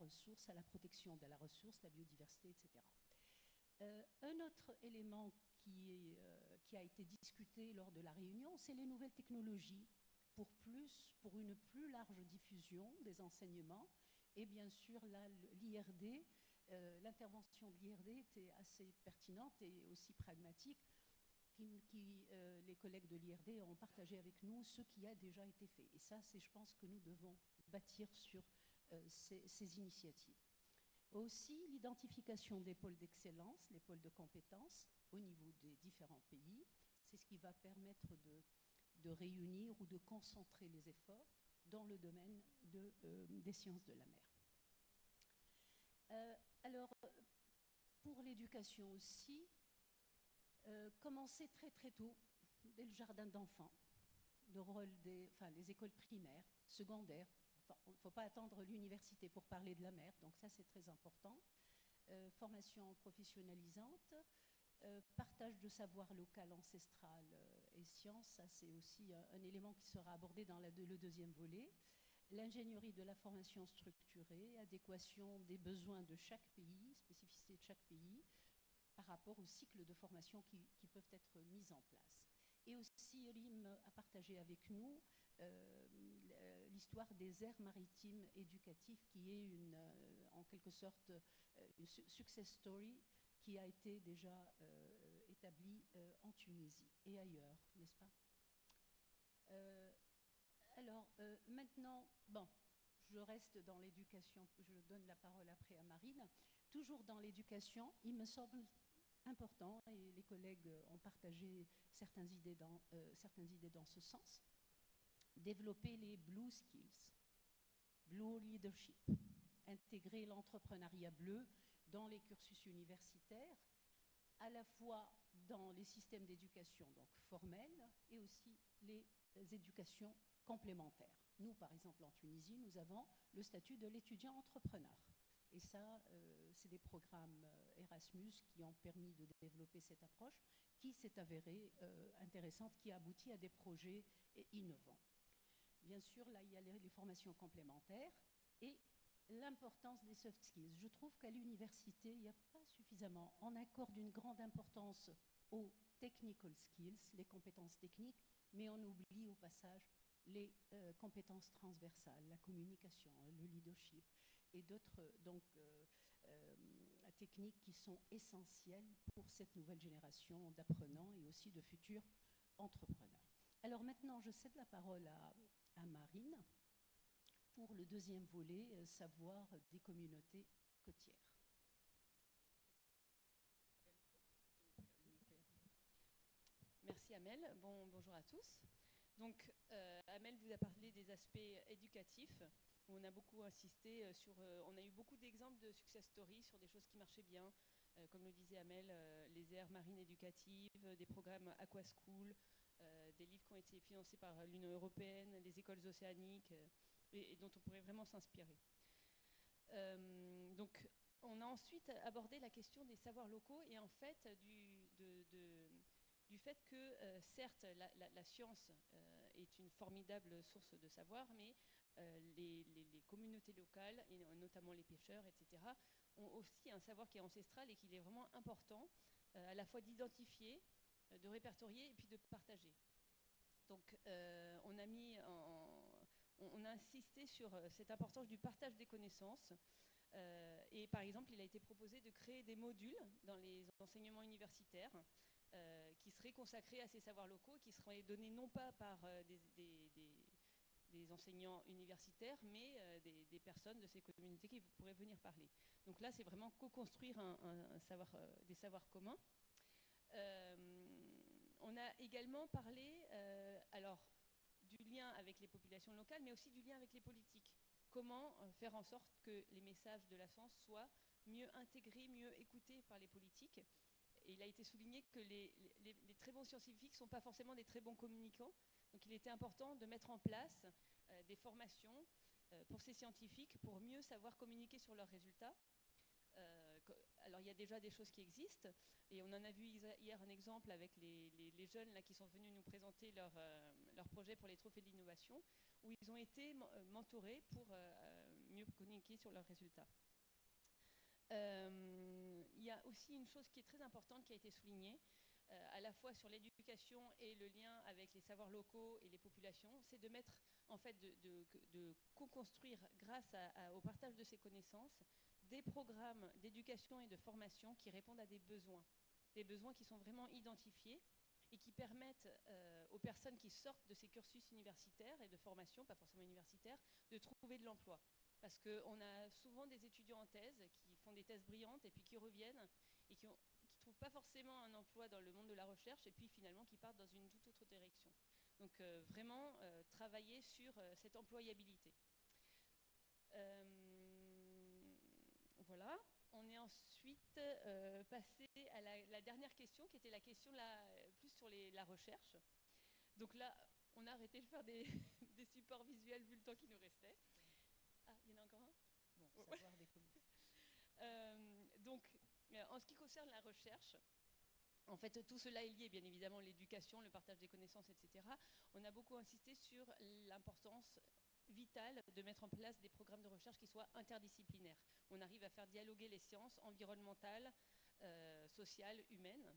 ressource, à la protection de la ressource, la biodiversité, etc. Un autre élément qui a été discuté lors de la réunion, c'est les nouvelles technologies pour une plus large diffusion des enseignements. Et bien sûr, là, l'IRD, l'intervention de l'IRD était assez pertinente et aussi pragmatique. Les collègues de l'IRD ont partagé avec nous ce qui a déjà été fait. Et ça, c'est, je pense, que nous devons bâtir sur ces initiatives. Aussi, l'identification des pôles d'excellence, les pôles de compétences au niveau des différents pays, c'est ce qui va permettre de réunir ou de concentrer les efforts dans le domaine des sciences de la mer. Alors, pour l'éducation aussi, commencer très très tôt, dès le jardin d'enfants, le rôle les écoles primaires, secondaires. Il ne faut pas attendre l'université pour parler de la mer, donc ça c'est très important. Formation professionnalisante, partage de savoir local, ancestral et sciences, ça c'est aussi un élément qui sera abordé dans le deuxième volet. L'ingénierie de la formation structurée, adéquation des besoins de chaque pays, spécificité de chaque pays, par rapport aux cycles de formation qui peuvent être mis en place. Et aussi, Rim a partagé avec nous l'histoire des aires maritimes éducatives, qui est en quelque sorte une success story qui a été déjà établie en Tunisie et ailleurs, n'est-ce pas? Alors, maintenant, bon, je reste dans l'éducation, je donne la parole après à Marine. Toujours dans l'éducation, il me semble important, et les collègues ont partagé certaines idées dans ce sens, développer les blue skills, blue leadership, intégrer l'entrepreneuriat bleu dans les cursus universitaires, à la fois dans les systèmes d'éducation donc formels et aussi les éducations complémentaires. Nous, par exemple, en Tunisie, nous avons le statut de l'étudiant entrepreneur. Et ça, c'est des programmes Erasmus qui ont permis de développer cette approche, qui s'est avérée intéressante, qui a abouti à des projets innovants. Bien sûr, là, il y a les formations complémentaires et l'importance des soft skills. Je trouve qu'à l'université, il n'y a pas suffisamment. On accorde une grande importance aux technical skills, les compétences techniques, mais on oublie au passage les compétences transversales, la communication, le leadership et d'autres techniques qui sont essentielles pour cette nouvelle génération d'apprenants et aussi de futurs entrepreneurs. Alors maintenant, je cède la parole à Marine pour le deuxième volet, savoir des communautés côtières. Merci Amel, bonjour à tous. Donc Amel vous a parlé des aspects éducatifs, où on a beaucoup insisté sur, on a eu beaucoup d'exemples de success stories sur des choses qui marchaient bien, comme le disait Amel, les aires marines éducatives, des programmes Aquaschool, des livres qui ont été financés par l'Union européenne, les écoles océaniques, et dont on pourrait vraiment s'inspirer. Donc on a ensuite abordé la question des savoirs locaux et en fait du fait que certes la science est une formidable source de savoir, mais les communautés locales, et notamment les pêcheurs, etc., ont aussi un savoir qui est ancestral et qu'il est vraiment important à la fois d'identifier, de répertorier et puis de partager. Donc on a insisté sur cette importance du partage des connaissances et par exemple il a été proposé de créer des modules dans les enseignements universitaires qui seraient consacrés à ces savoirs locaux, qui seraient donnés non pas par des enseignants universitaires, mais des personnes de ces communautés qui pourraient venir parler. Donc là, c'est vraiment co-construire des savoirs communs. On a également parlé alors, du lien avec les populations locales, mais aussi du lien avec les politiques. Comment faire en sorte que les messages de la science soient mieux intégrés, mieux écoutés par les politiques. Et il a été souligné que les très bons scientifiques ne sont pas forcément des très bons communicants. Donc il était important de mettre en place des formations pour ces scientifiques pour mieux savoir communiquer sur leurs résultats. Alors il y a déjà des choses qui existent et on en a vu hier un exemple avec les jeunes là, qui sont venus nous présenter leur projet pour les trophées de l'innovation où ils ont été mentorés pour mieux communiquer sur leurs résultats. Il y a aussi une chose qui est très importante qui a été soulignée, à la fois sur l'éducation et le lien avec les savoirs locaux et les populations, c'est de mettre, en fait, de co-construire grâce au partage de ces connaissances des programmes d'éducation et de formation qui répondent à des besoins qui sont vraiment identifiés et qui permettent aux personnes qui sortent de ces cursus universitaires et de formation, pas forcément universitaires, de trouver de l'emploi. Parce qu'on a souvent des étudiants en thèse qui font des thèses brillantes et puis qui reviennent et qui ne trouvent pas forcément un emploi dans le monde de la recherche et puis finalement qui partent dans une toute autre direction. Donc vraiment travailler sur cette employabilité. Voilà. On est ensuite passé à la dernière question qui était la question plus sur la recherche. Donc là, on a arrêté de faire des supports visuels vu le temps qui nous restait. Ah, il y en a encore un ? Bon, savoir des donc, en ce qui concerne la recherche, en fait, tout cela est lié, bien évidemment, l'éducation, le partage des connaissances, etc. On a beaucoup insisté sur l'importance vitale de mettre en place des programmes de recherche qui soient interdisciplinaires. On arrive à faire dialoguer les sciences environnementales, sociales, humaines.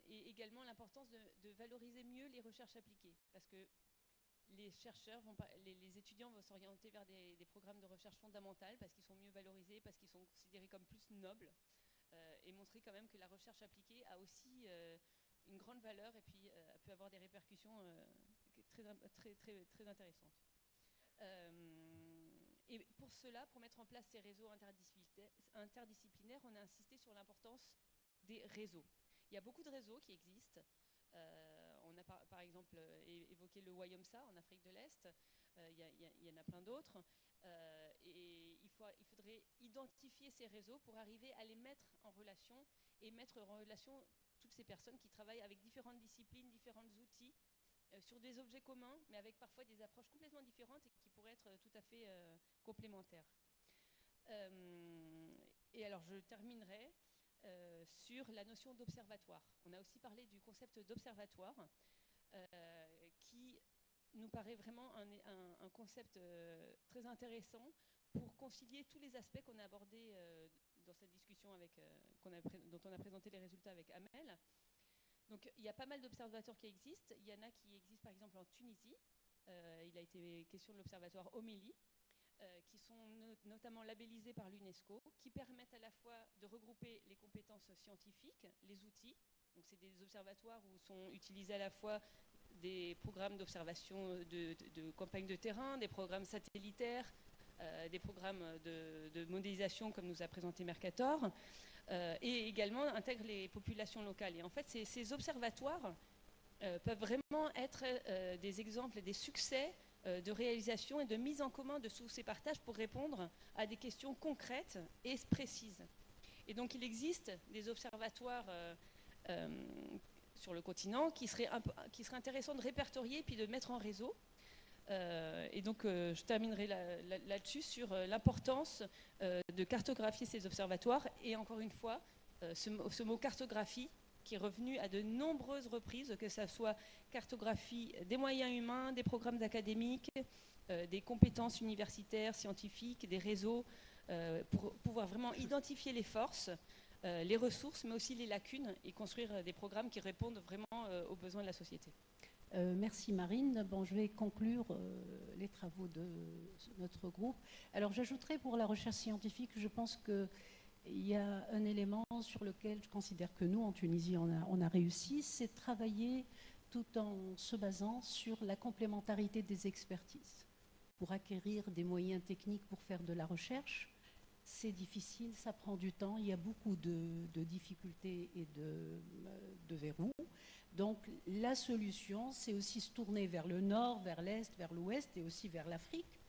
Et également l'importance de valoriser mieux les recherches appliquées. Parce que les chercheurs, les étudiants vont s'orienter vers des programmes de recherche fondamentales parce qu'ils sont mieux valorisés, parce qu'ils sont considérés comme plus nobles, et montrer quand même que la recherche appliquée a aussi une grande valeur et puis peut avoir des répercussions très intéressantes. Et pour cela, pour mettre en place ces réseaux interdisciplinaires, on a insisté sur l'importance des réseaux. Il y a beaucoup de réseaux qui existent. On a par exemple évoqué le WAIOMSA en Afrique de l'Est. Il y en a plein d'autres. Et il faudrait identifier ces réseaux pour arriver à les mettre en relation et mettre en relation toutes ces personnes qui travaillent avec différentes disciplines, différents outils, sur des objets communs, mais avec parfois des approches complètement différentes et qui pourraient être tout à fait complémentaires. Et alors je terminerai sur la notion d'observatoire. On a aussi parlé du concept d'observatoire qui nous paraît vraiment un concept très intéressant pour concilier tous les aspects qu'on a abordés dans cette discussion dont on a présenté les résultats avec Amel. Donc il y a pas mal d'observatoires qui existent. Il y en a qui existent par exemple en Tunisie. Il a été question de l'observatoire Homélie, qui sont notamment labellisés par l'UNESCO, qui permettent à la fois de regrouper les compétences scientifiques, les outils. Donc c'est des observatoires où sont utilisés à la fois des programmes d'observation de campagne de terrain, des programmes satellitaires, des programmes de modélisation comme nous a présenté Mercator, et également intègrent les populations locales. Et en fait, ces observatoires peuvent vraiment être des exemples et des succès de réalisation et de mise en commun de tous ces partages pour répondre à des questions concrètes et précises. Et donc il existe des observatoires sur le continent qui serait intéressant de répertorier puis de mettre en réseau. Et donc je terminerai là-dessus sur l'importance de cartographier ces observatoires et encore une fois ce mot cartographie qui est revenu à de nombreuses reprises, que ce soit cartographie des moyens humains, des programmes académiques, des compétences universitaires, scientifiques, des réseaux, pour pouvoir vraiment identifier les forces, les ressources, mais aussi les lacunes et construire des programmes qui répondent vraiment aux besoins de la société. Merci Marine. Bon, je vais conclure les travaux de notre groupe. Alors j'ajouterai pour la recherche scientifique, je pense que il y a un élément sur lequel je considère que nous, en Tunisie, on a réussi, c'est de travailler tout en se basant sur la complémentarité des expertises. Pour acquérir des moyens techniques pour faire de la recherche, c'est difficile, ça prend du temps, il y a beaucoup de difficultés et de verrous. Donc la solution, c'est aussi se tourner vers le nord, vers l'est, vers l'ouest et aussi vers l'Afrique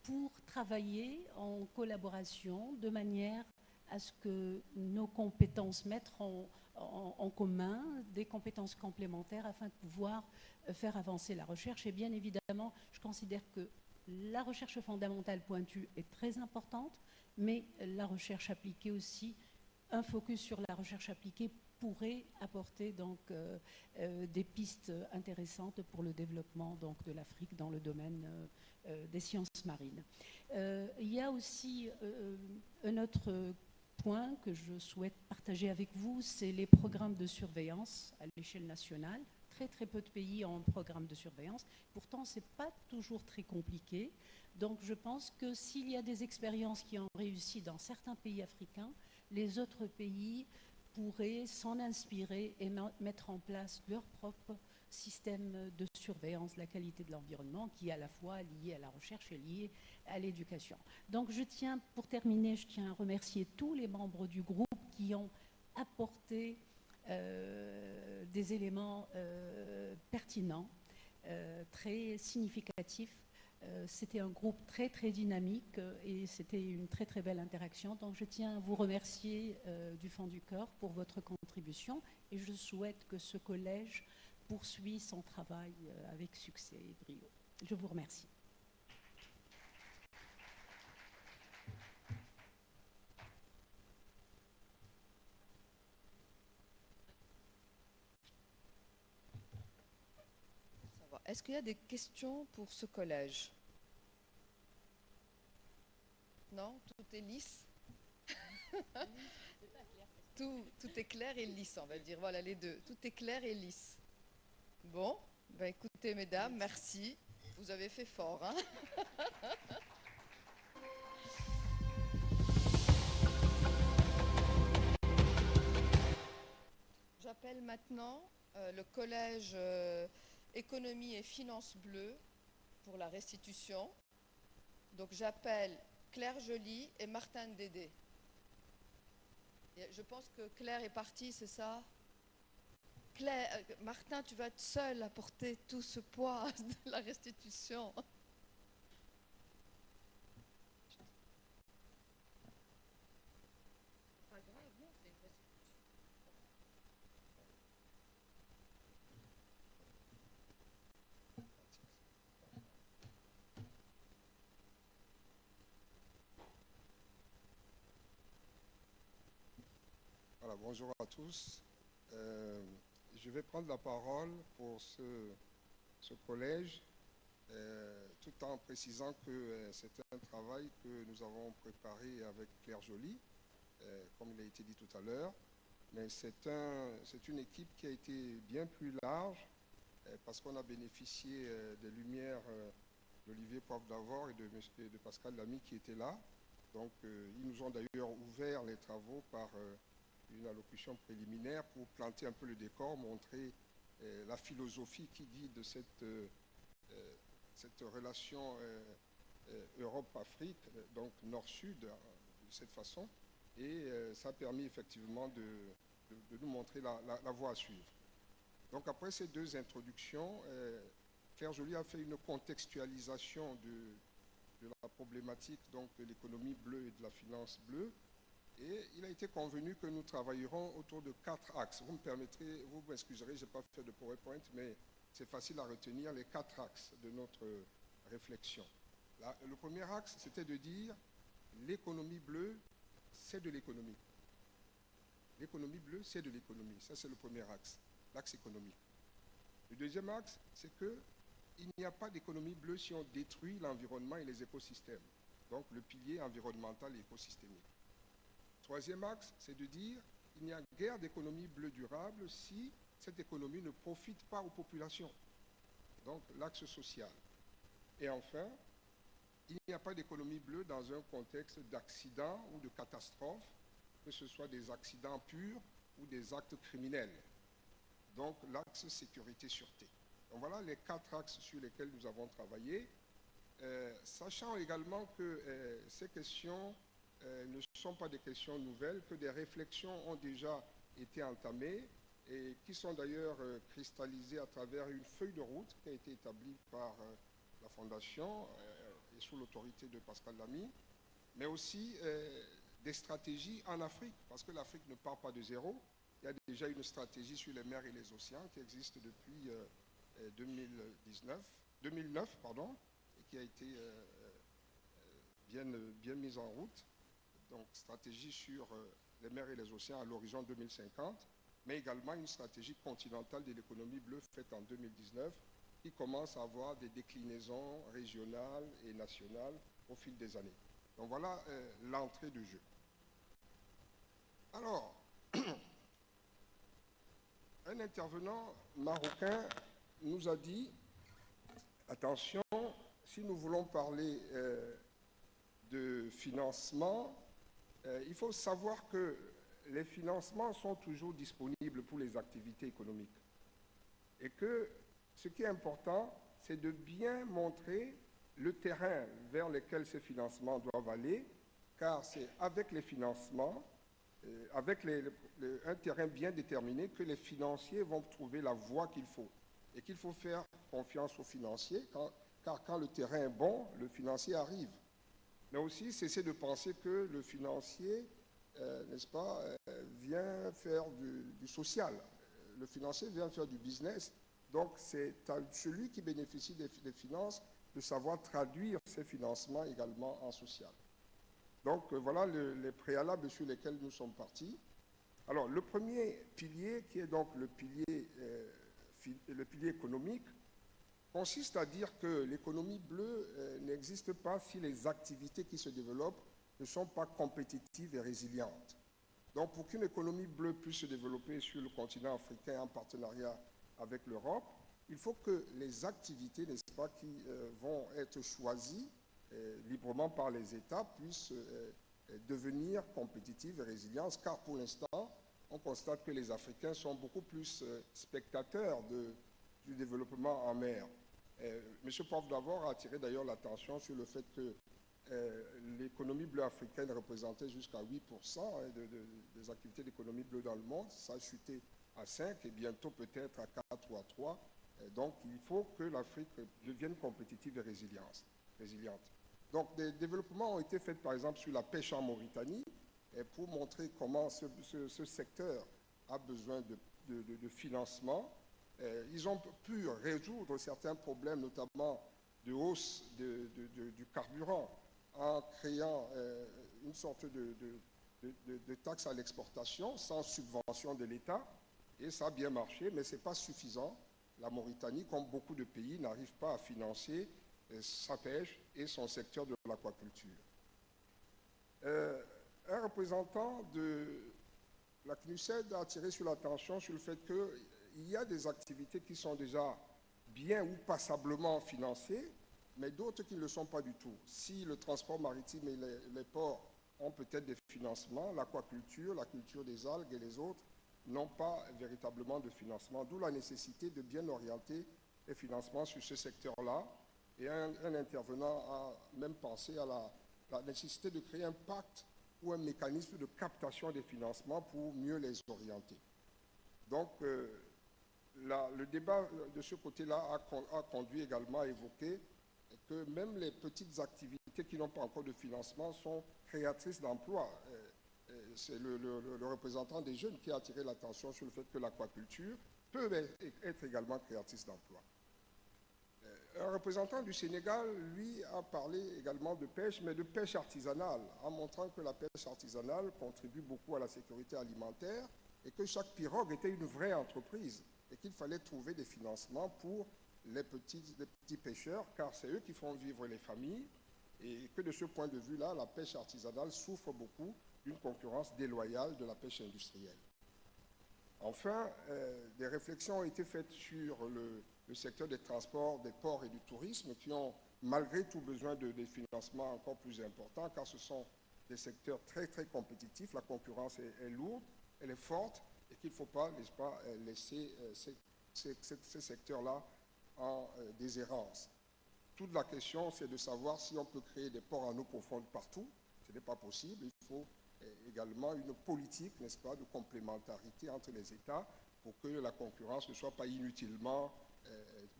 pour travailler en collaboration de manière à ce que nos compétences mettent en commun des compétences complémentaires afin de pouvoir faire avancer la recherche. Et bien évidemment, je considère que la recherche fondamentale pointue est très importante, mais la recherche appliquée aussi, un focus sur la recherche appliquée pourrait apporter donc des pistes intéressantes pour le développement donc de l'Afrique dans le domaine des sciences marines. Il y a aussi un autre point que je souhaite partager avec vous, c'est les programmes de surveillance à l'échelle nationale. Très très peu de pays ont un programme de surveillance. Pourtant, ce n'est pas toujours très compliqué. Donc je pense que s'il y a des expériences qui ont réussi dans certains pays africains, les autres pays pourraient s'en inspirer et mettre en place leur propre système de surveillance de la qualité de l'environnement qui est à la fois lié à la recherche et lié à l'éducation. Donc pour terminer, je tiens à remercier tous les membres du groupe qui ont apporté des éléments pertinents, très significatifs. C'était un groupe très très dynamique et c'était une très très belle interaction. Donc je tiens à vous remercier du fond du cœur pour votre contribution et je souhaite que ce collège poursuit son travail avec succès et brio. Je vous remercie. Est-ce qu'il y a des questions pour ce collège? Non, tout est lisse. tout est clair et lisse, on va dire. Voilà les deux. Tout est clair et lisse. Bon, ben écoutez, mesdames, merci. Vous avez fait fort, hein? J'appelle maintenant le collège Économie et Finances Bleues pour la restitution. Donc j'appelle Claire Joly et Martin Dédé. Et je pense que Claire est partie, c'est ça? Claire, Martin, tu vas être seul à porter tout ce poids de la restitution. Pas grave, non, c'est une restitution. Voilà, bonjour à tous. Je vais prendre la parole pour ce collège, tout en précisant que c'est un travail que nous avons préparé avec Claire Joly, comme il a été dit tout à l'heure, mais c'est une équipe qui a été bien plus large parce qu'on a bénéficié des lumières d'Olivier Poivre-Davor et de Pascal Lamy qui étaient là. Donc, ils nous ont d'ailleurs ouvert les travaux par une allocution préliminaire pour planter un peu le décor, montrer la philosophie qui guide cette relation Europe-Afrique, donc nord-sud, de cette façon. Et ça a permis effectivement de nous montrer la voie à suivre. Donc après ces deux introductions, Claire Joly a fait une contextualisation de la problématique donc, de l'économie bleue et de la finance bleue. Et il a été convenu que nous travaillerons autour de 4 axes. Vous me permettrez, vous m'excuserez, je n'ai pas fait de PowerPoint, mais c'est facile à retenir les 4 axes de notre réflexion. Là, le premier axe, c'était de dire l'économie bleue, c'est de l'économie. L'économie bleue, c'est de l'économie. Ça, c'est le premier axe, l'axe économique. Le deuxième axe, c'est qu'il n'y a pas d'économie bleue si on détruit l'environnement et les écosystèmes. Donc, le pilier environnemental et écosystémique. Troisième axe, c'est de dire qu'il n'y a guère d'économie bleue durable si cette économie ne profite pas aux populations. Donc, l'axe social. Et enfin, il n'y a pas d'économie bleue dans un contexte d'accident ou de catastrophe, que ce soit des accidents purs ou des actes criminels. Donc, l'axe sécurité-sûreté. Donc, voilà les 4 axes sur lesquels nous avons travaillé, sachant également que ces questions ne sont pas des questions nouvelles, que des réflexions ont déjà été entamées et qui sont d'ailleurs cristallisées à travers une feuille de route qui a été établie par la Fondation et sous l'autorité de Pascal Lamy, mais aussi des stratégies en Afrique, parce que l'Afrique ne part pas de zéro. Il y a déjà une stratégie sur les mers et les océans qui existe depuis 2009, et qui a été bien mise en route. Donc, stratégie sur les mers et les océans à l'horizon 2050. mais également une stratégie continentale de l'économie bleue faite en 2019 qui commence à avoir des déclinaisons régionales et nationales au fil des années. Donc voilà l'entrée du jeu. Alors, un intervenant marocain nous a dit, attention, si nous voulons parler de financement, il faut savoir que les financements sont toujours disponibles pour les activités économiques. Et que ce qui est important, c'est de bien montrer le terrain vers lequel ces financements doivent aller, car c'est avec les financements, avec un terrain bien déterminé, que les financiers vont trouver la voie qu'il faut. Et qu'il faut faire confiance aux financiers, car quand le terrain est bon, le financier arrive. Mais aussi, cesser de penser que le financier, n'est-ce pas, vient faire du social. Le financier vient faire du business. Donc, c'est à celui qui bénéficie des finances de savoir traduire ces financements également en social. Donc, voilà les préalables sur lesquels nous sommes partis. Alors, le premier pilier, qui est donc le pilier économique, consiste à dire que l'économie bleue n'existe pas si les activités qui se développent ne sont pas compétitives et résilientes. Donc, pour qu'une économie bleue puisse se développer sur le continent africain en partenariat avec l'Europe, il faut que les activités, n'est-ce pas, qui vont être choisies librement par les États puissent devenir compétitives et résilientes, car pour l'instant, on constate que les Africains sont beaucoup plus spectateurs du développement en mer. M. Prof d'abord a attiré d'ailleurs l'attention sur le fait que l'économie bleue africaine représentait jusqu'à 8% des activités d'économie bleue dans le monde. Ça a chuté à 5 et bientôt peut-être à 4 ou à 3. Donc il faut que l'Afrique devienne compétitive et résiliente. Donc des développements ont été faits par exemple sur la pêche en Mauritanie pour montrer comment ce secteur a besoin de financement. Ils ont pu résoudre certains problèmes, notamment de hausse du carburant, en créant une sorte de taxe à l'exportation sans subvention de l'État. Et ça a bien marché, mais ce n'est pas suffisant. La Mauritanie, comme beaucoup de pays, n'arrive pas à financer sa pêche et son secteur de l'aquaculture. Un représentant de la CNUSED a attiré sur l'attention sur le fait qu'il y a des activités qui sont déjà bien ou passablement financées, mais d'autres qui ne le sont pas du tout. Si le transport maritime et les ports ont peut-être des financements, l'aquaculture, la culture des algues et les autres n'ont pas véritablement de financement, d'où la nécessité de bien orienter les financements sur ce secteur-là. Et un intervenant a même pensé à la nécessité de créer un pacte ou un mécanisme de captation des financements pour mieux les orienter. Donc, le débat de ce côté-là a conduit également à évoquer que même les petites activités qui n'ont pas encore de financement sont créatrices d'emplois. C'est le représentant des jeunes qui a attiré l'attention sur le fait que l'aquaculture peut être également créatrice d'emplois. Un représentant du Sénégal, lui, a parlé également de pêche, mais de pêche artisanale, en montrant que la pêche artisanale contribue beaucoup à la sécurité alimentaire et que chaque pirogue était une vraie entreprise et qu'il fallait trouver des financements pour les petits pêcheurs, car c'est eux qui font vivre les familles et que de ce point de vue-là, la pêche artisanale souffre beaucoup d'une concurrence déloyale de la pêche industrielle. Enfin, des réflexions ont été faites sur le secteur des transports, des ports et du tourisme qui ont malgré tout besoin de financements encore plus importants car ce sont des secteurs très très compétitifs, la concurrence est lourde, elle est forte et qu'il ne faut pas, n'est-ce pas, laisser ces secteurs-là en déshérence. Toute la question, c'est de savoir si on peut créer des ports en eau profonde partout. Ce n'est pas possible. Il faut également une politique, n'est-ce pas, de complémentarité entre les États pour que la concurrence ne soit pas inutilement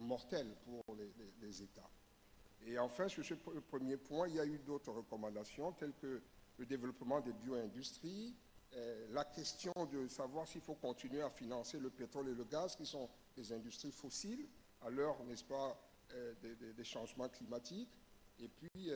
mortelle pour les États. Et enfin, sur ce premier point, il y a eu d'autres recommandations telles que le développement des bio-industries, la question de savoir s'il faut continuer à financer le pétrole et le gaz, qui sont des industries fossiles, à l'heure, n'est-ce pas, des changements climatiques. Et puis,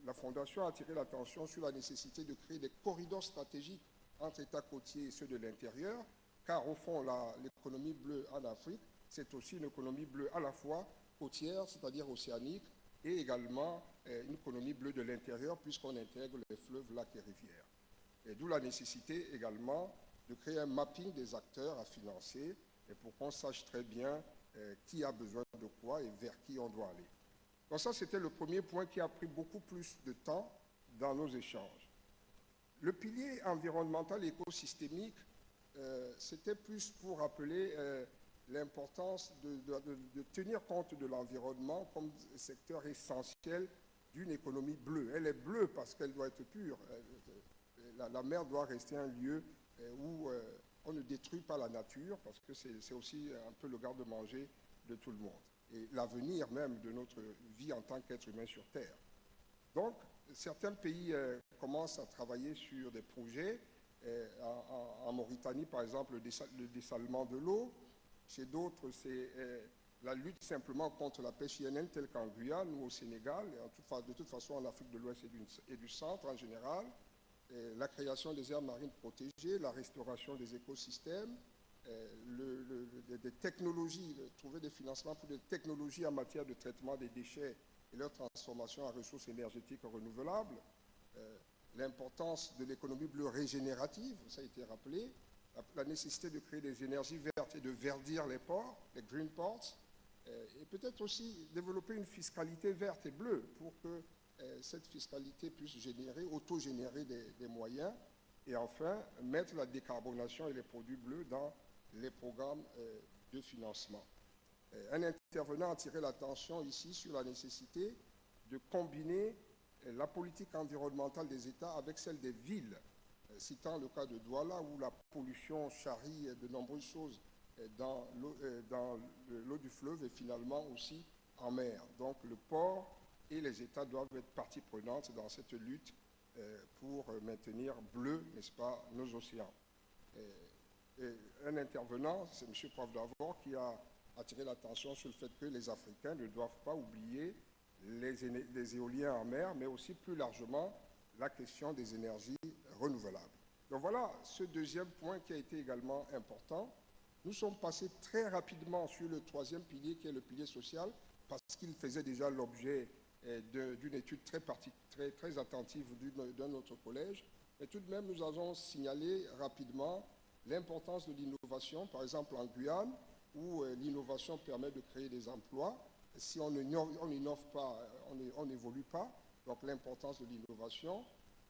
la Fondation a attiré l'attention sur la nécessité de créer des corridors stratégiques entre États côtiers et ceux de l'intérieur, car au fond, l'économie bleue en Afrique, c'est aussi une économie bleue à la fois côtière, c'est-à-dire océanique, et également une économie bleue de l'intérieur, puisqu'on intègre les fleuves, lacs et rivières. Et d'où la nécessité également de créer un mapping des acteurs à financer, et pour qu'on sache très bien qui a besoin de quoi et vers qui on doit aller. Donc ça, c'était le premier point qui a pris beaucoup plus de temps dans nos échanges. Le pilier environnemental et écosystémique, c'était plus pour rappeler l'importance de tenir compte de l'environnement comme secteur essentiel d'une économie bleue. Elle est bleue parce qu'elle doit être pure. La mer doit rester un lieu où on ne détruit pas la nature, parce que c'est aussi un peu le garde-manger de tout le monde, et l'avenir même de notre vie en tant qu'être humain sur Terre. Donc, certains pays commencent à travailler sur des projets. En Mauritanie, par exemple, le dessalement de l'eau. Chez d'autres, c'est la lutte simplement contre la pêche INN, telle qu'en Guyane ou au Sénégal, et de toute façon en Afrique de l'Ouest et du Centre en général. La création des aires marines protégées, la restauration des écosystèmes, des technologies, trouver des financements pour des technologies en matière de traitement des déchets et leur transformation en ressources énergétiques renouvelables, l'importance de l'économie bleue régénérative, ça a été rappelé, la nécessité de créer des énergies vertes et de verdir les ports, les green ports, et peut-être aussi développer une fiscalité verte et bleue pour que cette fiscalité puisse autogénérer des moyens, et enfin mettre la décarbonation et les produits bleus dans les programmes de financement. Un intervenant a tiré l'attention ici sur la nécessité de combiner la politique environnementale des États avec celle des villes, citant le cas de Douala où la pollution charrie de nombreuses choses dans l'eau du fleuve et finalement aussi en mer. Donc le port et les États doivent être partie prenante dans cette lutte pour maintenir bleus, n'est-ce pas, nos océans. Un intervenant, c'est M. Poivre-d'Avor, qui a attiré l'attention sur le fait que les Africains ne doivent pas oublier les éoliens en mer, mais aussi plus largement la question des énergies renouvelables. Donc voilà ce deuxième point qui a été également important. Nous sommes passés très rapidement sur le troisième pilier, qui est le pilier social, parce qu'il faisait déjà l'objet d'une étude très attentive d'un autre collège. Mais tout de même, nous avons signalé rapidement l'importance de l'innovation, par exemple en Guyane, où l'innovation permet de créer des emplois. Si on n'innove pas, on n'évolue pas. Donc l'importance de l'innovation.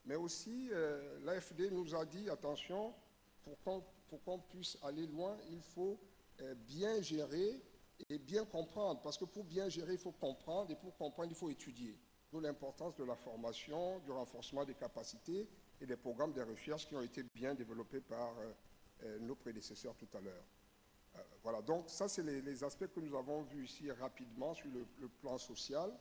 Mais aussi, l'AFD nous a dit, attention, pour qu'on puisse aller loin, il faut bien gérer et bien comprendre. Parce que pour bien gérer, il faut comprendre, et pour comprendre, il faut étudier. D'où l'importance de la formation, du renforcement des capacités et des programmes de recherche qui ont été bien développés par nos prédécesseurs tout à l'heure. Voilà, donc ça, c'est les aspects que nous avons vus ici rapidement sur le plan social.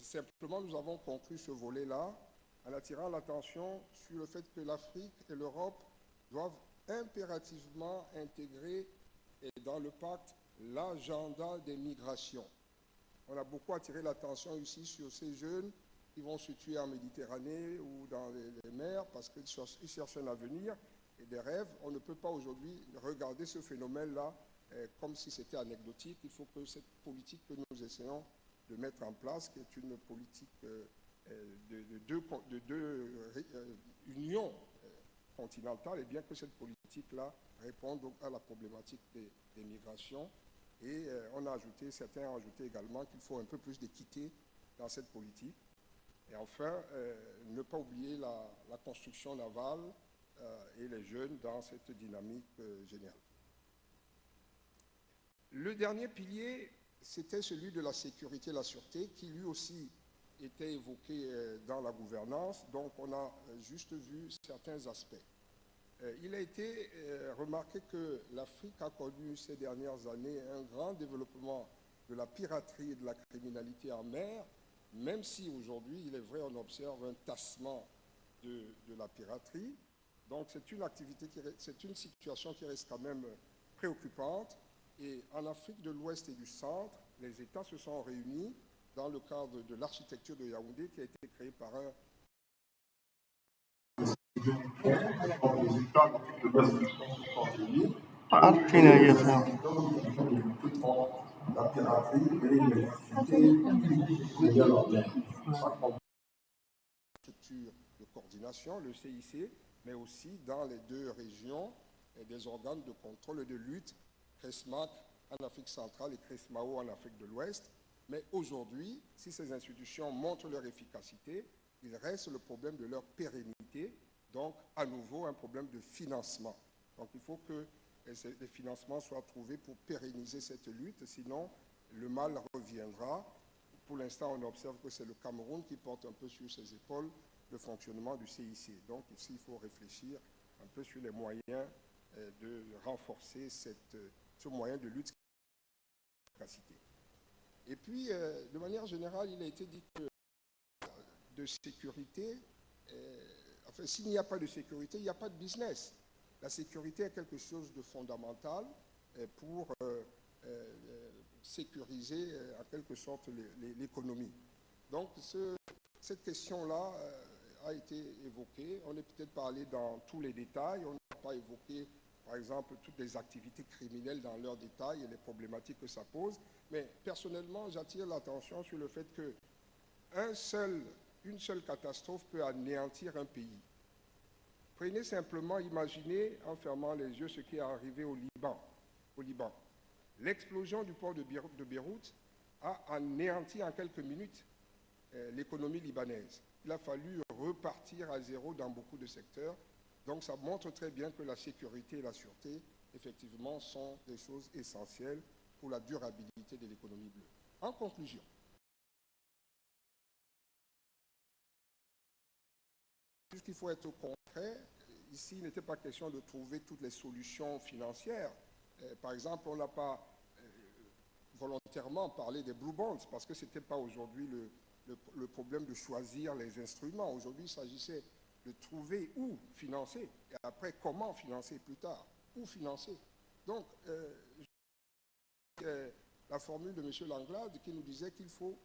Simplement, nous avons conclu ce volet-là en attirant l'attention sur le fait que l'Afrique et l'Europe doivent impérativement intégrer dans le pacte l'agenda des migrations. On a beaucoup attiré l'attention ici sur ces jeunes qui vont se tuer en Méditerranée ou dans les mers parce qu'ils cherchent un avenir et des rêves. On ne peut pas aujourd'hui regarder ce phénomène-là comme si c'était anecdotique. Il faut que cette politique que nous essayons de mettre en place, qui est une politique de deux unions continentales, et bien que cette politique-là réponde donc à la problématique des migrations. Et certains ont ajouté également qu'il faut un peu plus d'équité dans cette politique. Et enfin, ne pas oublier la construction navale et les jeunes dans cette dynamique générale. Le dernier pilier, c'était celui de la sécurité et la sûreté, qui lui aussi était évoqué dans la gouvernance. Donc on a juste vu certains aspects. Il a été remarqué que l'Afrique a connu ces dernières années un grand développement de la piraterie et de la criminalité en mer, même si aujourd'hui, il est vrai, on observe un tassement de la piraterie. Donc c'est une situation qui reste quand même préoccupante. Et en Afrique de l'Ouest et du Centre, les États se sont réunis dans le cadre de l'architecture de Yaoundé qui a été créée par un... Les États d'Afrique de l'Ouest et du Centre se sont réunis Structure de coordination, le CIC, mais aussi dans les deux régions des organes de contrôle et de lutte, CRESMAC en Afrique centrale et CRESMAO en Afrique de l'Ouest. Mais aujourd'hui, si ces institutions montrent leur efficacité, il reste le problème de leur pérennité, donc à nouveau un problème de financement. Donc il faut que les financements soient trouvés pour pérenniser cette lutte, sinon le mal reviendra. Pour l'instant, on observe que c'est le Cameroun qui porte un peu sur ses épaules le fonctionnement du CIC. Donc ici, il faut réfléchir un peu sur les moyens de renforcer ce moyen de lutte efficacité. Et puis, de manière générale, il a été dit que de sécurité, enfin, s'il n'y a pas de sécurité, il n'y a pas de business. La sécurité est quelque chose de fondamental pour sécuriser en quelque sorte l'économie. Donc, cette question-là a été évoquée. On n'est peut-être pas allé dans tous les détails. On n'a pas évoqué, par exemple, toutes les activités criminelles dans leurs détails et les problématiques que ça pose. Mais personnellement, j'attire l'attention sur le fait qu'une seule catastrophe peut anéantir un pays. Prenez simplement, imaginez, en fermant les yeux, ce qui est arrivé au Liban. L'explosion du port de Beyrouth a anéanti en quelques minutes l'économie libanaise. Il a fallu repartir à zéro dans beaucoup de secteurs. Donc ça montre très bien que la sécurité et la sûreté, effectivement, sont des choses essentielles pour la durabilité de l'économie bleue. En conclusion, puisqu'il faut être concret, ici, il n'était pas question de trouver toutes les solutions financières. Par exemple, on n'a pas volontairement parlé des blue bonds, parce que ce n'était pas aujourd'hui le problème de choisir les instruments. Aujourd'hui, il s'agissait de trouver où financer, et après comment financer plus tard, où financer. Donc, la formule de M. Langlade qui nous disait qu'il faut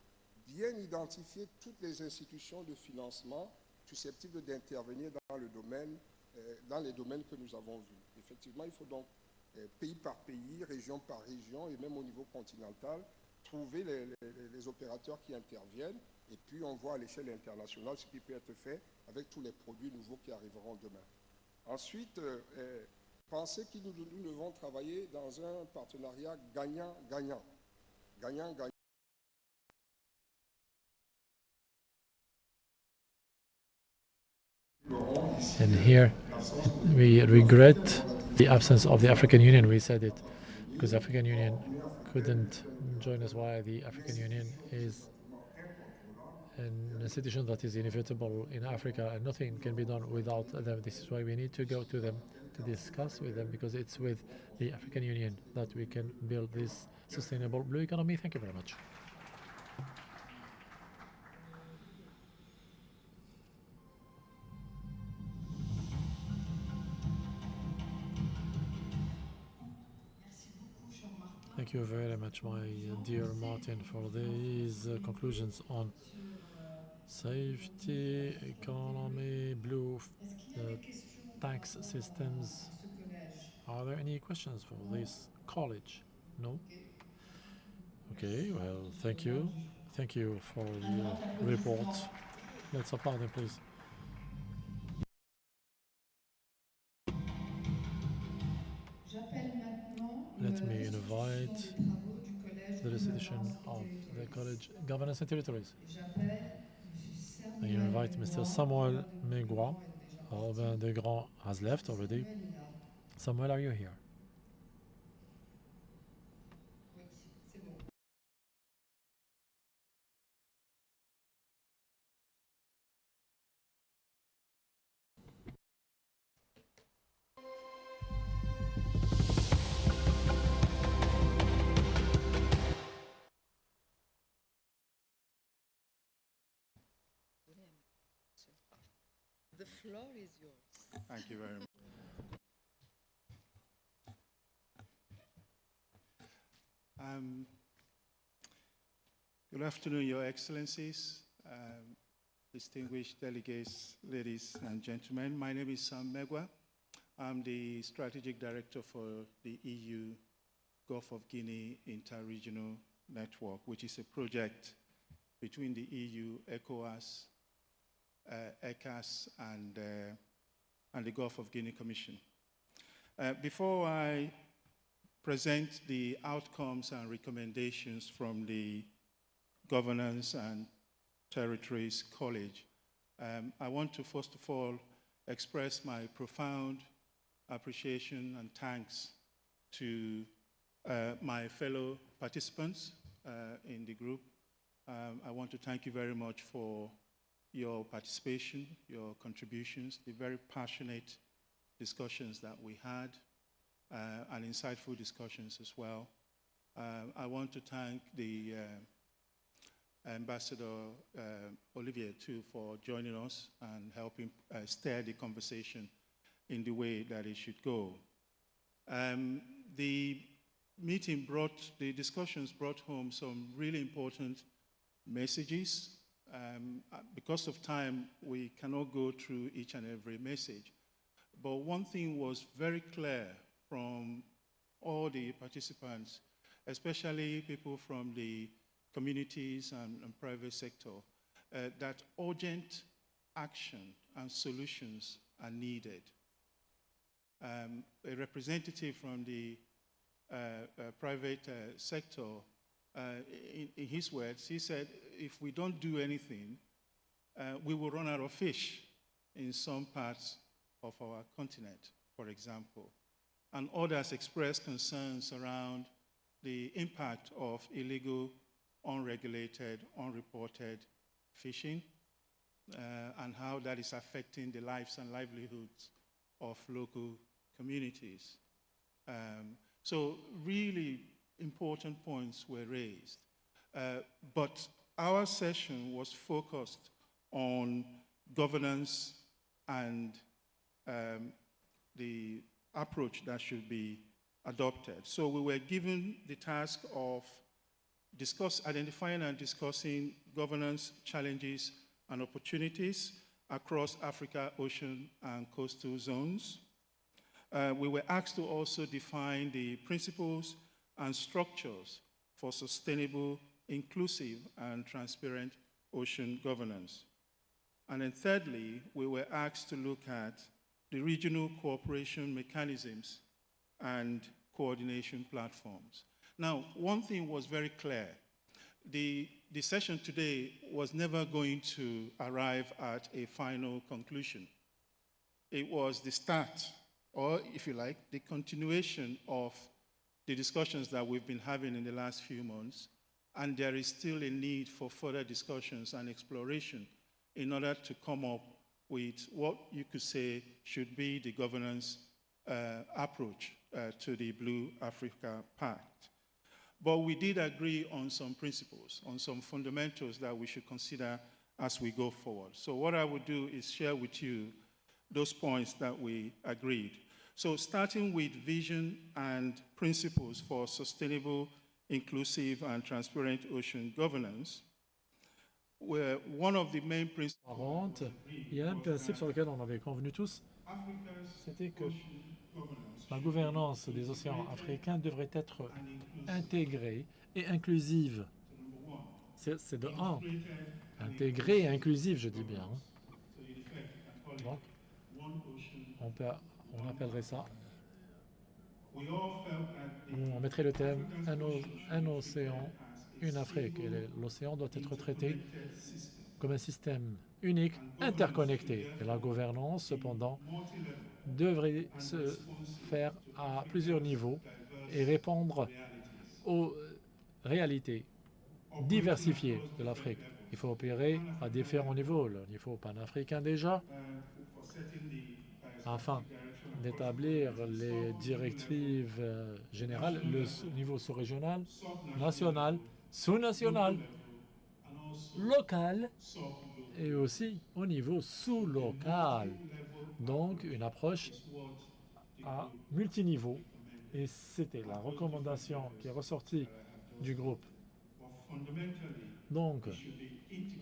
bien identifier toutes les institutions de financement susceptibles d'intervenir dans les domaines que nous avons vus. Effectivement, il faut donc, pays par pays, région par région, et même au niveau continental, trouver les opérateurs qui interviennent, et puis on voit à l'échelle internationale ce qui peut être fait avec tous les produits nouveaux qui arriveront demain. Ensuite, pensez que nous devons travailler dans un partenariat gagnant-gagnant. Gagnant-gagnant. And here we regret the absence of the African Union. We said it because the African Union couldn't join us. Why the African Union is an institution that is inevitable in Africa, and nothing can be done without them. This is why we need to go to them to discuss with them, because it's with the African Union that we can build this sustainable blue economy. Thank you very much. Thank you very much, my dear Martin, for these conclusions on safety, economy, blue tax systems. Are there any questions for this college? No? Okay, well, thank you. Thank you for the report. Let's applaud them, please. Let me invite the decision of the college governance and territories. I invite Mr. Samuel Megua. Albin Degrand has left already. Samuel, are you here? The floor is yours. Thank you very much. Good afternoon, Your Excellencies, distinguished delegates, ladies and gentlemen. My name is Sam Megwa. I'm the Strategic Director for the EU Gulf of Guinea Inter-Regional Network, which is a project between the EU, ECOWAS, ECAS, and the Gulf of Guinea Commission. Before I present the outcomes and recommendations from the Governance and Territories College, I want to first of all express my profound appreciation and thanks to my fellow participants in the group. I want to thank you very much for your participation, your contributions, the very passionate discussions that we had, and insightful discussions as well. I want to thank the Ambassador Olivier too for joining us and helping steer the conversation in the way that it should go. The discussions brought home some really important messages. Because of time, we cannot go through each and every message. But one thing was very clear from all the participants, especially people from the communities and private sector, that urgent action and solutions are needed. A representative from the private sector, in his words, he said, if we don't do anything, we will run out of fish in some parts of our continent, for example. And others expressed concerns around the impact of illegal, unregulated, unreported fishing, and how that is affecting the lives and livelihoods of local communities. So really important points were raised. But our session was focused on governance and the approach that should be adopted. So we were given the task of identifying and discussing governance challenges and opportunities across Africa, ocean, and coastal zones. We were asked to also define the principles and structures for sustainable, inclusive, and transparent ocean governance. And then thirdly, we were asked to look at the regional cooperation mechanisms and coordination platforms. Now, one thing was very clear. The session today was never going to arrive at a final conclusion. It was the start, or if you like, the continuation of the discussions that we've been having in the last few months, and there is still a need for further discussions and exploration in order to come up with what you could say should be the governance approach to the Blue Africa Pact. But we did agree on some principles, on some fundamentals that we should consider as we go forward. So what I would do is share with you those points that we agreed. So starting with vision and principles for sustainable, inclusive, and transparent ocean governance, where one of the main principles... Il y a un principe sur lequel on avait convenu tous, c'était que la gouvernance des océans africains devrait être intégrée et inclusive. C'est de un. Intégrée et inclusive, je dis bien. Donc, on appellerait ça, on mettrait le thème un océan, une Afrique. Et l'océan doit être traité comme un système unique, interconnecté. Et la gouvernance, cependant, devrait se faire à plusieurs niveaux et répondre aux réalités diversifiées de l'Afrique. Il faut opérer à différents niveaux. Le niveau panafricain déjà, afin d'établir les directives générales, le niveau sous-régional, national, sous-national, local et aussi au niveau sous-local. Donc une approche à multiniveau. Et c'était la recommandation qui est ressortie du groupe. Donc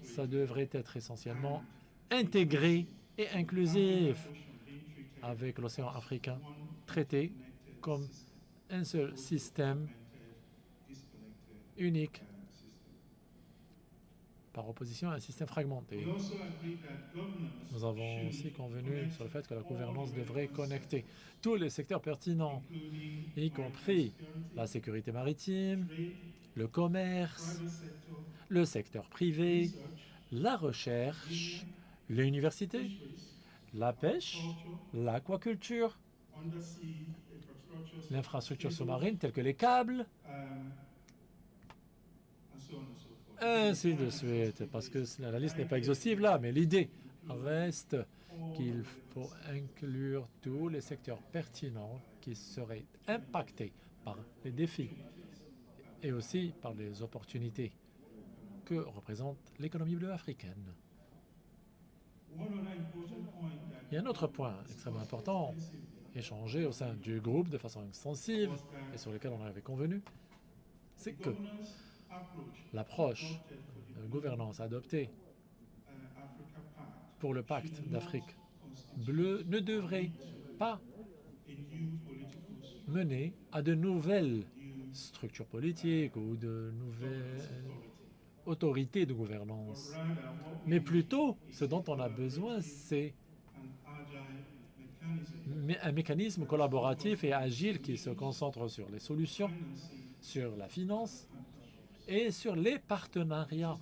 ça devrait être essentiellement intégré et inclusif. avec l'océan africain, traité comme un seul système unique, par opposition à un système fragmenté. Nous avons aussi convenu sur le fait que la gouvernance devrait connecter tous les secteurs pertinents, y compris la sécurité maritime, le commerce, le secteur privé, la recherche, l'université, la pêche, l'aquaculture, l'infrastructure sous-marine telle que les câbles, ainsi de suite, parce que la liste n'est pas exhaustive là, mais l'idée reste qu'il faut inclure tous les secteurs pertinents qui seraient impactés par les défis et aussi par les opportunités que représente l'économie bleue africaine. Il y a un autre point extrêmement important, échangé au sein du groupe de façon extensive et sur lequel on avait convenu, c'est que l'approche de gouvernance adoptée pour le pacte d'Afrique bleue ne devrait pas mener à de nouvelles structures politiques ou de nouvelles autorités de gouvernance. Mais plutôt, ce dont on a besoin, c'est un mécanisme collaboratif et agile qui se concentre sur les solutions, sur la finance et sur les partenariats.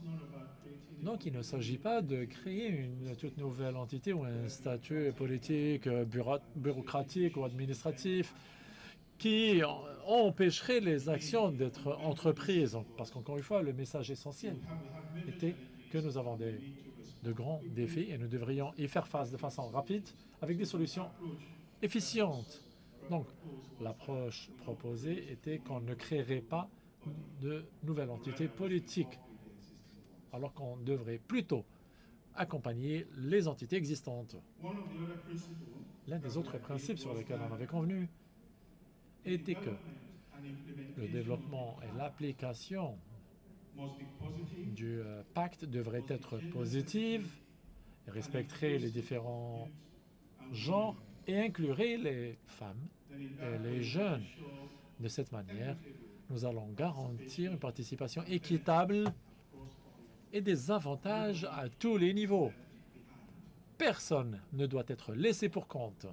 Donc, il ne s'agit pas de créer une toute nouvelle entité ou un statut politique, bureaucratique ou administratif qui empêcherait les actions d'être entreprises. Parce qu'encore une fois, le message essentiel était que nous avons de grands défis et nous devrions y faire face de façon rapide avec des solutions efficientes. Donc, l'approche proposée était qu'on ne créerait pas de nouvelles entités politiques, alors qu'on devrait plutôt accompagner les entités existantes. L'un des autres principes sur lesquels on avait convenu était que le développement et l'application du pacte devraient être positives, respecteraient les différents genres et incluraient les femmes et les jeunes. De cette manière, nous allons garantir une participation équitable et des avantages à tous les niveaux. Personne ne doit être laissé pour compte.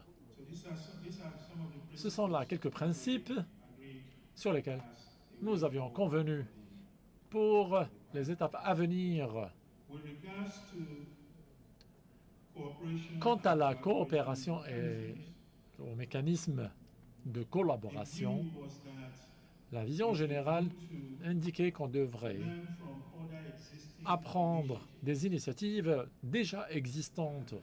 Ce sont là quelques principes sur lesquels nous avions convenu pour les étapes à venir. Quant à la coopération et au mécanisme de collaboration, la vision générale indiquait qu'on devrait apprendre des initiatives déjà existantes.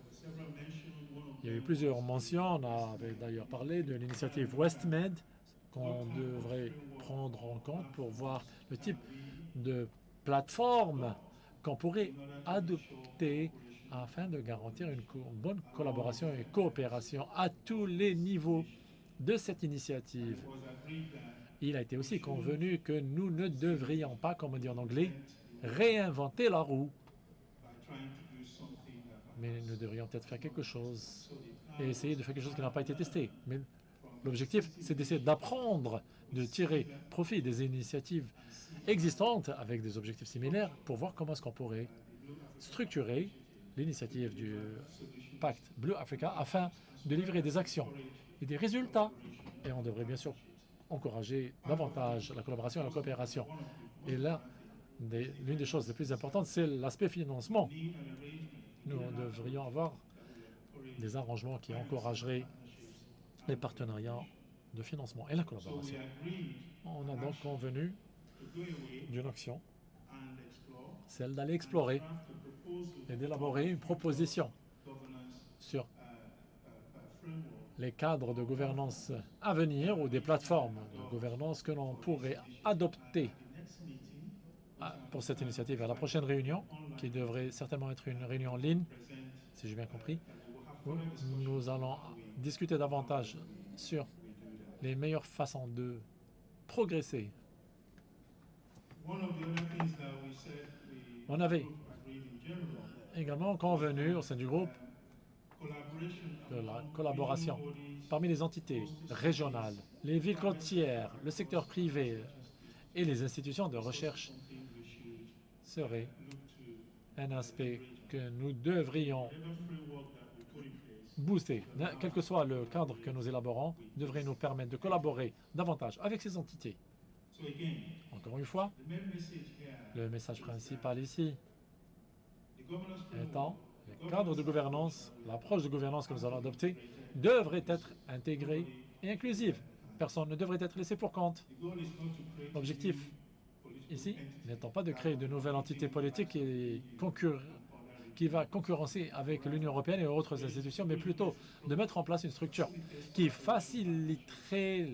Il y a eu plusieurs mentions, on avait d'ailleurs parlé de l'initiative WestMed qu'on devrait prendre en compte pour voir le type de plateforme qu'on pourrait adopter afin de garantir une bonne collaboration et coopération à tous les niveaux de cette initiative. Il a été aussi convenu que nous ne devrions pas, comme on dit en anglais, réinventer la roue. Mais nous devrions peut-être faire quelque chose et essayer de faire quelque chose qui n'a pas été testé. Mais l'objectif, c'est d'essayer d'apprendre, de tirer profit des initiatives existantes avec des objectifs similaires pour voir comment est-ce qu'on pourrait structurer l'initiative du pacte Bleu Africa afin de livrer des actions et des résultats. Et on devrait bien sûr encourager davantage la collaboration et la coopération. Et là, l'une des choses les plus importantes, c'est l'aspect financement. Nous devrions avoir des arrangements qui encourageraient les partenariats de financement et la collaboration. On a donc convenu d'une action, celle d'aller explorer et d'élaborer une proposition sur les cadres de gouvernance à venir ou des plateformes de gouvernance que l'on pourrait adopter pour cette initiative à la prochaine réunion, qui devrait certainement être une réunion en ligne, si j'ai bien compris, où nous allons discuter davantage sur les meilleures façons de progresser. On avait également convenu au sein du groupe de la collaboration parmi les entités régionales, les villes côtières, le secteur privé et les institutions de recherche serait un aspect que nous devrions booster. Quel que soit le cadre que nous élaborons, devrait nous permettre de collaborer davantage avec ces entités. Encore une fois, le message principal ici étant le cadre de gouvernance, l'approche de gouvernance que nous allons adopter devrait être intégrée et inclusive. Personne ne devrait être laissé pour compte. L'objectif ici n'étant pas de créer de nouvelles entités politiques qui va concurrencer avec l'Union européenne et autres institutions, mais plutôt de mettre en place une structure qui faciliterait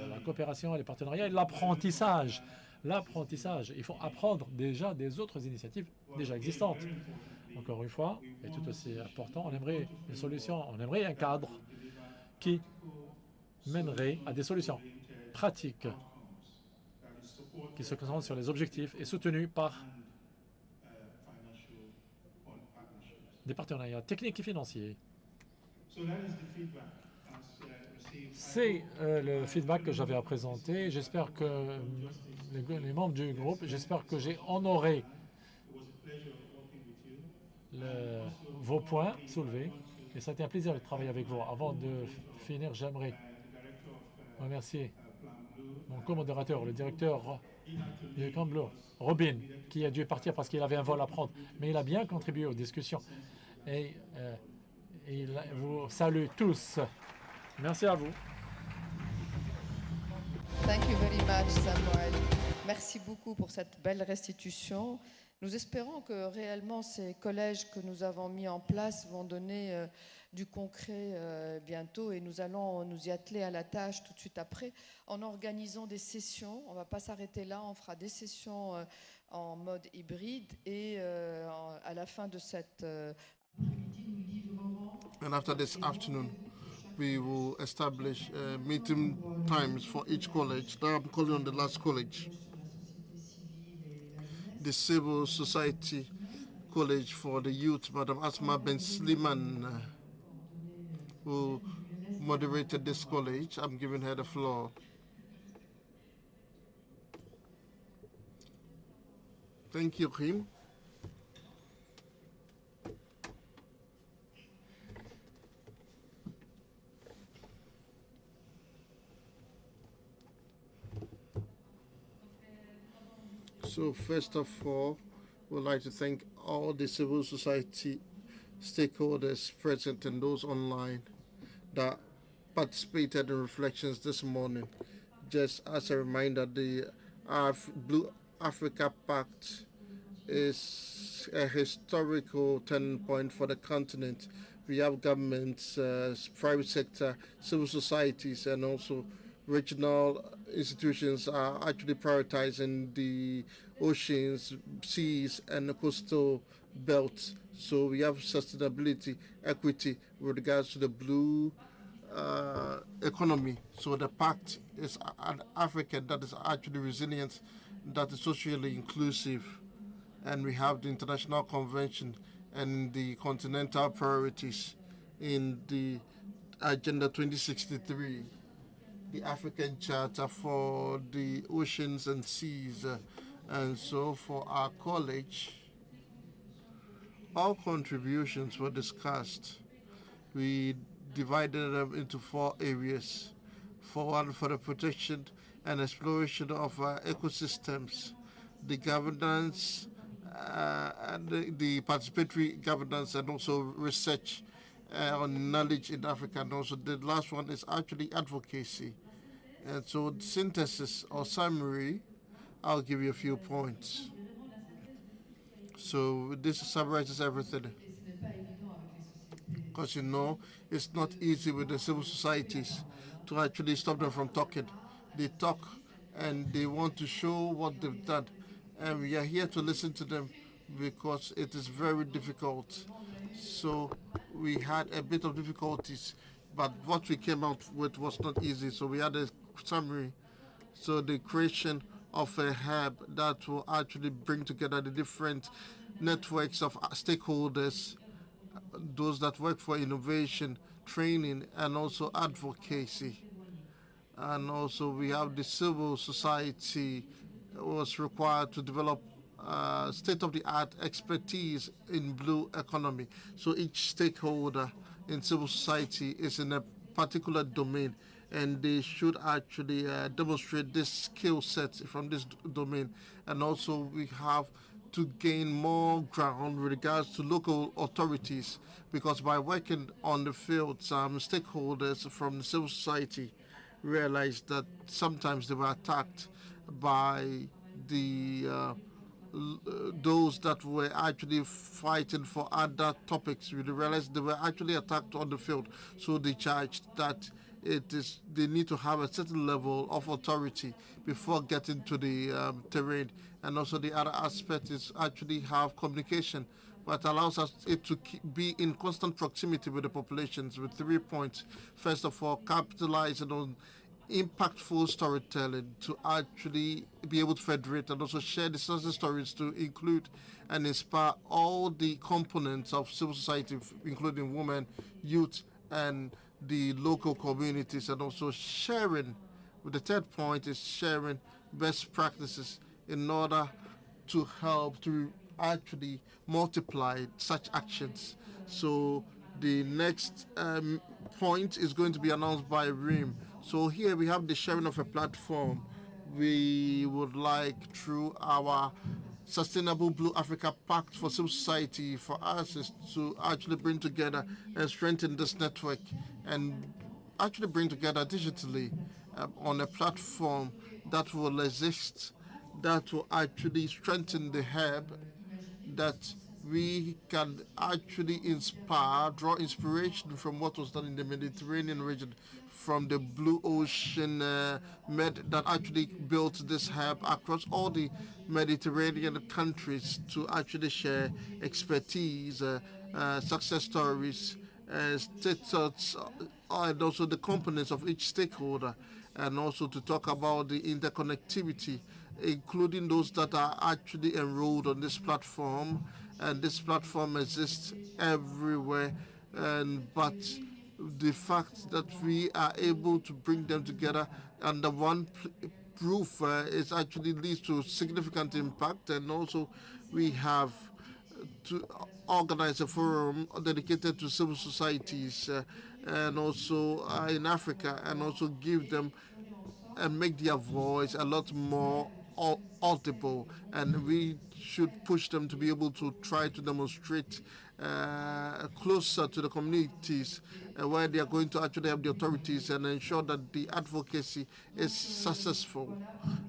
la coopération et les partenariats et l'apprentissage. L'apprentissage, il faut apprendre déjà des autres initiatives déjà existantes. Encore une fois, et tout aussi important, on aimerait une solution, on aimerait un cadre qui mènerait à des solutions pratiques qui se concentrent sur les objectifs et soutenus par des partenariats techniques et financiers. C'est le feedback que j'avais à présenter. J'espère que les membres du groupe, j'espère que j'ai honoré vos points soulevés. Et ça a été un plaisir de travailler avec vous. Avant de finir, j'aimerais remercier mon co-modérateur, le directeur du Camp Bleu, Robin, qui a dû partir parce qu'il avait un vol à prendre. Mais il a bien contribué aux discussions. Et il vous salue tous. Merci à vous. Thank you very much, Samuel. Merci beaucoup pour cette belle restitution. Nous espérons que réellement ces collèges que nous avons mis en place vont donner du concret bientôt et nous allons nous y atteler à la tâche tout de suite après en organisant des sessions. On ne va pas s'arrêter là, on fera des sessions en mode hybride et à la fin de cette And after this afternoon, we will establish meeting times for each college. Now I'm calling on the last college, the Civil Society College for the Youth, Madam Asma Ben Sliman, who moderated this college. I'm giving her the floor. Thank you, Kim. So first of all, we'd like to thank all the civil society stakeholders present and those online that participated in reflections this morning. Just as a reminder, the Blue Africa Pact is a historical turning point for the continent. We have governments, private sector, civil societies, and also regional institutions are actually prioritizing the oceans, seas, and the coastal belt. So we have sustainability, equity with regards to the blue economy. So the pact is an Africa that is actually resilient, that is socially inclusive. And we have the International Convention and the continental priorities in the Agenda 2063. The African Charter for the Oceans and Seas. And so for our college, all contributions were discussed. We divided them into 4 areas. One for the protection and exploration of ecosystems, the governance, and the participatory governance, and also research on knowledge in Africa. And also the last one is actually advocacy. And so the synthesis or summary, I'll give you a few points. So this summarizes everything. Because you know, it's not easy with the civil societies to actually stop them from talking. They talk and they want to show what they've done. And we are here to listen to them because it is very difficult. So we had a bit of difficulties, but what we came out with was not easy. So we had a summary. So the creation of a hub that will actually bring together the different networks of stakeholders those that work for innovation, training, and also advocacy. And also we have the civil society was required to develop state-of-the-art expertise in blue economy. So each stakeholder in civil society is in a particular domain, and they should actually demonstrate this skill set from this domain. And also we have to gain more ground with regards to local authorities, because by working on the field, some stakeholders from the civil society realized that sometimes they were attacked by the those that were actually fighting for other topics. We realized they were actually attacked on the field, so they charged that they need to have a certain level of authority before getting to the terrain. And also the other aspect is actually have communication, but allows us to be in constant proximity with the populations with 3 points. First of all, capitalizing on impactful storytelling to actually be able to federate and also share the success stories to include and inspire all the components of civil society, including women, youth, and the local communities, and also sharing. The third point is sharing best practices in order to help to actually multiply such actions. So the next point is going to be announced by RIM. So here we have the sharing of a platform. We would like, through our Sustainable Blue Africa Pact for Civil Society, for us is to actually bring together and strengthen this network and actually bring together digitally on a platform that will exist, that will actually strengthen the hub, that we can actually draw inspiration from what was done in the Mediterranean region, from the Blue Ocean Med that actually built this hub across all the Mediterranean countries to actually share expertise, success stories, status, and also the components of each stakeholder, and also to talk about the interconnectivity, including those that are actually enrolled on this platform. And this platform exists everywhere, but the fact that we are able to bring them together under one roof is actually leads to significant impact. And also we have to organize a forum dedicated to civil societies and also in Africa, and also give them and make their voice a lot more audible. And we should push them to be able to try to demonstrate closer to the communities where they are going to actually have the authorities and ensure that the advocacy is successful.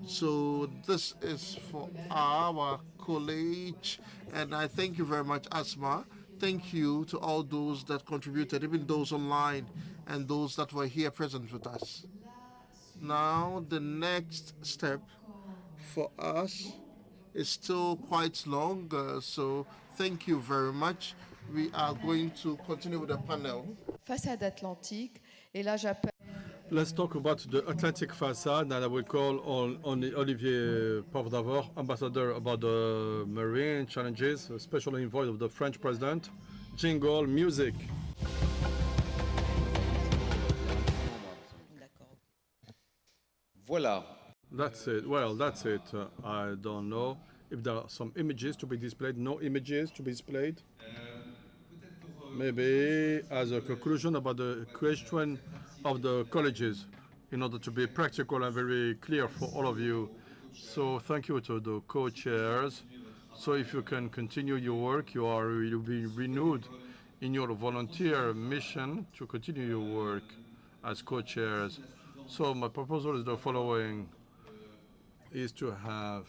So this is for our college, and I thank you very much, Asma. Thank you to all those that contributed, even those online and those that were here present with us. Now, the next step for us is still quite long, so thank you very much. We are going to continue with the panel. Façade atlantique, et là j'appelle. Let's talk about the Atlantic facade, and I will call on Olivier Pavdavor, ambassador about the marine challenges, special envoy of the French president. Jingle music. Voilà. That's it. Well, that's it. I don't know if there are some images to be displayed. No images to be displayed. Maybe as a conclusion about the question of the colleges, in order to be practical and very clear for all of you. So thank you to the co-chairs. So if you can continue your work, you'll be renewed in your volunteer mission to continue your work as co-chairs. So my proposal is the following, is to have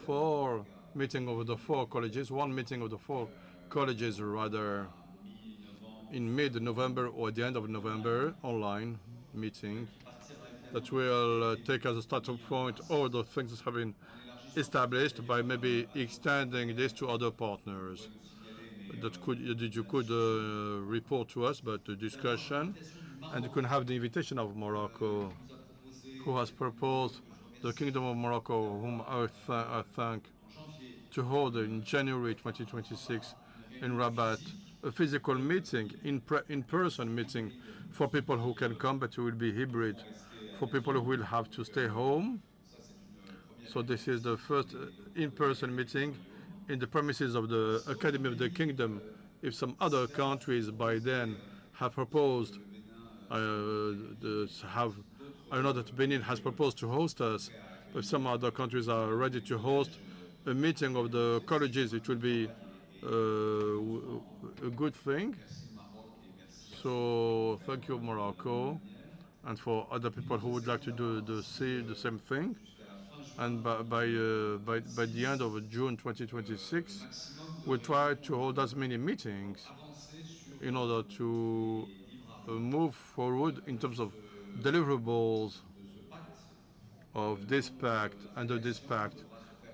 4 meetings of the 4 colleges, 1 meeting of the 4 colleges rather, in mid-November or at the end of November, online meeting that will take as a starting point all the things that have been established, by maybe extending this to other partners that you could report to us about the discussion. And you can have the invitation of Morocco, who has proposed the Kingdom of Morocco, whom I thank, to hold in January 2026 in Rabat, a physical meeting, in-person meeting for people who can come, but it will be hybrid for people who will have to stay home. So this is the first in-person meeting in the premises of the Academy of the Kingdom. If some other countries by then have proposed, I know that Benin has proposed to host us, but some other countries are ready to host a meeting of the colleges. It will be a good thing. So thank you, Morocco, and for other people who would like to do the same thing. And by the end of June 2026, we'll try to hold as many meetings in order to move forward in terms of deliverables of this pact, under this pact,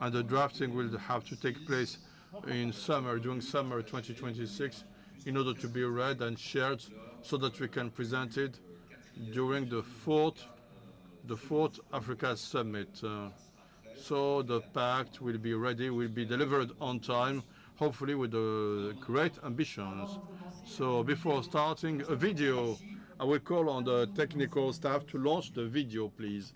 and the drafting will have to take place in summer, during summer 2026, in order to be read and shared so that we can present it during the fourth Africa Summit. So the pact will be ready, will be delivered on time, hopefully with great ambitions. So before starting a video, I will call on the technical staff to launch the video, please.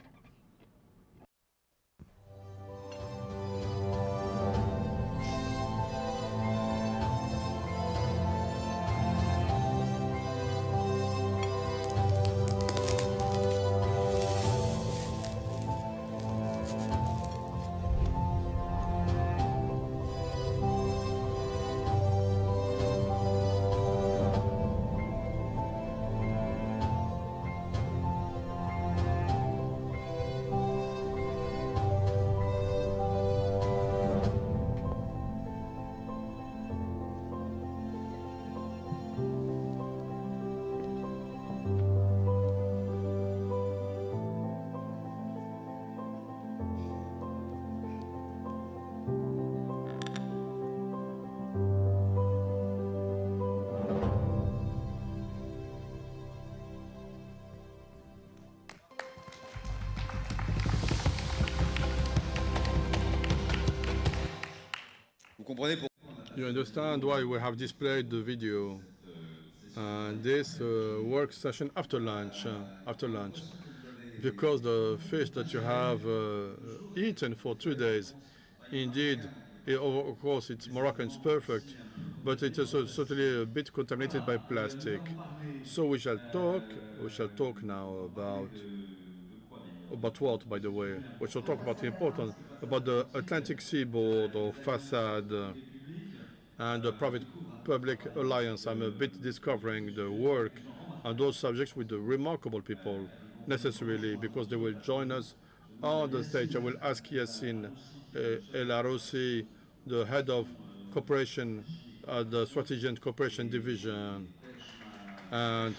You understand why we have displayed the video and this work session after lunch, because the fish that you have eaten for 2 days, indeed, of course, it's Moroccan, it's perfect, but it is certainly a bit contaminated by plastic. So we shall talk now about what, by the way? We shall talk about the important, about the Atlantic Seaboard or Facade and the private-public alliance. I'm a bit discovering the work on those subjects with the remarkable people, necessarily, because they will join us on the stage. I will ask Yassine El Aroussi, the head of cooperation at the Strategy and Cooperation Division, and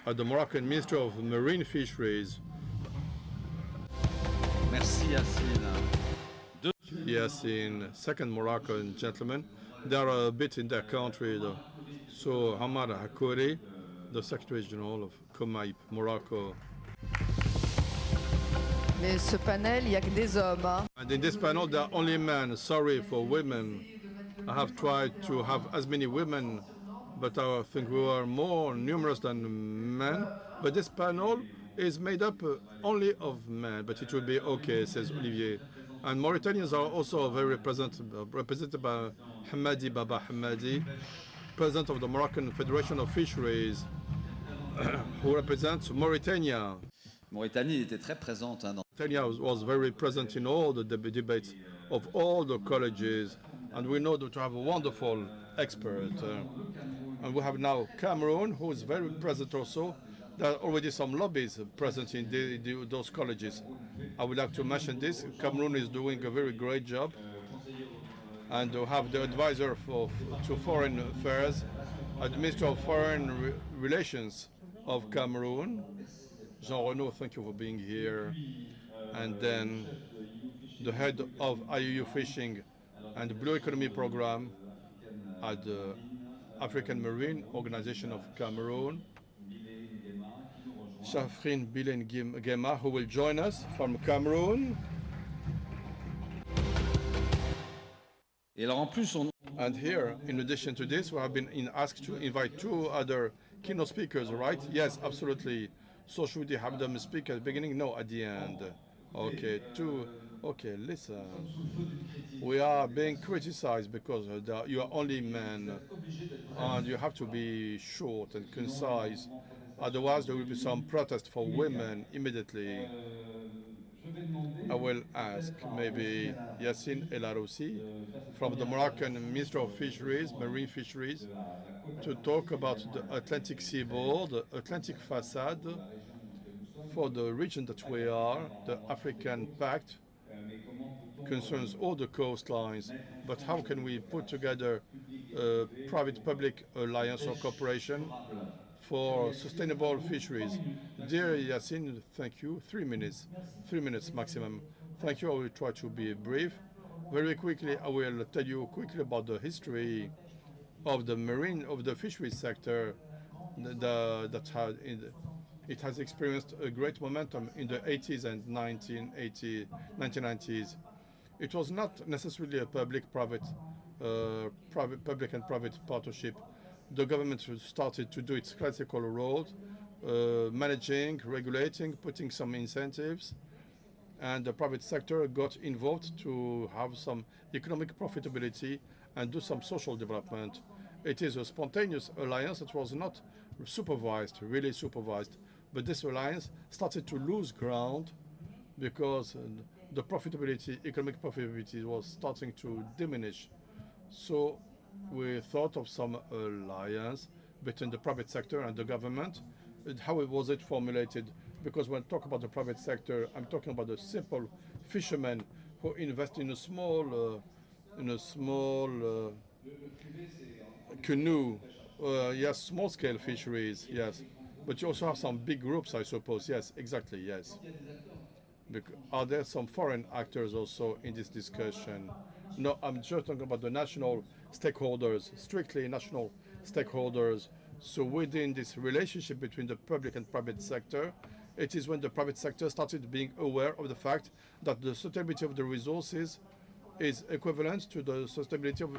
at the Moroccan Ministry of Marine Fisheries. Merci, Yassine. Yassine, second Moroccan gentleman. They are a bit in their country, though. So Hamad Hakouri, the Secretary General of Comaip, Morocco. Mais ce panel, il n'y a que des hommes. Hein? And in this panel, there are only men. Sorry for women. I have tried to have as many women, but I think we are more numerous than men. But this panel is made up only of men, but it will be okay, says Olivier. And Mauritanians are also very represented by Hamadi Baba Hamadi, President of the Moroccan Federation of Fisheries, who represents Mauritania. Mauritanie était très présente. Hein, Mauritania was very present in all the debates of all the colleges, and we know that we have a wonderful expert. And we have now Cameroon, who is very present also. There are already some lobbies present in those colleges. I would like to mention this. Cameroon is doing a very great job. And to have the advisor to foreign affairs at the Ministry of Foreign Relations of Cameroon. Jean Renaud, thank you for being here. And then the head of IUU Fishing and the Blue Economy Program at the African Marine Organization of Cameroon. Shafrin Bilen Gema, who will join us from Cameroon. Et alors en plus, And here, in addition to this, we have been asked to invite 2 other keynote speakers, right? Yes, absolutely. So should we have them speak at the beginning? No, at the end. Okay, 2. Okay, listen. We are being criticized because you are only men, and you have to be short and concise. Otherwise, there will be some protest for women immediately. I will ask maybe Yassine El Aroussi from the Moroccan Ministry of Fisheries, Marine Fisheries, to talk about the Atlantic seaboard, the Atlantic facade for the region that we are. The African Pact concerns all the coastlines, but how can we put together a private-public alliance or cooperation for sustainable fisheries? Dear Yassine, thank you. 3 minutes. 3 minutes maximum. Thank you. I will try to be brief. Very quickly, I will tell you quickly about the history of the fisheries sector it has experienced a great momentum in the 80s and 1990s. It was not necessarily a public and private partnership. The government started to do its classical role, managing, regulating, putting some incentives, and the private sector got involved to have some economic profitability and do some social development. It is a spontaneous alliance that was not supervised, really supervised, but this alliance started to lose ground because the profitability, economic profitability was starting to diminish. So we thought of some alliance between the private sector and the government. How was it formulated? Because when I talk about the private sector, I'm talking about the simple fishermen who invest in a small canoe. Yes, small-scale fisheries, yes. But you also have some big groups, I suppose. Yes, exactly, yes. Are there some foreign actors also in this discussion? No, I'm just talking about the national stakeholders, strictly national stakeholders. So within this relationship between the public and private sector, it is when the private sector started being aware of the fact that the sustainability of the resources is equivalent to the sustainability of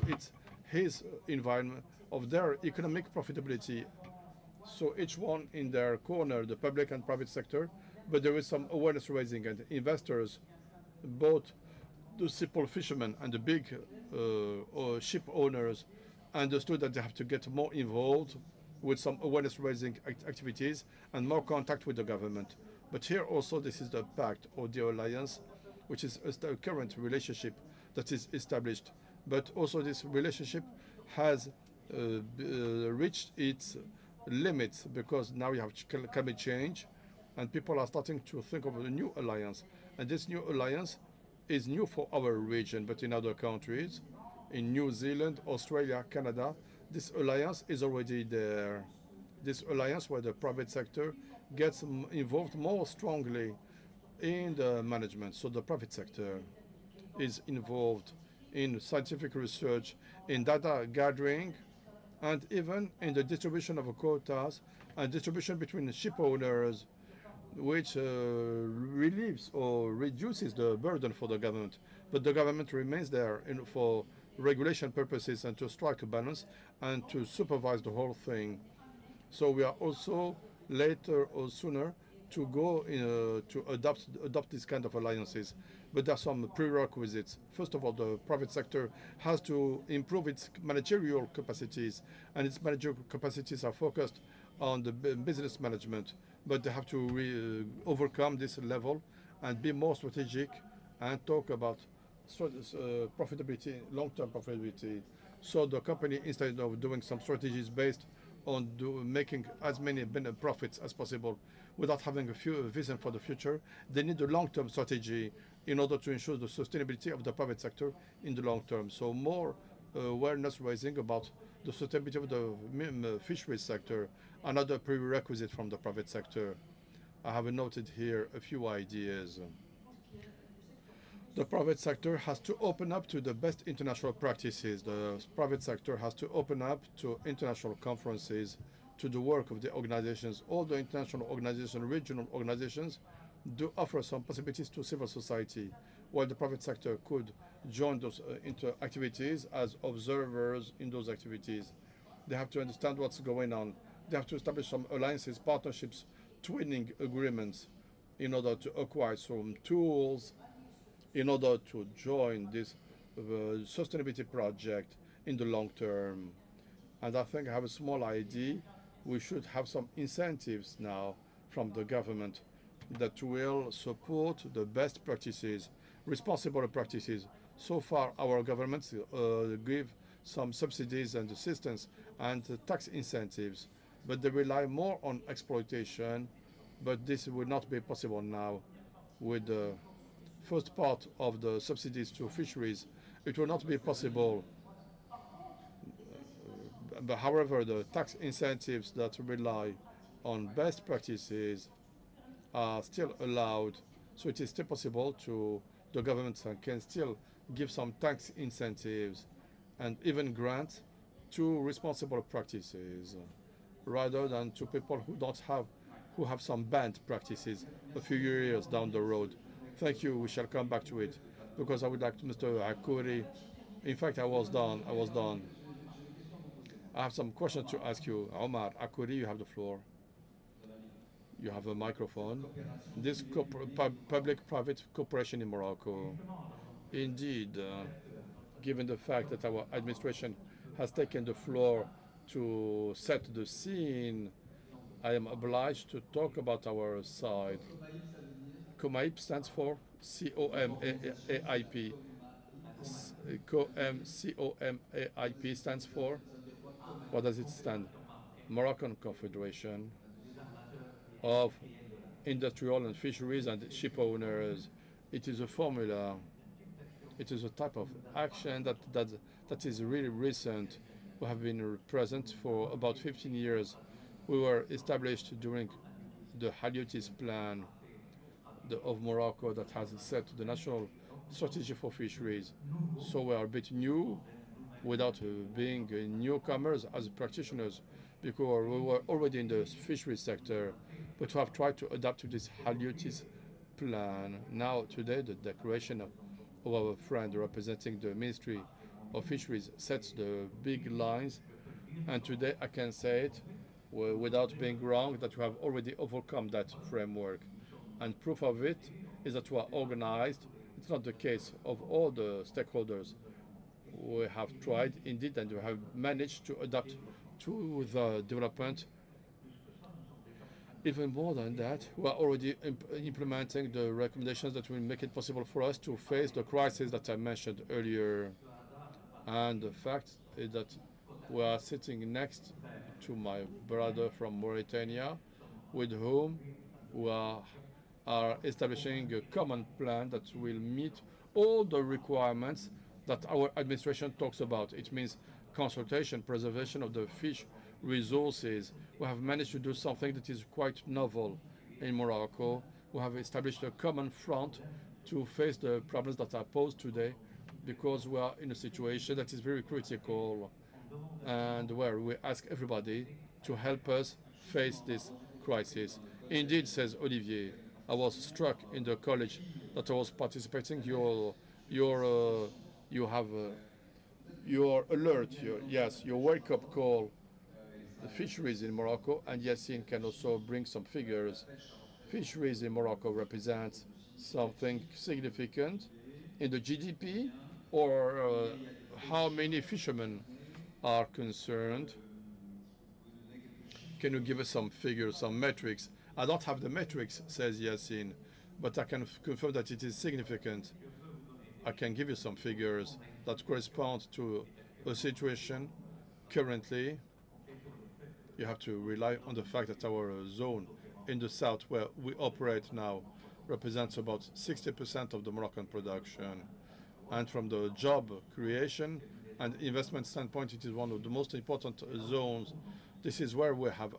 his environment, of their economic profitability. So each one in their corner, the public and private sector, but there is some awareness raising, and investors, both the simple fishermen and the big ship owners, understood that they have to get more involved with some awareness raising activities and more contact with the government. But here also this is the pact or the alliance, which is a current relationship that is established. But also this relationship has reached its limits because now you have climate change and people are starting to think of a new alliance. And this new alliance is new for our region, but in other countries, in New Zealand, Australia, Canada, this alliance is already there. This alliance where the private sector gets involved more strongly in the management. So the private sector is involved in scientific research, in data gathering, and even in the distribution of quotas and distribution between ship owners, which relieves or reduces the burden for the government. But the government remains there for regulation purposes and to strike a balance and to supervise the whole thing. So we are also later or sooner to go to adopt this kind of alliances. But there are some prerequisites. First of all, the private sector has to improve its managerial capacities, and its managerial capacities are focused on the business management. But they have to overcome this level and be more strategic and talk about profitability, long-term profitability. So the company, instead of doing some strategies based on making as many profits as possible without having a vision for the future, they need a long-term strategy in order to ensure the sustainability of the private sector in the long term. So more awareness raising about the sustainability of the fisheries sector, another prerequisite from the private sector. I have noted here a few ideas. The private sector has to open up to the best international practices. The private sector has to open up to international conferences, to the work of the organizations. All the international organizations, regional organizations, do offer some possibilities to civil society, while the private sector could join those activities as observers in those activities. They have to understand what's going on. They have to establish some alliances, partnerships, twinning agreements in order to acquire some tools in order to join this sustainability project in the long term. And I think I have a small idea. We should have some incentives now from the government that will support the best practices, responsible practices. So far, our governments give some subsidies and assistance and tax incentives, but they rely more on exploitation. But this will not be possible now with the first part of the subsidies to fisheries. It will not be possible. But however, the tax incentives that rely on best practices are still allowed. So it is still possible to, the government can still give some tax incentives and even grant to responsible practices rather than to people who have some banned practices a few years down the road. Thank you. We shall come back to it because I would like to Mr. Akouri. In fact, I was done. I have some questions to ask you. Omar Akouri, you have the floor. You have a microphone. This public-private cooperation in Morocco, indeed, given the fact that our administration has taken the floor to set the scene, I am obliged to talk about our side. COMAIP stands for C-O-M-A-I-P. C-O-M-A-I-P stands for, what does it stand? Moroccan Confederation of Industrial and Fisheries and Ship Owners. It is a formula. It is a type of action that is really recent. We have been present for about 15 years. We were established during the Haliotis plan of Morocco that has set the national strategy for fisheries. So we are a bit new without being newcomers as practitioners because we were already in the fisheries sector, but we have tried to adapt to this Haliotis plan. Now today the declaration of our friend representing the Ministry of Fisheries sets the big lines, and today I can say it without being wrong that we have already overcome that framework. And proof of it is that we are organized. It's not the case of all the stakeholders. We have tried indeed, and we have managed to adapt to the development. Even more than that, we are already implementing the recommendations that will make it possible for us to face the crisis that I mentioned earlier. And the fact is that we are sitting next to my brother from Mauritania, with whom we are establishing a common plan that will meet all the requirements that our administration talks about. It means consultation, preservation of the fish resources. We have managed to do something that is quite novel in Morocco. We have established a common front to face the problems that are posed today because we are in a situation that is very critical and where we ask everybody to help us face this crisis. Indeed, says Olivier, I was struck in the college that I was participating. Your alert, your wake-up call, the fisheries in Morocco, and Yassine can also bring some figures. Fisheries in Morocco represents something significant in the GDP, or how many fishermen are concerned? Can you give us some figures, some metrics? I don't have the metrics, says Yassine, but I can confirm that it is significant. I can give you some figures that correspond to a situation currently. You have to rely on the fact that our zone in the south where we operate now represents about 60% of the Moroccan production. And from the job creation and investment standpoint, it is one of the most important zones. This is where we have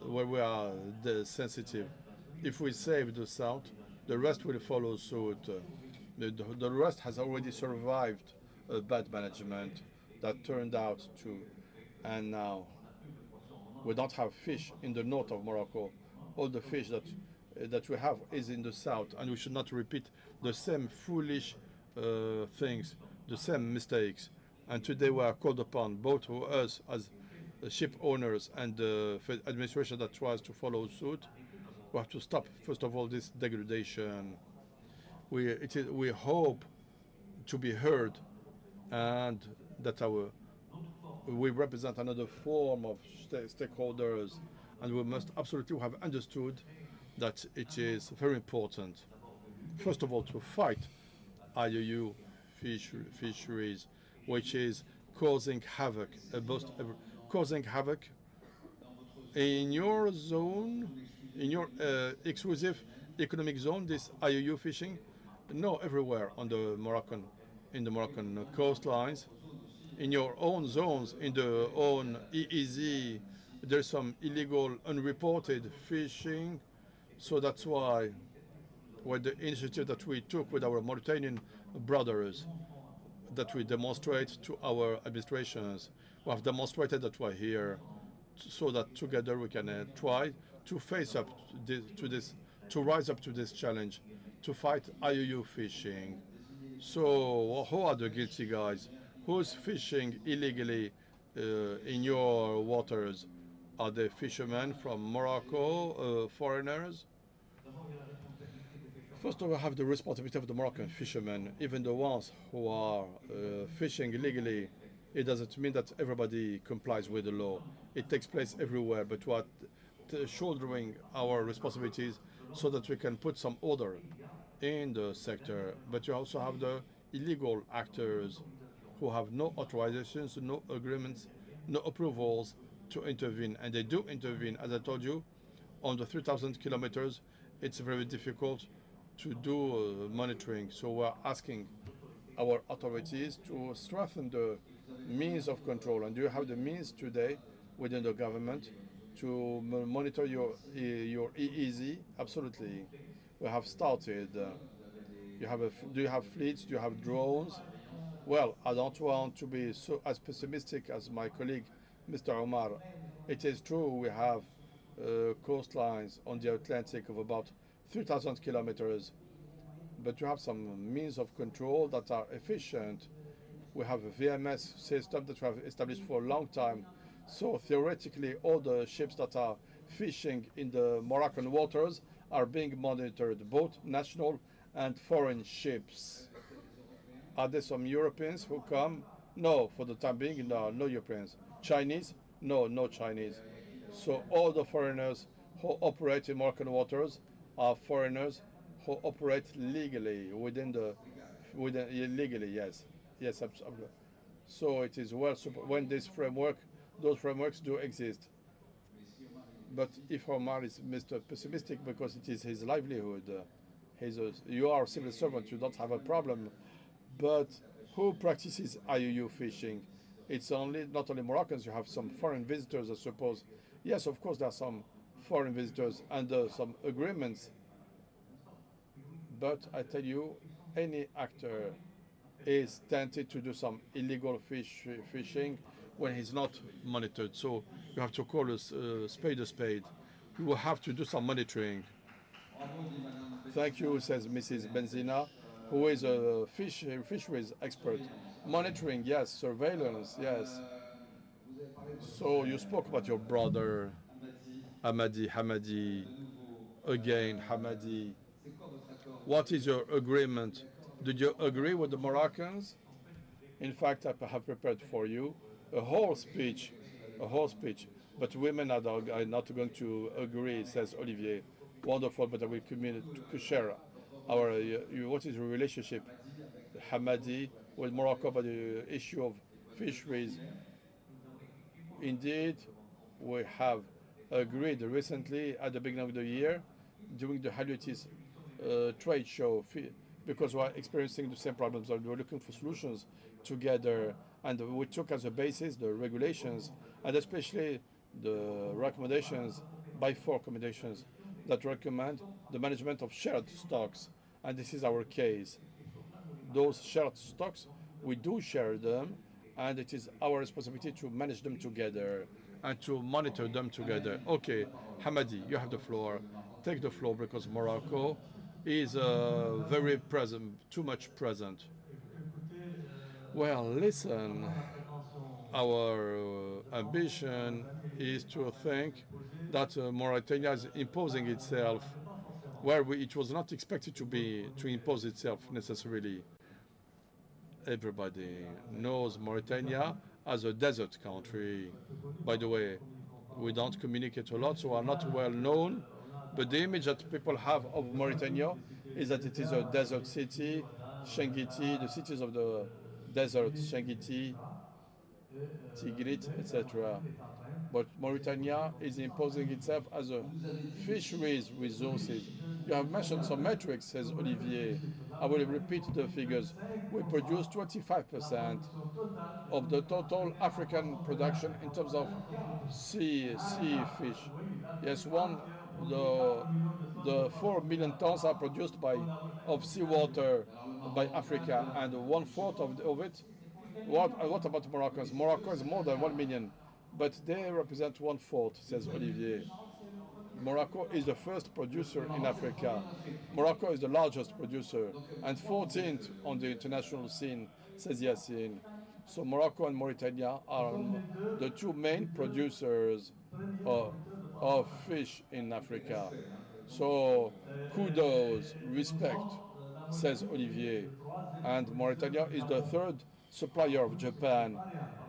where we are sensitive. If we save the south, the rest will follow suit. The rest has already survived bad management that turned out to, and now we don't have fish in the north of Morocco. All the fish that we have is in the south, and we should not repeat the same foolish things, the same mistakes. And today we are called upon, both for us as ship owners and the administration that tries to follow suit. We have to stop, first of all, this degradation. We hope to be heard, and that we represent another form of stakeholders, and we must absolutely have understood that it is very important, first of all, to fight IUU fisheries, which is causing havoc in your zone, in your exclusive economic zone. This IUU fishing, no, everywhere on the Moroccan coastlines, in your own zones, in the own EEZ, there's some illegal, unreported fishing. So that's why, with the initiative that we took with our Mauritanian brothers, that we demonstrate to our administrations, we have demonstrated that we're here, so that together we can try to face up to rise up to this challenge, to fight IUU fishing. So who are the guilty guys? Who's fishing illegally in your waters? Are they fishermen from Morocco, foreigners? First of all, have the responsibility of the Moroccan fishermen, even the ones who are fishing illegally. It doesn't mean that everybody complies with the law. It takes place everywhere, but we are shouldering our responsibilities so that we can put some order in the sector. But you also have the illegal actors who have no authorizations, no agreements, no approvals to intervene. And they do intervene. As I told you, on the 3,000 kilometers, it's very difficult to do monitoring. So we're asking our authorities to strengthen the means of control. And do you have the means today within the government to monitor your EEZ? Absolutely. We have started. Do you have fleets? Do you have drones? Well, I don't want to be as pessimistic as my colleague, Mr. Omar. It is true we have coastlines on the Atlantic of about 3,000 kilometers, but you have some means of control that are efficient. We have a VMS system that we have established for a long time. So theoretically, all the ships that are fishing in the Moroccan waters are being monitored, both national and foreign ships. Are there some Europeans who come? No, for the time being, no Europeans. Chinese? No, no Chinese. So all the foreigners who operate in Moroccan waters are foreigners who operate legally legally, yes, absolutely. So it is well when those frameworks do exist. But if Omar is Mr. Pessimistic because it is his livelihood, you are a civil servant, you don't have a problem. But who practices IUU fishing? It's not only Moroccans, you have some foreign visitors, I suppose. Yes, of course, there are some foreign visitors under some agreements. But I tell you, any actor is tempted to do some illegal fishing when he's not monitored. So you have to call a spade a spade. You will have to do some monitoring. Thank you, says Mrs. Benzina, who is a fisheries expert. Monitoring, yes. Surveillance, yes. So you spoke about your brother, Hamadi. Again, Hamadi. What is your agreement? Did you agree with the Moroccans? In fact, I have prepared for you a whole speech. But women are not going to agree, says Olivier. Wonderful, but I will share our. What is your relationship, Hamadi, with Morocco about the issue of fisheries? Indeed, we have agreed recently at the beginning of the year during the Haliotis trade show, because we are experiencing the same problems and we're looking for solutions together. And we took as a basis the regulations and especially the recommendations, by 4 recommendations, that recommend the management of shared stocks. And this is our case. Those shared stocks, we do share them, and it is our responsibility to manage them together and to monitor them together. Okay, Hamadi, you have the floor. Take the floor, because Morocco is very present, too much present. Well, listen, our ambition is to think that Mauritania is imposing itself where it was not expected to impose itself necessarily. Everybody knows Mauritania as a desert country. By the way, we don't communicate a lot, so are not well known. But the image that people have of Mauritania is that it is a desert city, Chinguitti, the cities of the desert, Chinguitti, Tigrit, etc. But Mauritania is imposing itself as a fisheries resources. You have mentioned some metrics, says Olivier. I will repeat the figures. We produce 25% of the total African production in terms of sea fish. Yes, the 4 million tons are produced of seawater by Africa, and 1/4 of it. What about Morocco? Morocco is more than 1 million, but they represent 1/4, says Olivier. Morocco is the first producer in Africa. Morocco is the largest producer and 14th on the international scene, says Yassine. So Morocco and Mauritania are the two main producers of fish in Africa. So kudos, respect, says Olivier. And Mauritania is the third supplier of Japan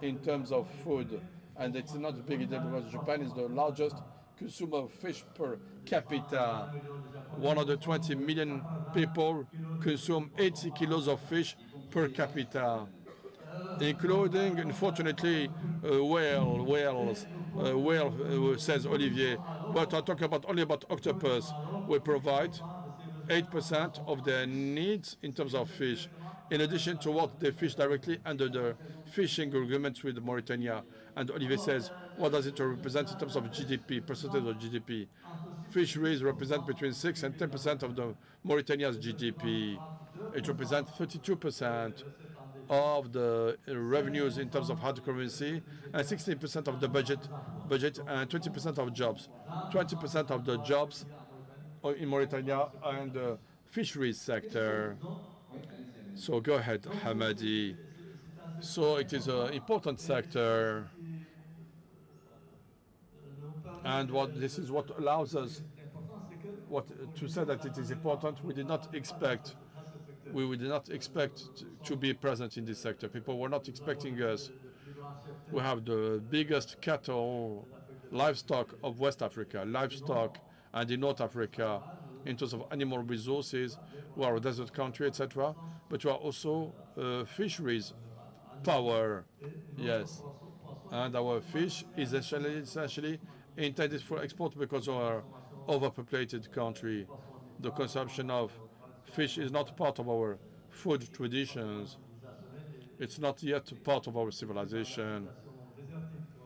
in terms of food. And it's not a big deal because Japan is the largest consumer of fish per capita. 120 million people consume 80 kilos of fish per capita, including, unfortunately, whales, says Olivier. But I talk only about octopus. We provide 8% of their needs in terms of fish, in addition to what they fish directly under the fishing agreements with Mauritania. And Olivier says, what does it represent in terms of GDP, percentage of GDP? Fisheries represent between 6 and 10% of the Mauritania's GDP. It represents 32% of the revenues in terms of hard currency, and 16% of the budget, and 20% of jobs. 20% of the jobs in Mauritania are in the fisheries sector. So go ahead, Hamadi. So it is an important sector, and this is what allows us to say that it is important. We did not expect to be present in this sector. People were not expecting us. We have the biggest cattle, livestock of West Africa, and in North Africa, in terms of animal resources. We are a desert country, etc. But we are also fisheries power, yes. And our fish is essentially intended for export because of our overpopulated country. The consumption of fish is not part of our food traditions. It's not yet part of our civilization.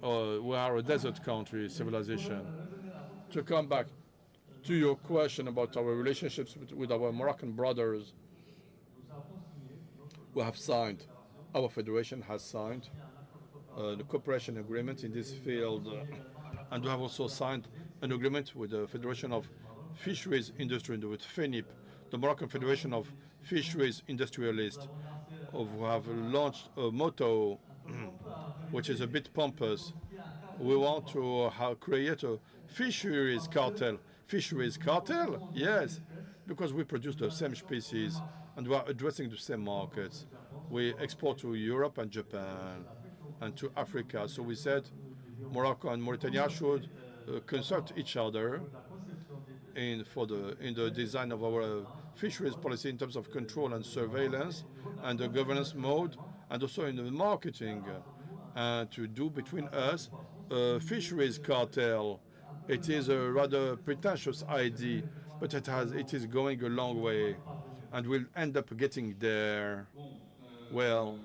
We are a desert country civilization. To come back to your question about our relationships with our Moroccan brothers, we have signed, our federation has signed the cooperation agreement in this field, and we have also signed an agreement with the Federation of Fisheries Industry, with FENIP, the Moroccan Federation of Fisheries Industrialists. We have launched a motto which is a bit pompous. We want to create a fisheries cartel. Fisheries cartel? Yes, because we produce the same species and we are addressing the same markets. We export to Europe and Japan and to Africa. So we said Morocco and Mauritania should consult each other in the design of our fisheries policy in terms of control and surveillance and the governance mode, and also in the marketing, and to do between us a fisheries cartel. It is a rather pretentious idea, but it is going a long way, and we'll end up getting there. Well,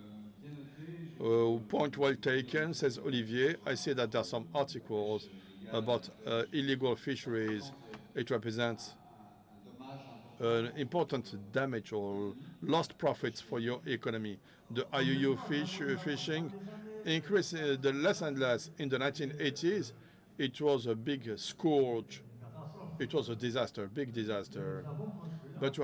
point well taken, says Olivier. I see that there are some articles about illegal fisheries. It represents an important damage or lost profits for your economy. The IUU fishing increased less and less. In the 1980s, it was a big scourge. It was a disaster, big disaster. But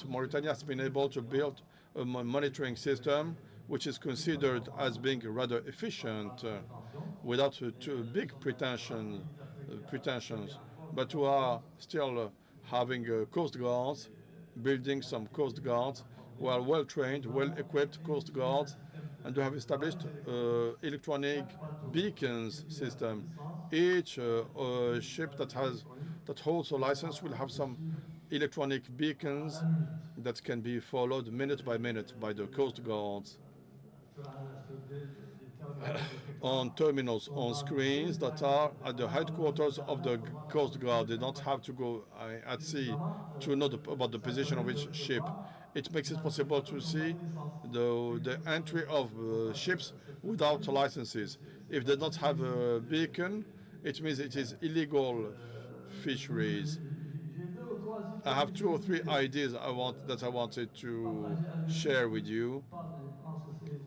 Mauritania has been able to build a monitoring system which is considered as being rather efficient without too big pretensions, but who are still having coast guards, building some coast guards, who are well-trained, well-equipped coast guards, and to have established electronic beacons system. Each ship that holds a license will have some electronic beacons that can be followed minute by minute by the coast guards on terminals, on screens that are at the headquarters of the Coast Guard. They don't have to go at sea to know about the position of each ship. It makes it possible to see the entry of ships without licenses. If they don't have a beacon, it means it is illegal fisheries. I have 2 or 3 ideas that I wanted to share with you.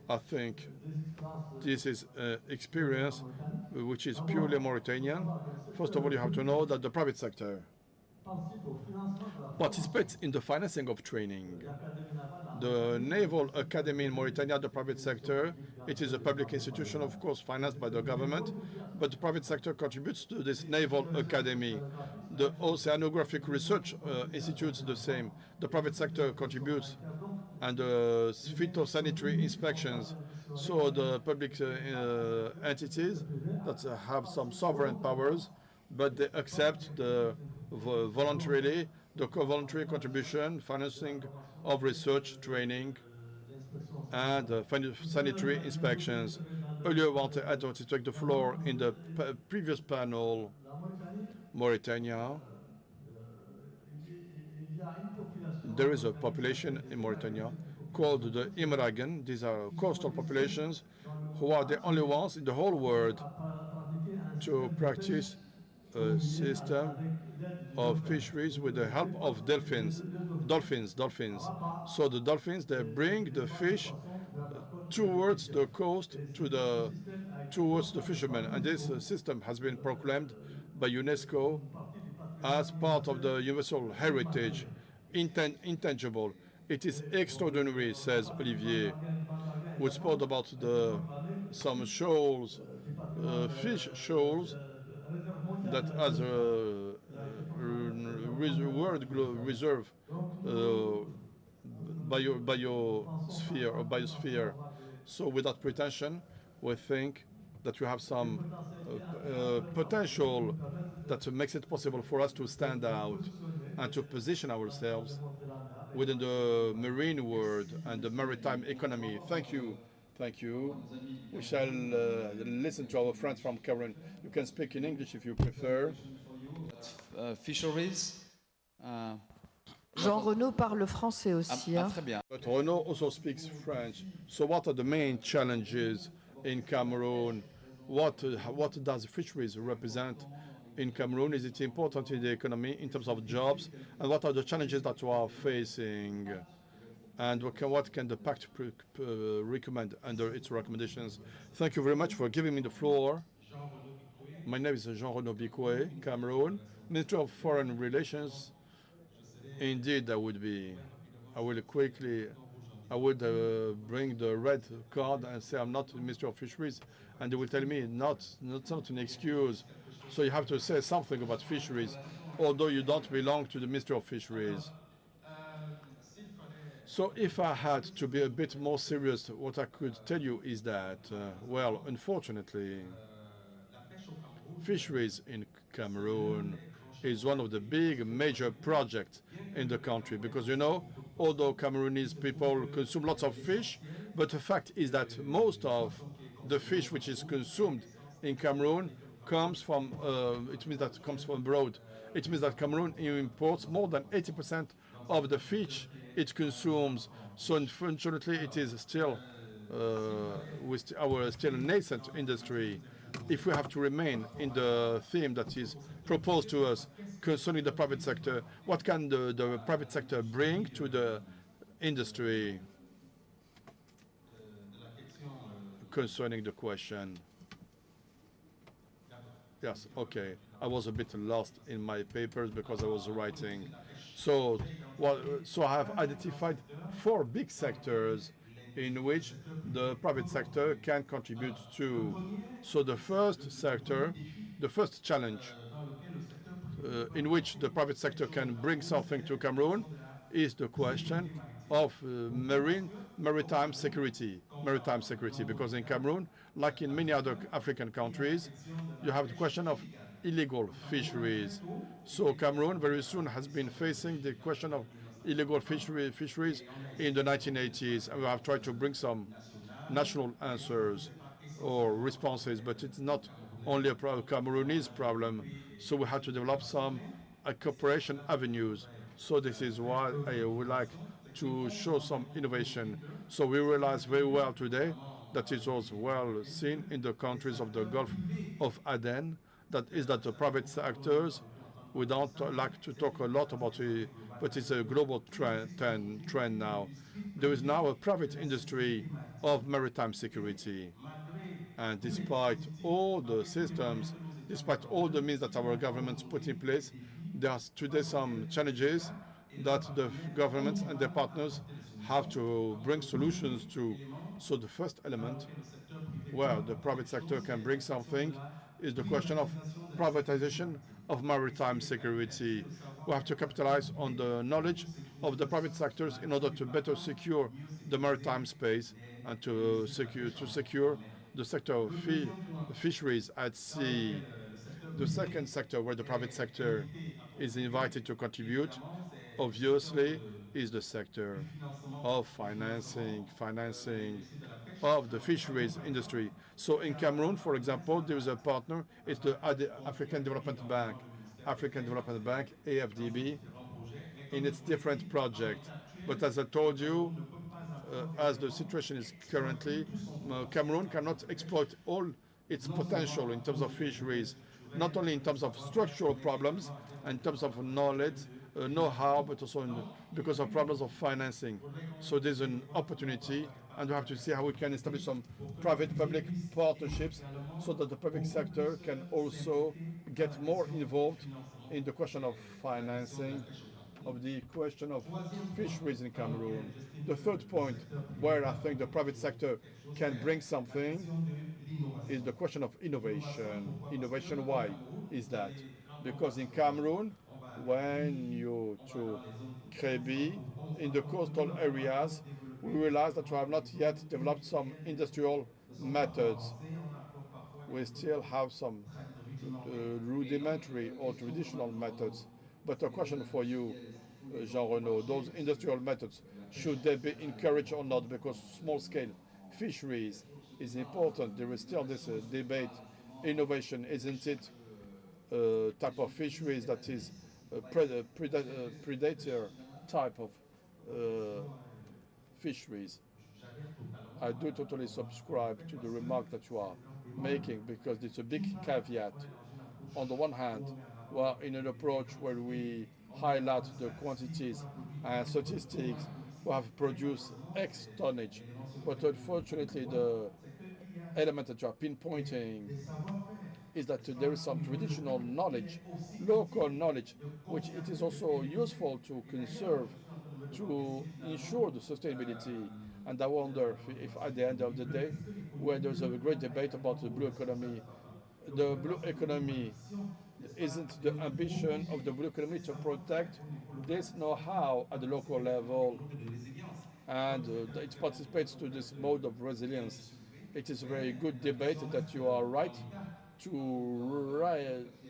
I think this is experience which is purely Mauritanian. First of all, you have to know that the private sector participates in the financing of training. The Naval Academy in Mauritania, the private sector, it is a public institution, of course, financed by the government, but the private sector contributes to this Naval Academy. The Oceanographic Research Institute is the same. The private sector contributes, and phytosanitary inspections. So the public entities that have some sovereign powers, but they accept voluntarily the voluntary contribution, financing of research, training, and sanitary inspections. Earlier, I wanted to take the floor in the previous panel, Mauritania. There is a population in Mauritania called the Imragan. These are coastal populations who are the only ones in the whole world to practice a system of fisheries with the help of dolphins. So the dolphins, they bring the fish towards the coast, towards the fishermen. And this system has been proclaimed by UNESCO as part of the universal heritage, intangible. It is extraordinary, says Olivier. We spoke about some shoals, fish shoals, that as a world reserve biosphere. So without pretension, we think that we have some potential that makes it possible for us to stand out and to position ourselves within the marine world and the maritime economy. Thank you. Thank you. We shall listen to our friends from Cameroon. You can speak in English if you prefer. Fisheries. Jean Renaud parle français aussi. Très bien. But Renaud also speaks French. So what are the main challenges in Cameroon? What does fisheries represent in Cameroon? Is it important in the economy in terms of jobs? And what are the challenges that you are facing? And what can the pact recommend under its recommendations? Thank you very much for giving me the floor. My name is Jean Renaud Bikwe, Cameroon, Minister of Foreign Relations. Indeed, I would bring the red card and say I'm not Minister of Fisheries, and they will tell me not an excuse. So you have to say something about fisheries, although you don't belong to the Ministry of Fisheries. So if I had to be a bit more serious, what I could tell you is that, well, unfortunately, fisheries in Cameroon is one of the big major projects in the country, because, you know, although Cameroonese people consume lots of fish, but the fact is that most of the fish which is consumed in Cameroon comes from, it means that it comes from abroad. It means that Cameroon imports more than 80% of the fish it consumes. So unfortunately, it is still with our still nascent industry. If we have to remain in the theme that is proposed to us concerning the private sector, what can the private sector bring to the industry? Concerning the question. Yes, okay. I was a bit lost in my papers because I was writing. So I have identified 4 big sectors in which the private sector can contribute to. So the first sector, the first challenge in which the private sector can bring something to Cameroon is the question of maritime security, because in Cameroon, like in many other African countries, you have the question of illegal fisheries. So Cameroon very soon has been facing the question of illegal fisheries in the 1980s, and we have tried to bring some national answers or responses, but it's not only a Cameroonese problem, so we have to develop some cooperation avenues. So this is why I would like to show some innovation. So we realize very well today that it was well seen in the countries of the Gulf of Aden, that the private sectors, we don't like to talk a lot about it, but it's a global trend now. There is now a private industry of maritime security. And despite all the systems, despite all the means that our governments put in place, there are today some challenges that the governments and their partners have to bring solutions to. So the first element where the private sector can bring something is the question of privatization of maritime security. We have to capitalize on the knowledge of the private sectors in order to better secure the maritime space and to secure the sector of fisheries at sea. The second sector where the private sector is invited to contribute, obviously, is the sector of financing of the fisheries industry. So in Cameroon, for example, there is a partner, it's the African Development Bank, AFDB, in its different projects. But as I told you, as the situation is currently, Cameroon cannot exploit all its potential in terms of fisheries, not only in terms of structural problems, in terms of knowledge, know-how, but also because of problems of financing. So there's an opportunity, and we have to see how we can establish some private-public partnerships so that the public sector can also get more involved in the question of financing of the question of fisheries in Cameroon. The third point where I think the private sector can bring something is the question of innovation. Innovation, why is that? Because in Cameroon, when you to Crébi, in the coastal areas, we realize that we have not yet developed some industrial methods. We still have some rudimentary or traditional methods. But a question for you, Jean-Renaud, those industrial methods, should they be encouraged or not? Because small-scale fisheries is important. There is still this debate. Innovation, isn't it a type of fisheries that is a predator type of fisheries? I do totally subscribe to the remark that you are making, because it's a big caveat. On the one hand, we are in an approach where we highlight the quantities and statistics we have produced X tonnage, but unfortunately the element that you are pinpointing is that there is some traditional knowledge, local knowledge, which it is also useful to conserve to ensure the sustainability. And I wonder if at the end of the day, where there's a great debate about the blue economy isn't the ambition of the blue economy to protect this know-how at the local level, and it participates to this mode of resilience. It is a very good debate that you are right to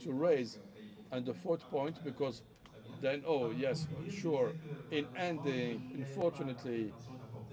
raise. And the fourth point, because then, oh yes, sure, in ending, unfortunately,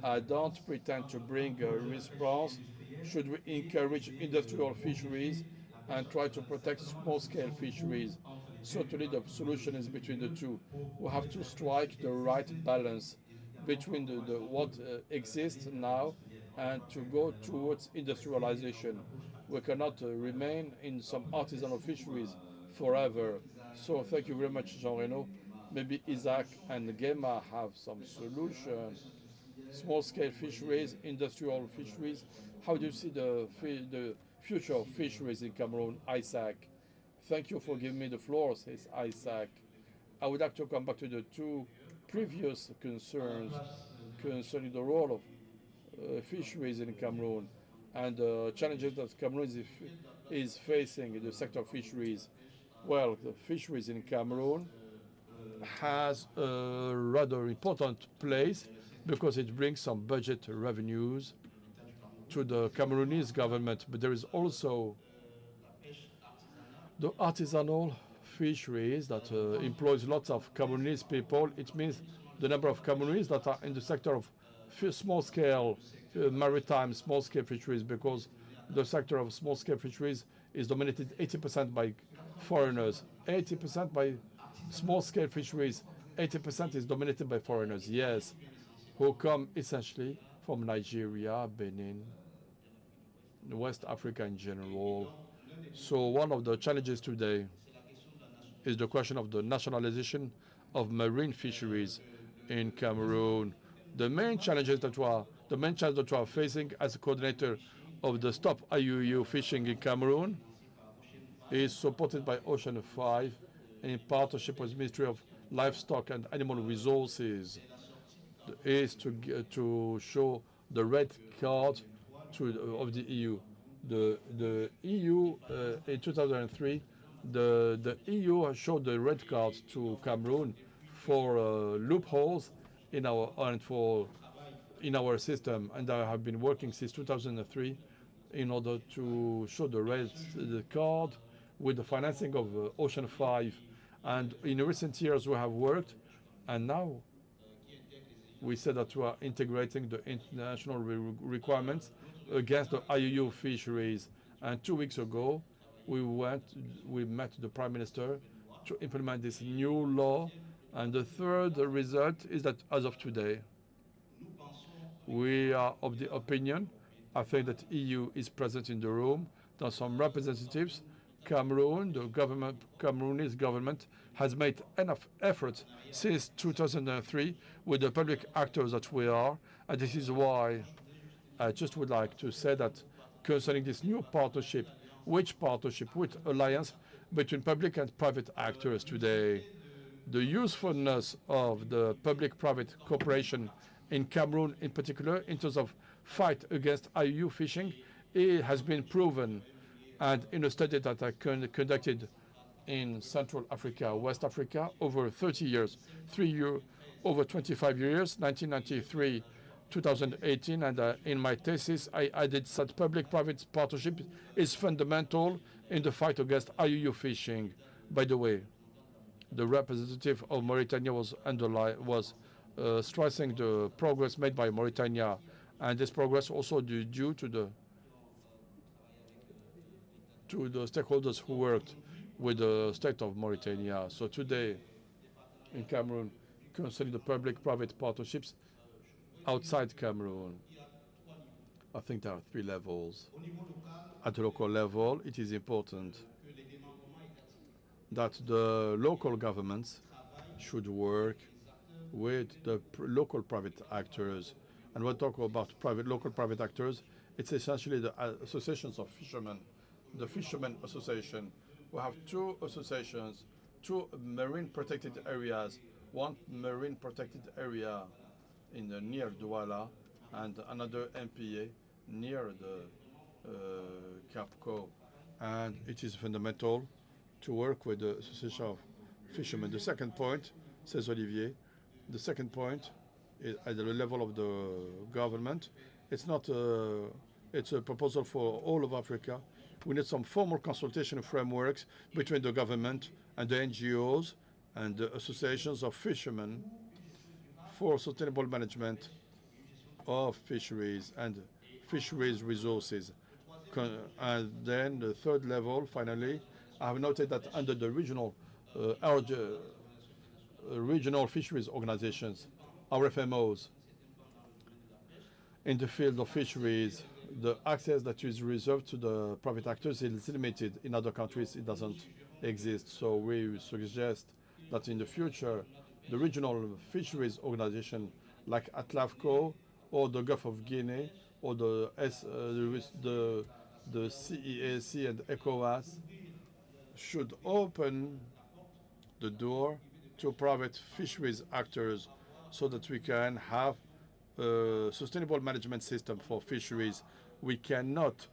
I don't pretend to bring a response. Should we encourage industrial fisheries and try to protect small-scale fisheries? Certainly the solution is between the two. We have to strike the right balance between what exists now and to go towards industrialization. We cannot remain in some artisanal fisheries forever. So thank you very much, Jean-Renaud. Maybe Isaac and Gemma have some solution. Small-scale fisheries, industrial fisheries. How do you see the future of fisheries in Cameroon, Isaac? Thank you for giving me the floor, says Isaac. I would like to come back to the two previous concerns concerning the role of fisheries in Cameroon and the challenges that Cameroon is facing in the sector of fisheries. Well, the fisheries in Cameroon has a rather important place because it brings some budget revenues to the Cameroonese government, but there is also the artisanal fisheries that employs lots of Cameroonese people. It means the number of Cameroonese that are in the sector of small-scale maritime small-scale fisheries, because the sector of small-scale fisheries is dominated 80% by foreigners, 80% by small-scale fisheries, 80% is dominated by foreigners, yes, who come essentially from Nigeria, Benin, West Africa in general. So one of the challenges today is the question of the nationalization of marine fisheries in Cameroon. The main challenges that we are facing as a coordinator of the Stop IUU Fishing in Cameroon is supported by Ocean 5 in partnership with the Ministry of Livestock and Animal Resources, is to show the red card of the EU. The EU in 2003, the EU showed the red card to Cameroon for loopholes in our system, and I have been working since 2003 in order to show the card with the financing of Ocean 5. And in recent years we have worked, and now we said that we are integrating the international requirements against the IUU fisheries. And 2 weeks ago, we met the Prime Minister to implement this new law. And the third result is that as of today, we are of the opinion, I think that EU is present in the room. There are some representatives. Cameroon, the Cameroonese government has made enough efforts since 2003 with the public actors that we are, and this is why I just would like to say that concerning this new partnership, which alliance between public and private actors today, the usefulness of the public-private cooperation in Cameroon in particular in terms of fight against IUU fishing, it has been proven. And in a study that I conducted in Central Africa, West Africa, over 30 years, over 25 years, 1993, 2018, and in my thesis, I added that public-private partnership is fundamental in the fight against IUU fishing. By the way, the representative of Mauritania was stressing the progress made by Mauritania, and this progress also due to the stakeholders who worked with the state of Mauritania. So today in Cameroon, concerning the public-private partnerships outside Cameroon, I think there are 3 levels. At the local level, it is important that the local governments should work with the local private actors. And when we talk about local private actors, it's essentially the associations of fishermen. The Fishermen Association. We have 2 associations, 2 marine protected areas, 1 marine protected area near Douala and another MPA near the Capco. And it is fundamental to work with the Association of Fishermen. The second point, says Olivier, the second point is at the level of the government. It's a proposal for all of Africa. We need some formal consultation frameworks between the government and the NGOs and the associations of fishermen for sustainable management of fisheries and fisheries resources. And then the third level, finally, I have noted that under the regional fisheries organizations, RFMOs, in the field of fisheries, the access that is reserved to the private actors is limited. In other countries, it doesn't exist. So we suggest that in the future, the regional fisheries organization like ATLAFCO or the Gulf of Guinea or the CEAC and ECOWAS should open the door to private fisheries actors so that we can have sustainable management system for fisheries. We cannot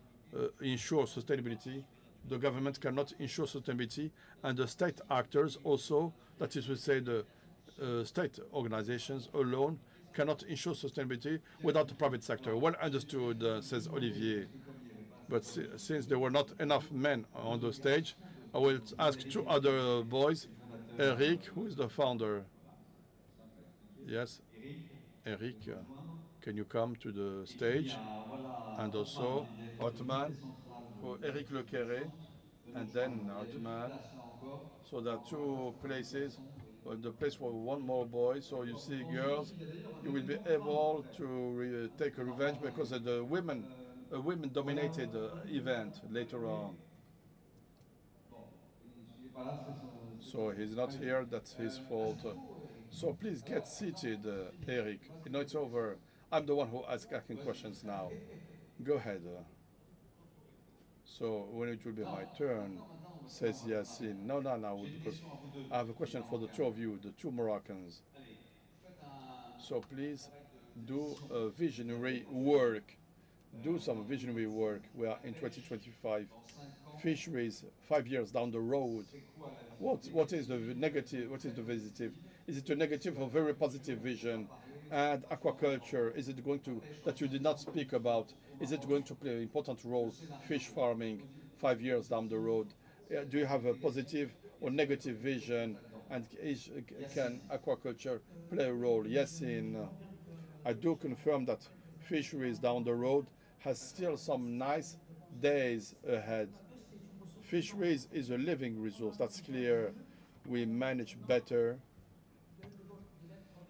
ensure sustainability. The government cannot ensure sustainability, and the state actors also, that is to say the state organizations alone, cannot ensure sustainability without the private sector. Well understood, says Olivier. But since there were not enough men on the stage, I will ask two other boys. Eric, who is the founder? Yes, Eric, can you come to the stage? And also Otman, for Eric Le Quéré, and then Otman. So there are two places. The place for one more boy. So you see, girls, you will be able to take a revenge because of the a women-dominated event later on. So he's not here. That's his fault. So please get seated, Eric. You know it's over. I'm the one who asking questions now. Go ahead. So when it will be my turn, says Yassine. No, because I have a question for the two of you, the two Moroccans. So please do visionary work. Do some visionary work. We are in 2025. Fisheries, 5 years down the road. What is the negative? What is the positive? Is it a negative or very positive vision? And aquaculture, is it going to, that you did not speak about, is it going to play an important role, fish farming, 5 years down the road? Do you have a positive or negative vision? And can aquaculture play a role? Yes, I do confirm that fisheries down the road has still some nice days ahead. Fisheries is a living resource, that's clear. We manage better.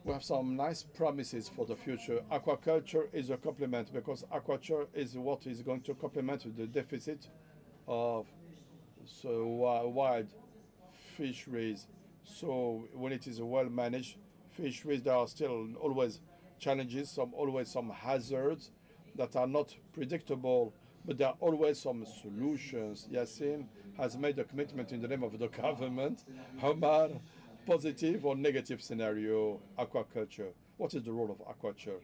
We have some nice promises for the future. Aquaculture is a complement because aquaculture is what is going to complement the deficit of wild fisheries. So when it is well managed fisheries, there are still always challenges, always some hazards that are not predictable, but there are always some solutions. Yassine has made a commitment in the name of the government. Omar, positive or negative scenario, aquaculture. What is the role of aquaculture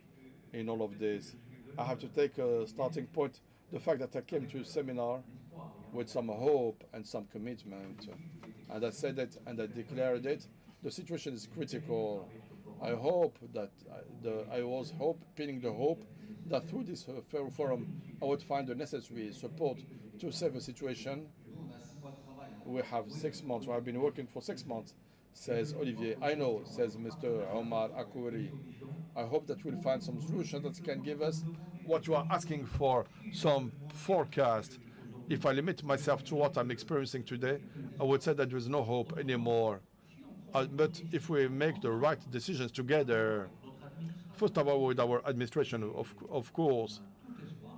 in all of this? I have to take a starting point, the fact that I came to a seminar with some hope and some commitment. And I said it and I declared it. The situation is critical. I hope that I was pinning the hope that through this forum I would find the necessary support to save the situation. We have 6 months. We have been working for 6 months, says Olivier. I know, says Mr. Omar Akouri. I hope that we'll find some solution that can give us what you are asking for, some forecast. If I limit myself to what I'm experiencing today, I would say that there is no hope anymore. But if we make the right decisions together, first of all with our administration, of course,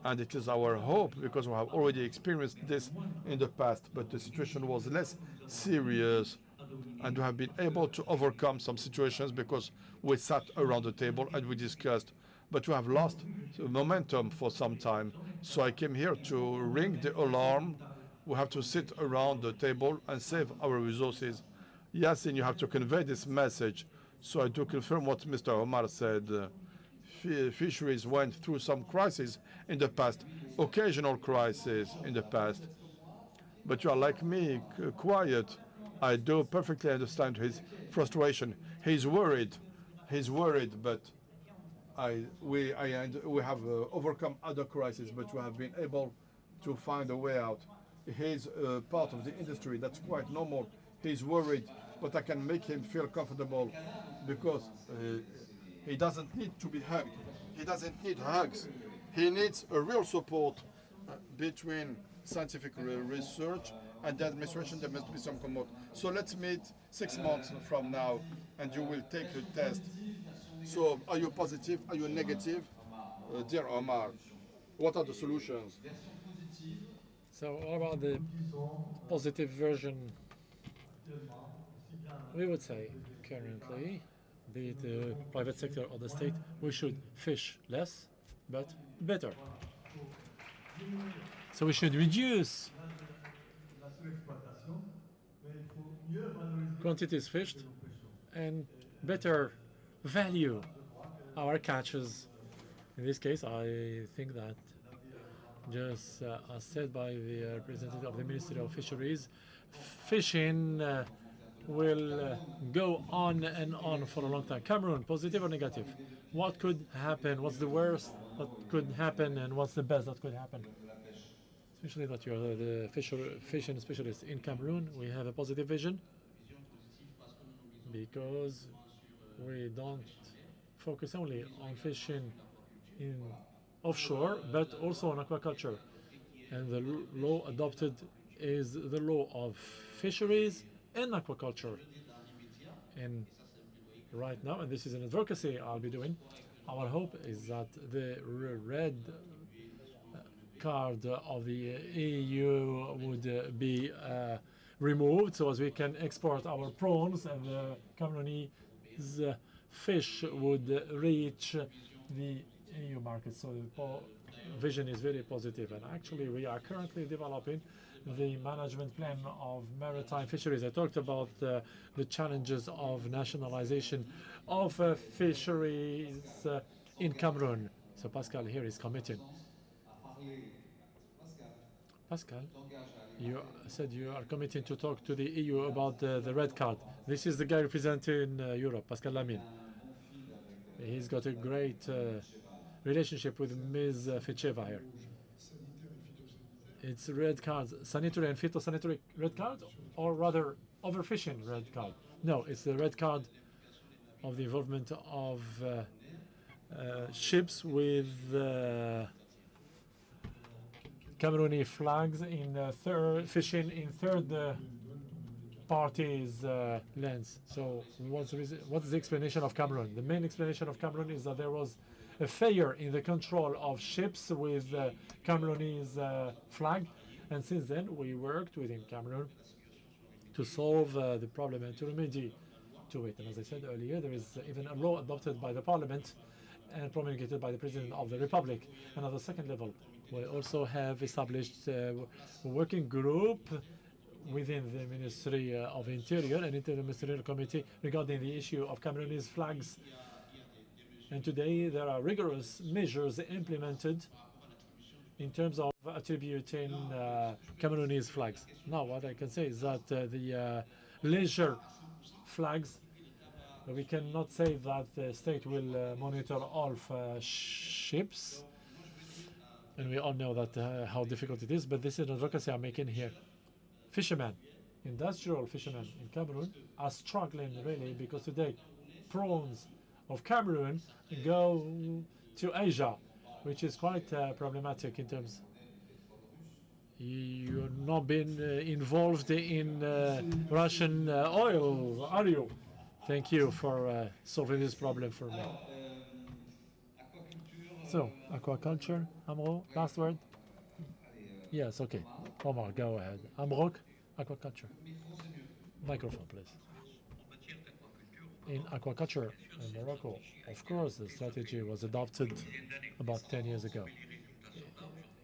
and it is our hope because we have already experienced this in the past, but the situation was less serious and we have been able to overcome some situations because we sat around the table and we discussed, but we have lost momentum for some time. So I came here to ring the alarm. We have to sit around the table and save our resources. Yassine, you have to convey this message. So I do confirm what Mr. Omar said. Fisheries went through some crises in the past, occasional crises in the past. But you are like me, quiet. I do perfectly understand his frustration. He's worried, but we have overcome other crises, but we have been able to find a way out. He's part of the industry, that's quite normal. He's worried, but I can make him feel comfortable because he doesn't need to be hugged. He doesn't need hugs. He needs a real support between scientific research and the administration. There must be some comfort. So let's meet 6 months from now and you will take the test. So are you positive? Are you negative? Dear Omar, what are the solutions? So what about the positive version? We would say currently, be it the private sector or the state, we should fish less, but better. So we should reduce quantities fished and better value our catches In this case, I think that, just as said by the representative of the Ministry of Fisheries, fishing will go on and on for a long time. Cameroon, positive or negative? What could happen? What's the worst that could happen, and what's the best that could happen? Especially that you're the fishing specialist in Cameroon, we have a positive vision because we don't focus only on fishing in offshore, but also on aquaculture. And the law adopted is the law of fisheries and aquaculture. And right now, and this is an advocacy I'll be doing, our hope is that the red card of the EU would be removed, so as we can export our prawns, and the Cameroonese fish would reach the EU market. So the vision is very positive, and actually we are currently developing the management plan of maritime fisheries. I talked about the challenges of nationalization of fisheries in Cameroon. So Pascal here is committed. Pascal, you said you are committing to talk to the EU about the red card. This is the guy representing Europe, Pascal Lamine. He's got a great relationship with Ms. Ficheva here. It's red cards, sanitary and phytosanitary red card, or rather overfishing red card? No, it's the red card of the involvement of ships with Camerooni flags in fishing in third parties' lands. So what is the explanation of Cameroon? The main explanation of Cameroon is that there was a failure in the control of ships with Cameroonese flag, and since then we worked within Cameroon to solve the problem and to remedy to it. And as I said earlier, there is even a law adopted by the Parliament and promulgated by the President of the Republic. And at the second level, we also have established a working group within the Ministry of Interior and Interministerial Committee regarding the issue of Cameroonese flags. And today there are rigorous measures implemented in terms of attributing Cameroonese flags. Now what I can say is that the leisure flags, we cannot say that the state will monitor all ships, and we all know that how difficult it is, but this is an advocacy I'm making here. Fishermen, industrial fishermen in Cameroon are struggling really because today prawns of Cameroon go to Asia, which is quite problematic in terms. You're not been involved in Russian oil, are you? Thank you for solving this problem for me. So, aquaculture, Amro, last word? Yes, okay. Omar, go ahead. Amrok, aquaculture. Microphone, please. In aquaculture in Morocco, of course, the strategy was adopted about 10 years ago.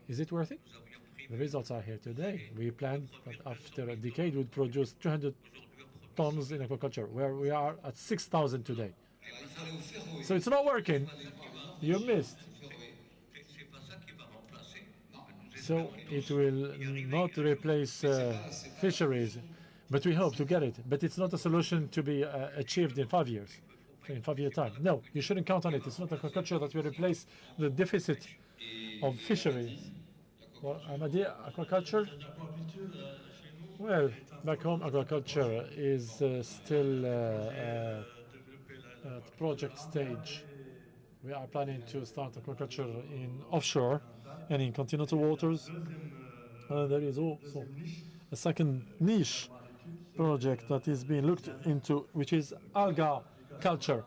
Is it worth it? The results are here today. We planned that after a decade we'd produce 200 tons in aquaculture, where we are at 6,000 today. So it's not working. You missed. So it will not replace fisheries, but we hope to get it. But it's not a solution to be achieved in 5 years, in 5-year time. No, you shouldn't count on it. It's not aquaculture that will replace the deficit of fisheries. Well, Amadi, aquaculture? Well, back home, aquaculture is still at project stage. We are planning to start aquaculture in offshore and in continental waters. There is also a second niche project that is being looked into, which is alga culture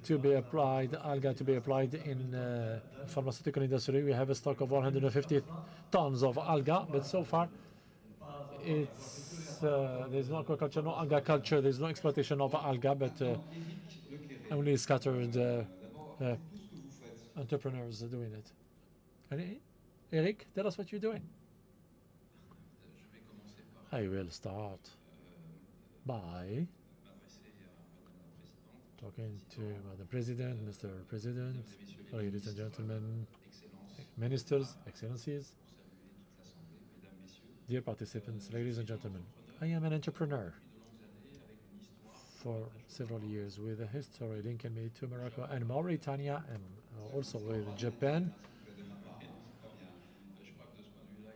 to be applied, alga to be applied in pharmaceutical industry. We have a stock of 150 tons of alga, but so far it's there's no aquaculture, no alga culture, there's no exploitation of alga, but only scattered entrepreneurs are doing it. Eric, tell us what you're doing. I will start by talking to the President, Mr. President, ladies and gentlemen, ministers, excellencies, dear participants, ladies and gentlemen. I am an entrepreneur for several years with a history linking me to Morocco and Mauritania, and also with Japan.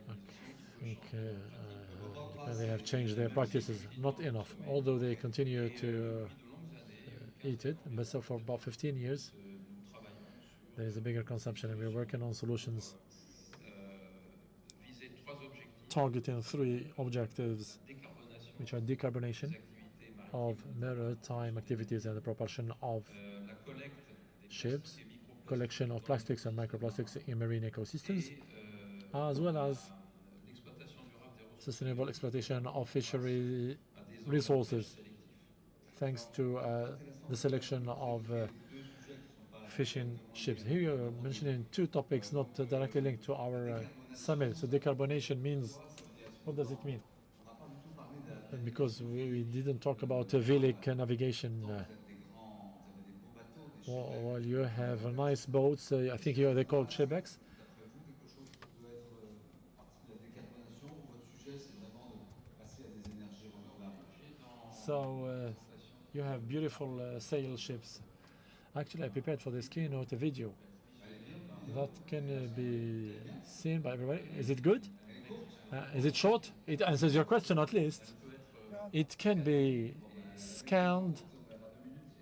I think Japan, they have changed their practices, not enough, although they continue to eat it. But so for about 15 years, there is a bigger consumption, and we're working on solutions targeting 3 objectives, which are decarbonation of maritime activities and the propulsion of ships, collection of plastics and microplastics in marine ecosystems, as well as sustainable exploitation of fishery resources, thanks to the selection of fishing ships. Here you're mentioning 2 topics not directly linked to our summit. So decarbonation means, what does it mean? Because we didn't talk about Velic navigation. Well, you have nice boats, I think they're called Chebex. So you have beautiful sail ships. Actually, I prepared for this keynote a video that can be seen by everybody. Is it good? Is it short? It answers your question at least. It can be scanned.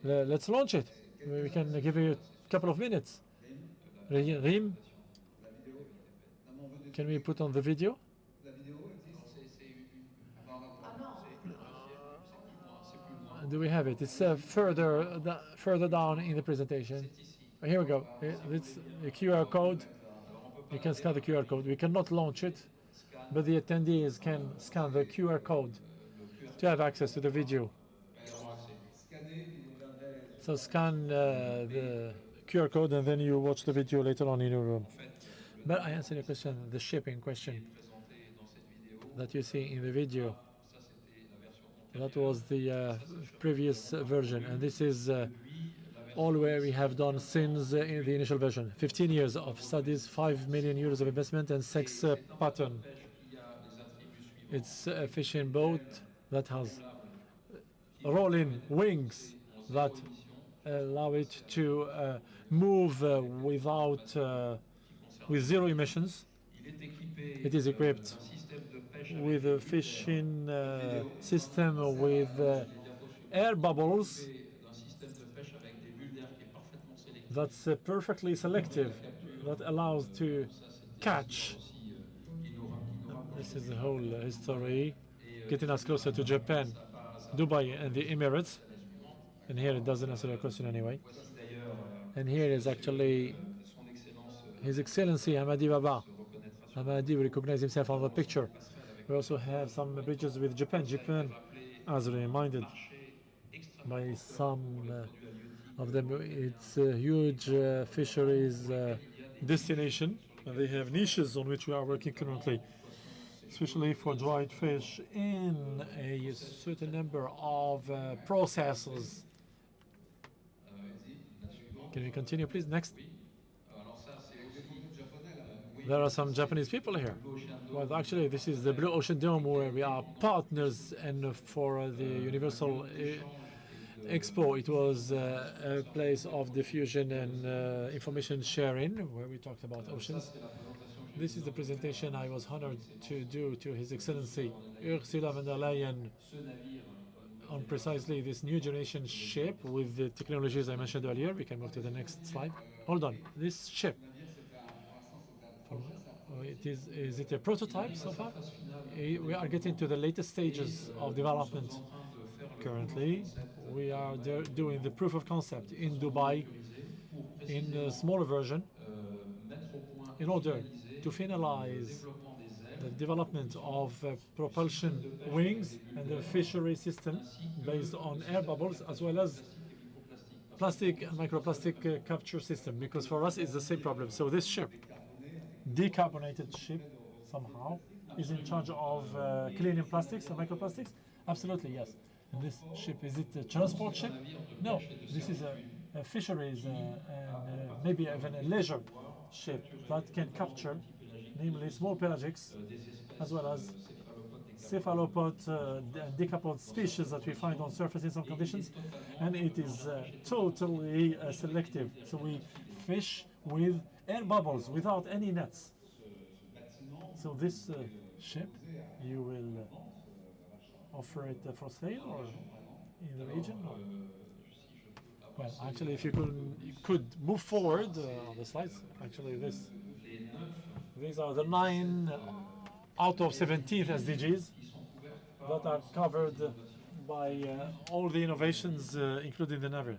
Let's launch it. We can give you a couple of minutes. Rim, can we put on the video? Do we have it? It's further down in the presentation. Here we go. It's a QR code. You can scan the QR code. We cannot launch it, but the attendees can scan the QR code to have access to the video. So scan the QR code and then you watch the video later on in your room. But I answer your question, the ship in question that you see in the video. That was the previous version, and this is all where we have done since in the initial version. 15 years of studies, 5 million euros of investment, and 6 patents. It's a fishing boat that has rolling wings that allow it to move with 0 emissions. It is equipped with a fishing system with air bubbles that's perfectly selective, that allows to catch. This is the whole history, getting us closer to Japan, Dubai, and the Emirates. And here it doesn't answer the question anyway. And here is actually His Excellency Hamadi Baba. Hamadi will recognize himself on the picture. We also have some bridges with Japan. Japan, as reminded by some of them, it's a huge fisheries destination. And they have niches on which we are working currently, especially for dried fish in a certain number of processes. Can we continue, please? Next. There are some Japanese people here. Well, actually, this is the Blue Ocean Dome, where we are partners, and for the Universal Expo, it was a place of diffusion and information sharing, where we talked about oceans. This is the presentation I was honored to do to His Excellency Ursula von der Leyen on precisely this new generation ship with the technologies I mentioned earlier. We can move to the next slide. Hold on. This ship, is it a prototype so far? We are getting to the latest stages of development. Currently, we are doing the proof of concept in Dubai in a smaller version in order to finalize the development of propulsion wings and the fishery system based on air bubbles, as well as plastic and microplastic capture system, because for us it's the same problem. So this ship, decarbonated ship somehow, is in charge of cleaning plastics and microplastics? Absolutely, yes. And this ship, is it a transport ship? No, this is a fisheries and maybe even a leisure ship that can capture, namely small pelagics, as well as cephalopod and decapod species that we find on surface in some conditions, and it is totally selective. So we fish with air bubbles without any nets. So this ship, you will offer it for sale or in the region? Or? Well, actually, if you could move forward on the slides, actually these are the 9 out of 17 SDGs that are covered by all the innovations, including the Navy.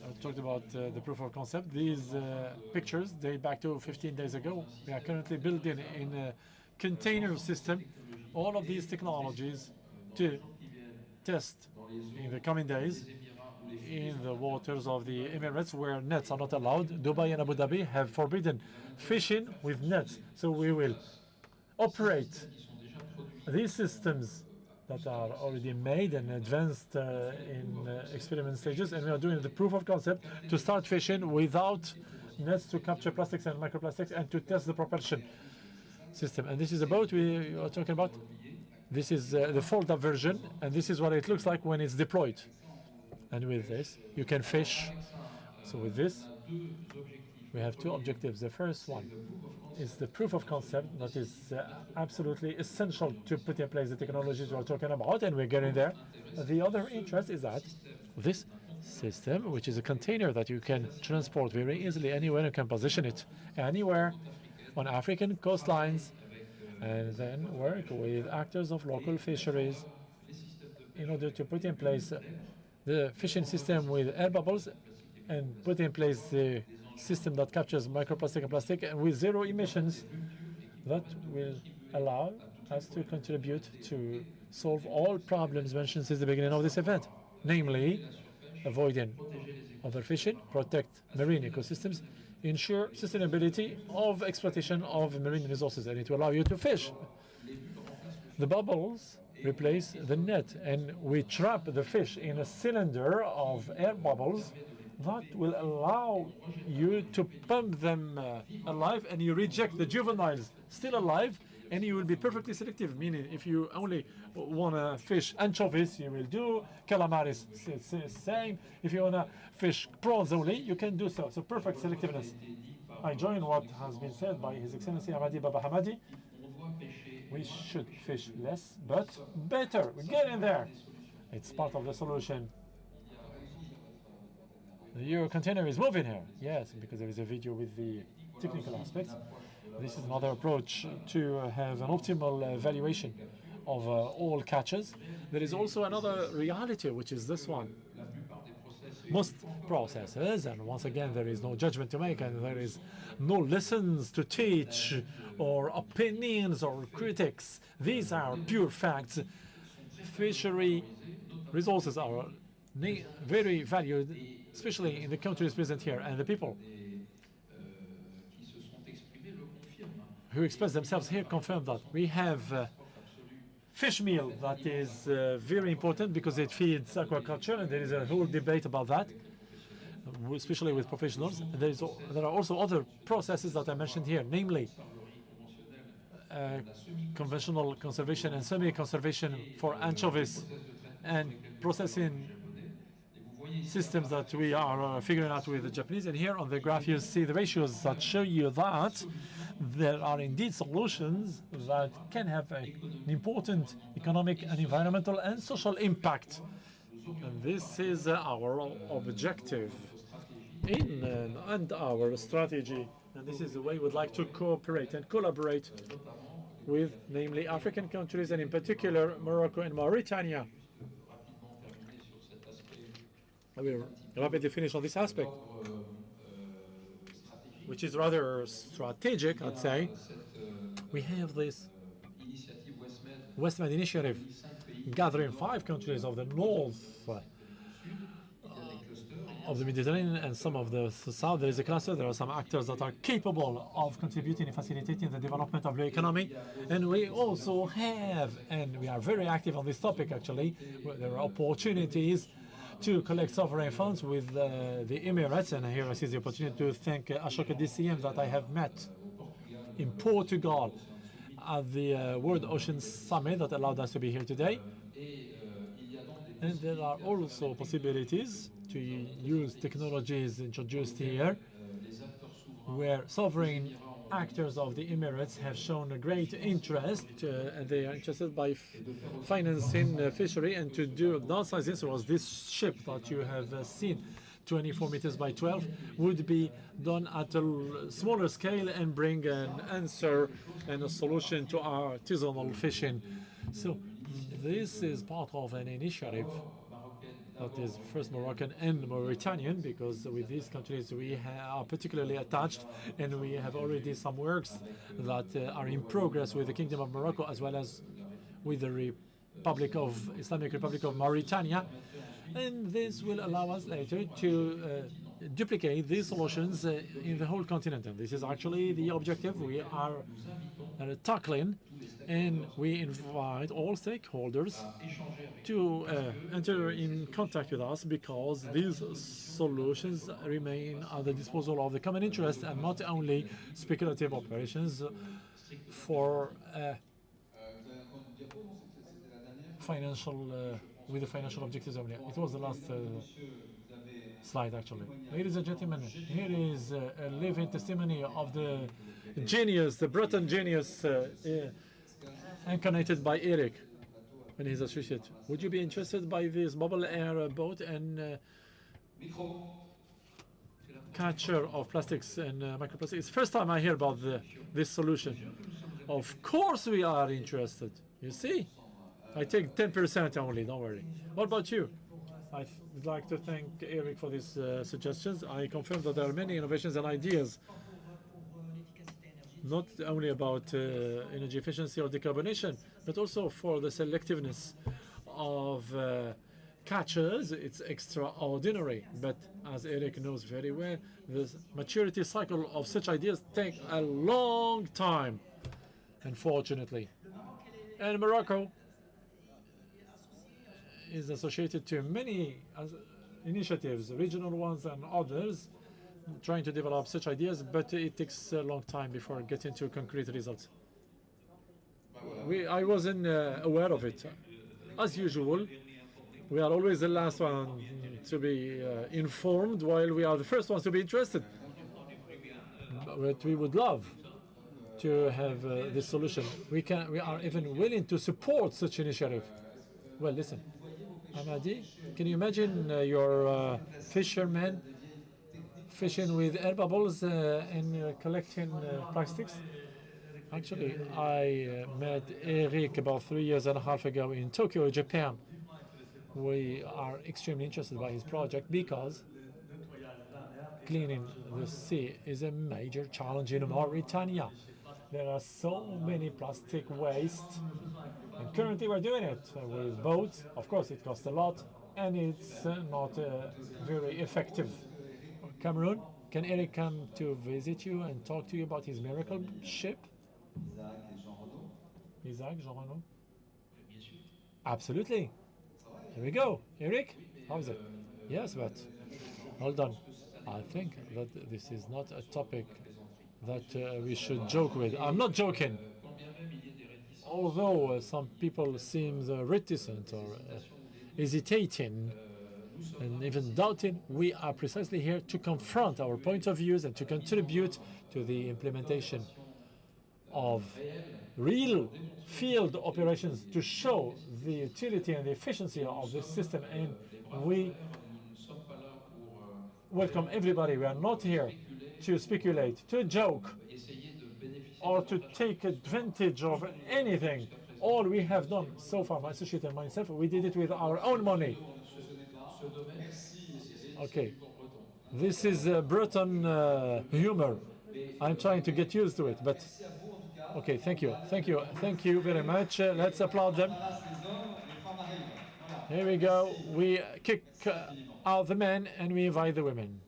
I talked about the proof of concept. These pictures date back to 15 days ago. We are currently building in a container system all of these technologies to test in the coming days in the waters of the Emirates, where nets are not allowed. Dubai and Abu Dhabi have forbidden fishing with nets. So we will operate these systems that are already made and advanced in experiment stages, and we are doing the proof of concept to start fishing without nets to capture plastics and microplastics and to test the propulsion system. And this is a boat we are talking about. This is the fold-up version, and this is what it looks like when it's deployed. And with this, you can fish. So with this, we have 2 objectives. The first one is the proof of concept that is absolutely essential to put in place the technologies we're talking about, and we're getting there. The other interest is that this system, which is a container that you can transport very easily anywhere, you can position it anywhere on African coastlines, and then work with actors of local fisheries in order to put in place the fishing system with air bubbles and put in place the system that captures microplastic and plastic, and with 0 emissions that will allow us to contribute to solve all problems mentioned since the beginning of this event, namely avoiding overfishing, protect marine ecosystems, ensure sustainability of exploitation of marine resources, and it will allow you to fish. The bubbles replace the net, and we trap the fish in a cylinder of air bubbles that will allow you to pump them alive, and you reject the juveniles still alive, and you will be perfectly selective, meaning if you only want to fish anchovies, you will do calamaris, same. If you want to fish prawns only, you can do so. So perfect selectiveness. I join what has been said by His Excellency Hamadi Baba Hamadi. We should fish less, but better. We're getting there. It's part of the solution. Your container is moving here. Yes, because there is a video with the technical aspects. This is another approach to have an optimal valuation of all catches. There is also another reality, which is this one. Most processes, and once again, there is no judgment to make, and there is no lessons to teach, or opinions, or critics. These are pure facts. Fishery resources are very valued, especially in the countries present here, and the people who express themselves here confirm that. We have fish meal that is very important because it feeds aquaculture, and there is a whole debate about that, especially with professionals. And there are also other processes that I mentioned here, namely conventional conservation and semi-conservation for anchovies, and processing systems that we are figuring out with the Japanese. And here on the graph you see the ratios that show you that there are indeed solutions that can have an important economic and environmental and social impact. And this is our objective and our strategy. And this is the way we'd like to cooperate and collaborate with, namely, African countries, and in particular Morocco and Mauritania. I will rapidly finish on this aspect, which is rather strategic, I'd say. We have this WestMed initiative gathering 5 countries of the north of the Mediterranean and some of the south, there is a cluster. There are some actors that are capable of contributing and facilitating the development of the economy. And we also have, and we are very active on this topic actually, where there are opportunities to collect sovereign funds with the Emirates. And here I see the opportunity to thank Ashoka DCM that I have met in Portugal at the World Ocean Summit that allowed us to be here today. And there are also possibilities to use technologies introduced here, where sovereign actors of the Emirates have shown a great interest, and they are interested by financing fishery. And to do downsizing, so was this ship that you have seen, 24 meters by 12, would be done at a smaller scale and bring an answer and a solution to our artisanal fishing. So this is part of an initiative that is first Moroccan and Mauritanian, because with these countries we are particularly attached, and we have already some works that are in progress with the Kingdom of Morocco as well as with the Islamic Republic of Mauritania. And this will allow us later to duplicate these solutions in the whole continent. And this is actually the objective we are tackling, and we invite all stakeholders to enter in contact with us, because these solutions remain at the disposal of the common interest and not only speculative operations for financial with the financial objectives only. It was the last slide, actually. Ladies and gentlemen, here is a living testimony of the genius, the Breton genius, incarnated by Eric and his associate. Would you be interested by this bubble air boat and catcher of plastics and microplastics? It's the first time I hear about this solution. Of course we are interested. You see? I take 10% only, don't worry. What about you? I'd like to thank Eric for these suggestions. I confirm that there are many innovations and ideas, not only about energy efficiency or decarbonation, but also for the selectiveness of catchers. It's extraordinary. But as Eric knows very well, the maturity cycle of such ideas takes a long time, unfortunately. And Morocco is associated to many initiatives, regional ones and others, trying to develop such ideas, but it takes a long time before getting to concrete results. I wasn't aware of it. As usual, we are always the last one to be informed, while we are the first ones to be interested. But we would love to have this solution. We are even willing to support such initiative. Well, listen, Amadi, can you imagine your fishermen fishing with air bubbles and collecting plastics? Actually, I met Eric about 3.5 years ago in Tokyo, Japan. We are extremely interested by his project because cleaning the sea is a major challenge in Mauritania. There are so many plastic waste, and currently we're doing it with boats. Of course, it costs a lot, and it's not very effective. Cameroon, can Eric come to visit you and talk to you about his miracle ship? Isaac, Jean Renaud? Absolutely. Here we go. Eric, how is it? Yes, but hold on. I think that this is not a topic that we should joke with. I'm not joking. Although some people seem reticent or hesitating and even doubting, we are precisely here to confront our point of views and to contribute to the implementation of real field operations to show the utility and the efficiency of this system. And we welcome everybody. We are not here to speculate, to joke, or to take advantage of anything. All we have done so far, my associate and myself, we did it with our own money. Okay, this is Breton humor. I'm trying to get used to it, but okay, thank you very much. Let's applaud them. Here we go. We kick out the men and we invite the women.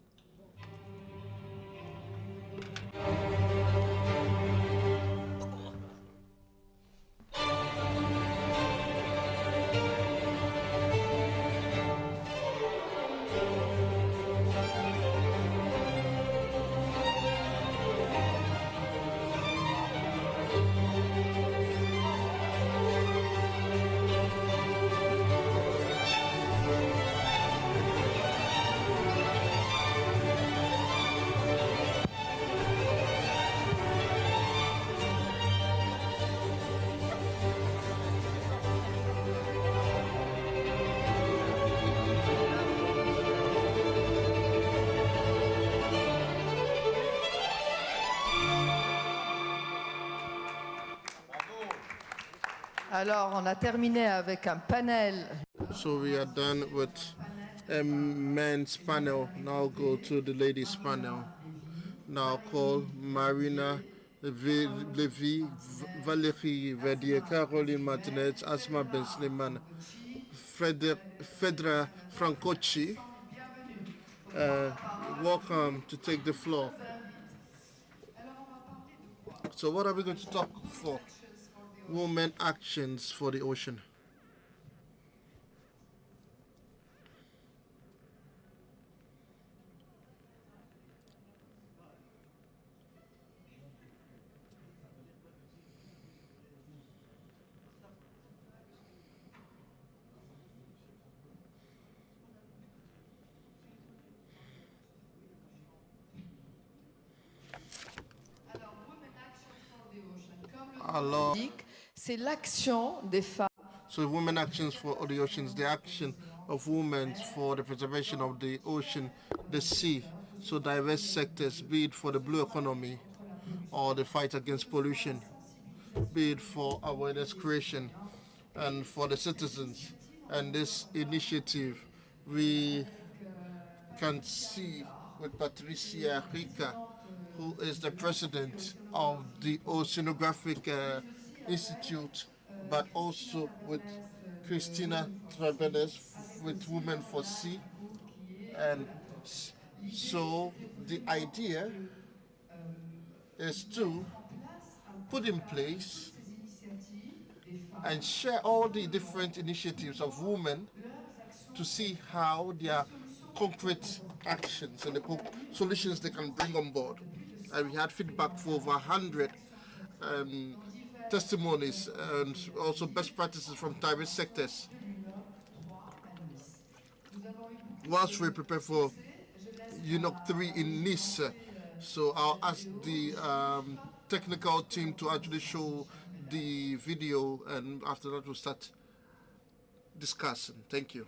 Alors, on a terminé avec un panel. So we are done with a men's panel. Now go to the ladies' panel. Now call Marina Levy, Valérie Verdier, Caroline Martinez, Asma Ben Sliman, Fedra Francocci. Welcome to take the floor. So what are we going to talk for? Women actions for the ocean. Alors, c'est l'action des femmes. So women actions for the oceans, the action of women for the preservation of the ocean, the sea. So diverse sectors, be it for the blue economy or the fight against pollution, be it for awareness creation and for the citizens. And this initiative we can see with Patricia Rica, who is the president of the Oceanographic Institute, but also with Christina Trabenes with Women for Sea. And so the idea is to put in place and share all the different initiatives of women to see how their concrete actions and the solutions they can bring on board. And we had feedback for over 100 testimonies and also best practices from diverse sectors. Whilst we prepare for UNOC 3 in Nice, so I'll ask the technical team to actually show the video, and after that we'll start discussing. Thank you.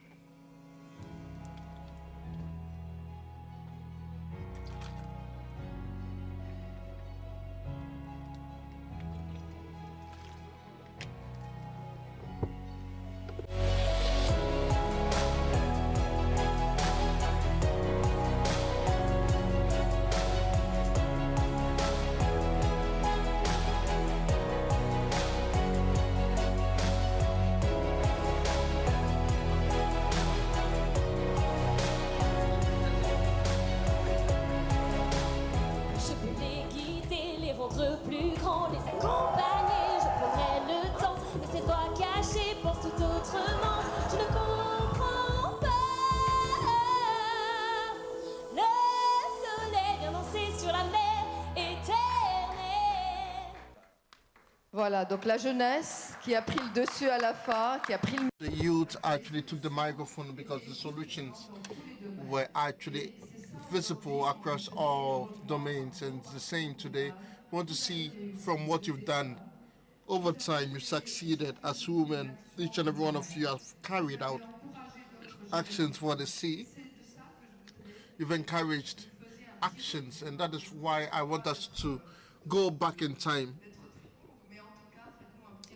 Voilà, donc la jeunesse qui a pris le dessus à la fin, qui a pris le... The youth actually took the microphone because the solutions were actually visible across all domains, and it's the same today. We want to see from what you've done. Over time, you succeeded as women. Each and every one of you have carried out actions for the sea. You've encouraged actions, and that is why I want us to go back in time.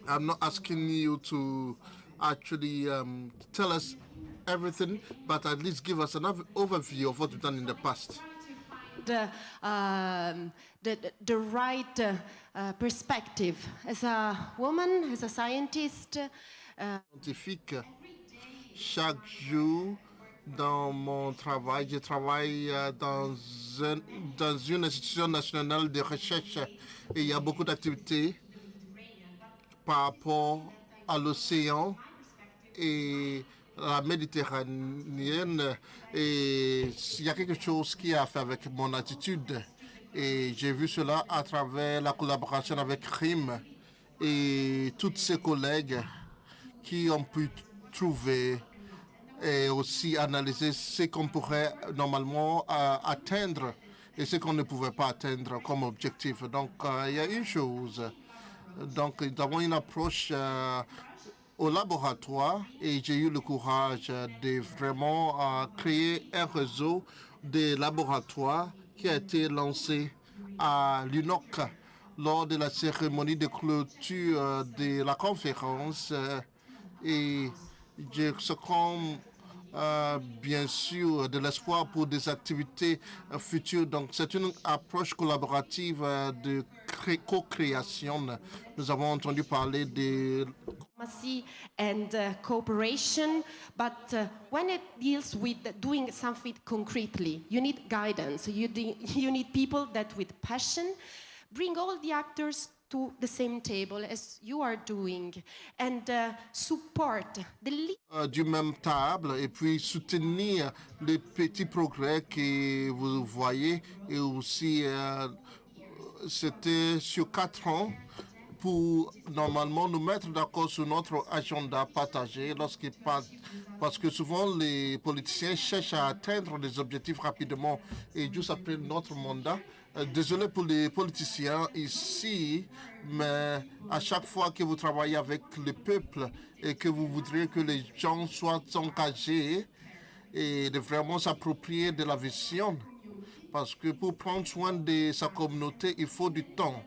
I'm not asking you to actually tell us everything, but at least give us an overview of what you've done in the past. The right perspective as a woman, as a scientist. Scientifique. chaque jour dans mon travail. Je travaille dans une institution nationale de recherche et il y a beaucoup d'activités par rapport à l'océan et la Méditerranéenne. Et il y a quelque chose qui a fait avec mon attitude. Et j'ai vu cela à travers la collaboration avec RIM et tous ses collègues qui ont pu trouver et aussi analyser ce qu'on pourrait normalement atteindre et ce qu'on ne pouvait pas atteindre comme objectif. Donc, il y a une chose. Donc, nous avons une approche au laboratoire et j'ai eu le courage de vraiment créer un réseau de laboratoires qui a été lancé à l'UNOC lors de la cérémonie de clôture de la conférence. Et ce qu'on bien sûr de l'espoir pour des activités futures. Donc c'est une approche collaborative de co-création. Nous avons entendu parler de and cooperation, but when it deals with doing something concretely, you need guidance. You need people that with passion bring all the actors to the same table as you are doing and support the du même table et puis soutenir les petits progrès que vous voyez et aussi c'était sur 4 ans pour normalement nous mettre d'accord sur notre agenda partagé parce que souvent les politiciens cherchent à atteindre des objectifs rapidement et juste après notre mandat. Désolé pour les politiciens ici, mais à chaque fois que vous travaillez avec le peuple et que vous voudrez que les gens soient engagés et de vraiment s'approprier de la vision, parce que pour prendre soin de sa communauté, il faut du temps.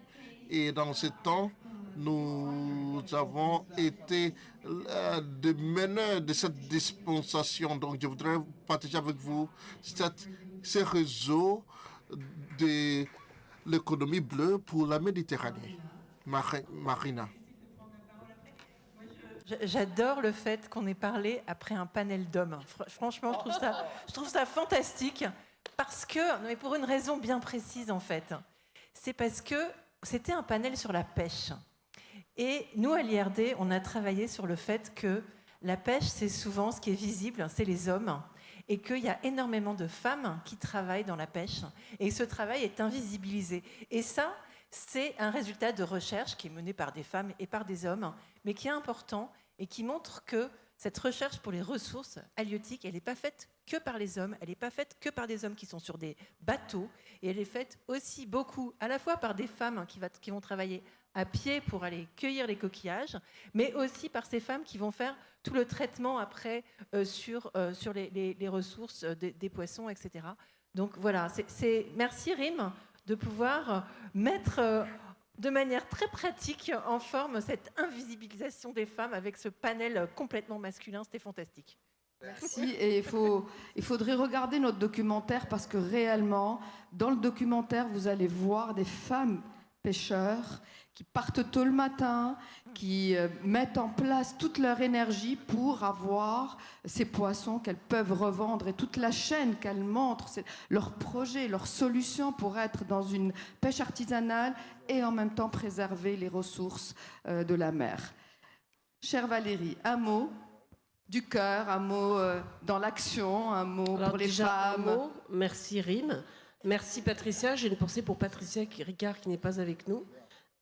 Et dans ce temps, nous avons été des meneurs de cette dispensation. Donc, je voudrais partager avec vous ce réseau de l'économie bleue pour la Méditerranée. Marina. J'adore le fait qu'on ait parlé après un panel d'hommes. Franchement, je trouve ça fantastique parce que, mais pour une raison bien précise en fait, c'est parce que c'était un panel sur la pêche. Et nous, à l'IRD, on a travaillé sur le fait que la pêche, c'est souvent ce qui est visible, c'est les hommes, et qu'il y a énormément de femmes qui travaillent dans la pêche, et ce travail est invisibilisé. Et ça, c'est un résultat de recherche qui est mené par des femmes et par des hommes, mais qui est important et qui montre que cette recherche pour les ressources halieutiques, elle n'est pas faite que par les hommes, elle n'est pas faite que par des hommes qui sont sur des bateaux, et elle est faite aussi beaucoup, à la fois par des femmes qui vont travailler à pied pour aller cueillir les coquillages, mais aussi par ces femmes qui vont faire tout le traitement après sur les ressources des poissons, etc. Donc voilà, merci RIM de pouvoir mettre de manière très pratique en forme cette invisibilisation des femmes avec ce panel complètement masculin, c'était fantastique. Merci, et il faudrait regarder notre documentaire parce que réellement, dans le documentaire, vous allez voir des femmes pêcheurs qui partent tôt le matin, qui mettent en place toute leur énergie pour avoir ces poissons qu'elles peuvent revendre et toute la chaîne qu'elles montrent, leur projet, leur solution pour être dans une pêche artisanale et en même temps préserver les ressources de la mer. Chère Valérie, un mot du cœur, un mot dans l'action, un mot pour les femmes. Un mot, merci RIM. Merci Patricia. J'ai une pensée pour Patricia Ricard qui n'est pas avec nous.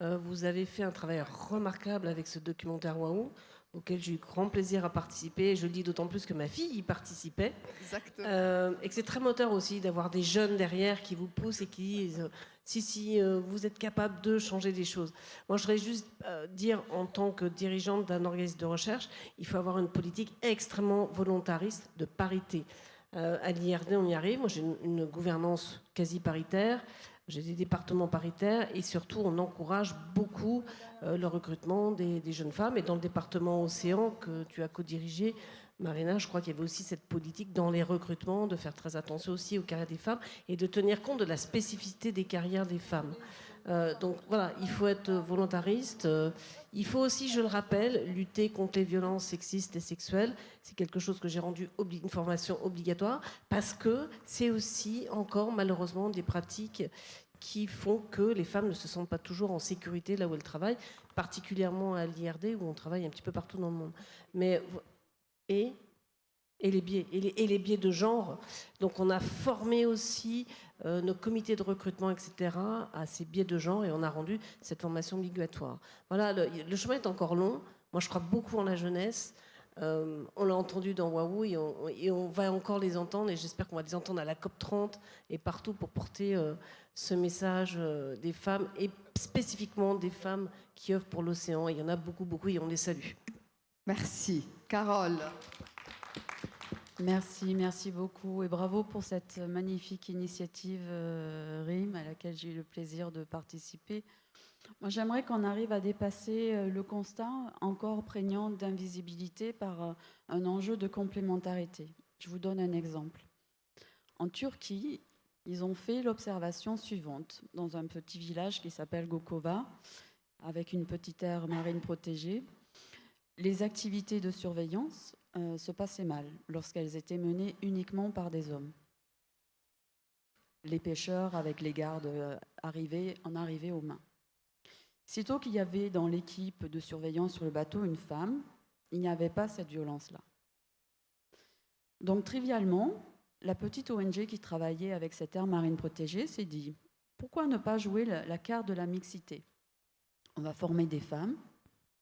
Vous avez fait un travail remarquable avec ce documentaire Waouh, auquel j'ai eu grand plaisir à participer. Je le dis d'autant plus que ma fille y participait. Exactement. Et que c'est très moteur aussi d'avoir des jeunes derrière qui vous poussent et qui disent si, vous êtes capable de changer des choses. Moi, je voudrais juste dire, en tant que dirigeante d'un organisme de recherche, il faut avoir une politique extrêmement volontariste de parité. À l'IRD, on y arrive. Moi, j'ai une gouvernance quasi paritaire. J'ai des départements paritaires et surtout, on encourage beaucoup le recrutement des jeunes femmes. Et dans le département Océan que tu as co-dirigé, Marina, je crois qu'il y avait aussi cette politique dans les recrutements, de faire très attention aussi aux carrières des femmes et de tenir compte de la spécificité des carrières des femmes. Donc voilà, il faut être volontariste. Il faut aussi, je le rappelle, lutter contre les violences sexistes et sexuelles. C'est quelque chose que j'ai rendu une formation obligatoire parce que c'est aussi encore malheureusement des pratiques qui font que les femmes ne se sentent pas toujours en sécurité là où elles travaillent, particulièrement à l'IRD où on travaille un petit peu partout dans le monde. Et les biais de genre. Donc on a formé aussi nos comités de recrutement, etc., à ces biais de genre et on a rendu cette formation obligatoire. Voilà, le chemin est encore long. Moi, je crois beaucoup en la jeunesse. On l'a entendu dans Waouh et on va encore les entendre et j'espère qu'on va les entendre à la COP30 et partout pour porter ce message des femmes et spécifiquement des femmes qui œuvrent pour l'océan. Il y en a beaucoup, beaucoup et on les salue. Merci. Carole. Merci beaucoup et bravo pour cette magnifique initiative RIM à laquelle j'ai eu le plaisir de participer. Moi, j'aimerais qu'on arrive à dépasser le constat encore prégnant d'invisibilité par un enjeu de complémentarité. Je vous donne un exemple. En Turquie, ils ont fait l'observation suivante dans un petit village qui s'appelle Gokova, avec une petite aire marine protégée. Les activités de surveillance se passaient mal lorsqu'elles étaient menées uniquement par des hommes. Les pêcheurs avec les gardes en arrivaient aux mains. Sitôt qu'il y avait dans l'équipe de surveillance sur le bateau une femme, il n'y avait pas cette violence-là. Donc trivialement, la petite ONG qui travaillait avec cette aire marine protégée s'est dit « Pourquoi ne pas jouer la carte de la mixité ? On va former des femmes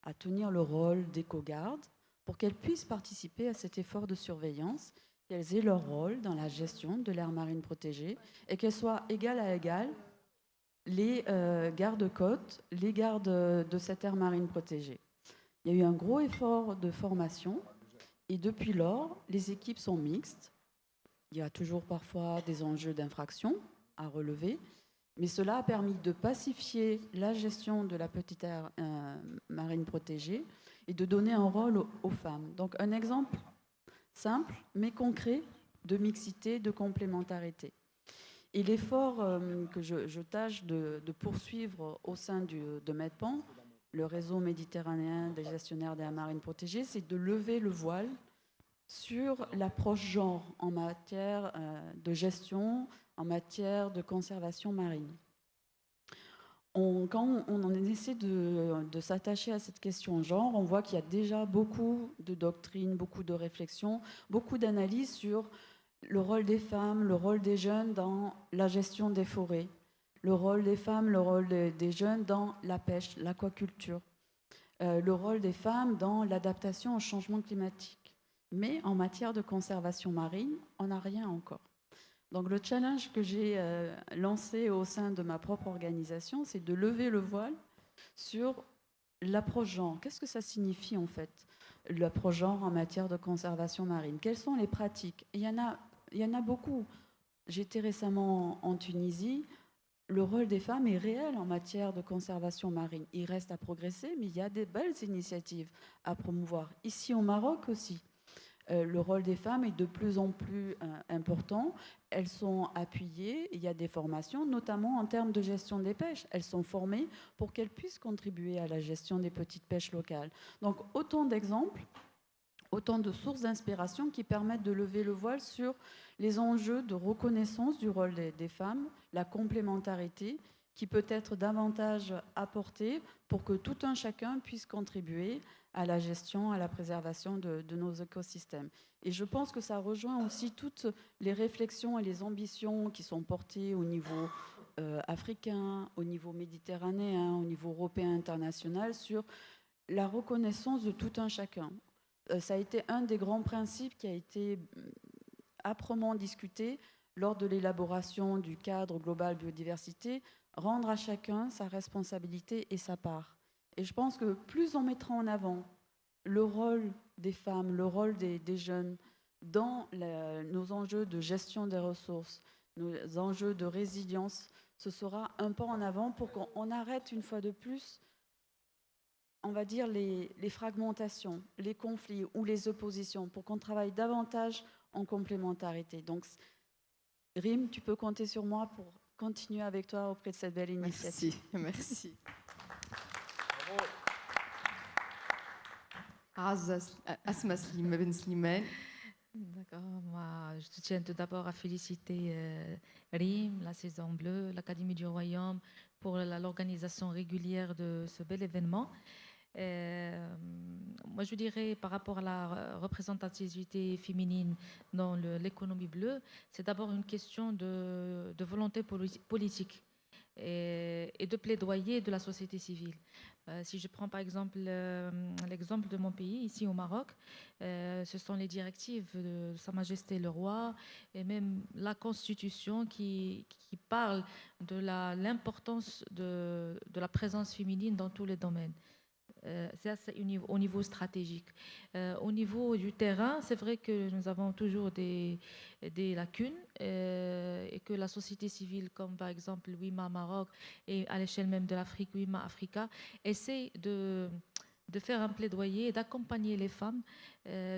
à tenir le rôle d'éco-gardes pour qu'elles puissent participer à cet effort de surveillance, qu'elles aient leur rôle dans la gestion de l'aire marine protégée et qu'elles soient égales à égales les gardes-côtes, les gardes de cette aire marine protégée. » Il y a eu un gros effort de formation et depuis lors, les équipes sont mixtes. Il y a toujours parfois des enjeux d'infraction à relever, mais cela a permis de pacifier la gestion de la petite aire marine protégée et de donner un rôle aux femmes. Donc un exemple simple mais concret de mixité, de complémentarité. Et l'effort que je tâche de poursuivre au sein de MEDPAN, le réseau méditerranéen des gestionnaires des aires marines protégées, c'est de lever le voile sur l'approche genre en matière de gestion, en matière de conservation marine. Quand on essaie de s'attacher à cette question genre, on voit qu'il y a déjà beaucoup de doctrines, beaucoup de réflexions, beaucoup d'analyses sur le rôle des femmes, le rôle des jeunes dans la gestion des forêts, le rôle des femmes, le rôle des jeunes dans la pêche, l'aquaculture, le rôle des femmes dans l'adaptation au changement climatique. Mais en matière de conservation marine, on n'a rien encore. Donc le challenge que j'ai lancé au sein de ma propre organisation, c'est de lever le voile sur l'approche genre. Qu'est-ce que ça signifie en fait, l'approche genre en matière de conservation marine? Quelles sont les pratiques? Il y en a beaucoup. J'étais récemment en Tunisie. Le rôle des femmes est réel en matière de conservation marine. Il reste à progresser, mais il y a des belles initiatives à promouvoir. Ici au Maroc aussi. Le rôle des femmes est de plus en plus important. Elles sont appuyées, il y a des formations, notamment en termes de gestion des pêches. Elles sont formées pour qu'elles puissent contribuer à la gestion des petites pêches locales. Donc autant d'exemples, autant de sources d'inspiration qui permettent de lever le voile sur les enjeux de reconnaissance du rôle des femmes, la complémentarité qui peut être davantage apportée pour que tout un chacun puisse contribuer à la gestion, à la préservation de nos écosystèmes. Et je pense que ça rejoint aussi toutes les réflexions et les ambitions qui sont portées au niveau africain, au niveau méditerranéen, au niveau européen, international, sur la reconnaissance de tout un chacun. Ça a été un des grands principes qui a été âprement discuté lors de l'élaboration du cadre global biodiversité, rendre à chacun sa responsabilité et sa part. Et je pense que plus on mettra en avant le rôle des femmes, le rôle des jeunes dans nos enjeux de gestion des ressources, nos enjeux de résilience, ce sera un pas en avant pour qu'on arrête une fois de plus, on va dire, les fragmentations, les conflits ou les oppositions, pour qu'on travaille davantage en complémentarité. Donc, Rim, tu peux compter sur moi pour continuer avec toi auprès de cette belle initiative. Merci. Asma Ben Slimane. D'accord. Moi, je tiens tout d'abord à féliciter RIM, la Saison Bleue, l'Académie du Royaume pour l'organisation régulière de ce bel événement. Moi, je dirais par rapport à la représentativité féminine dans l'économie bleue, c'est d'abord une question de volonté politique et de plaidoyer de la société civile. Si je prends par exemple l'exemple de mon pays, ici au Maroc, ce sont les directives de Sa Majesté le Roi et même la Constitution qui parle de l'importance de la présence féminine dans tous les domaines. Ça, c'est au niveau stratégique. Au niveau du terrain, c'est vrai que nous avons toujours des lacunes et que la société civile, comme par exemple WIMA Maroc et à l'échelle même de l'Afrique, WIMA Africa, essaie de faire un plaidoyer et d'accompagner les femmes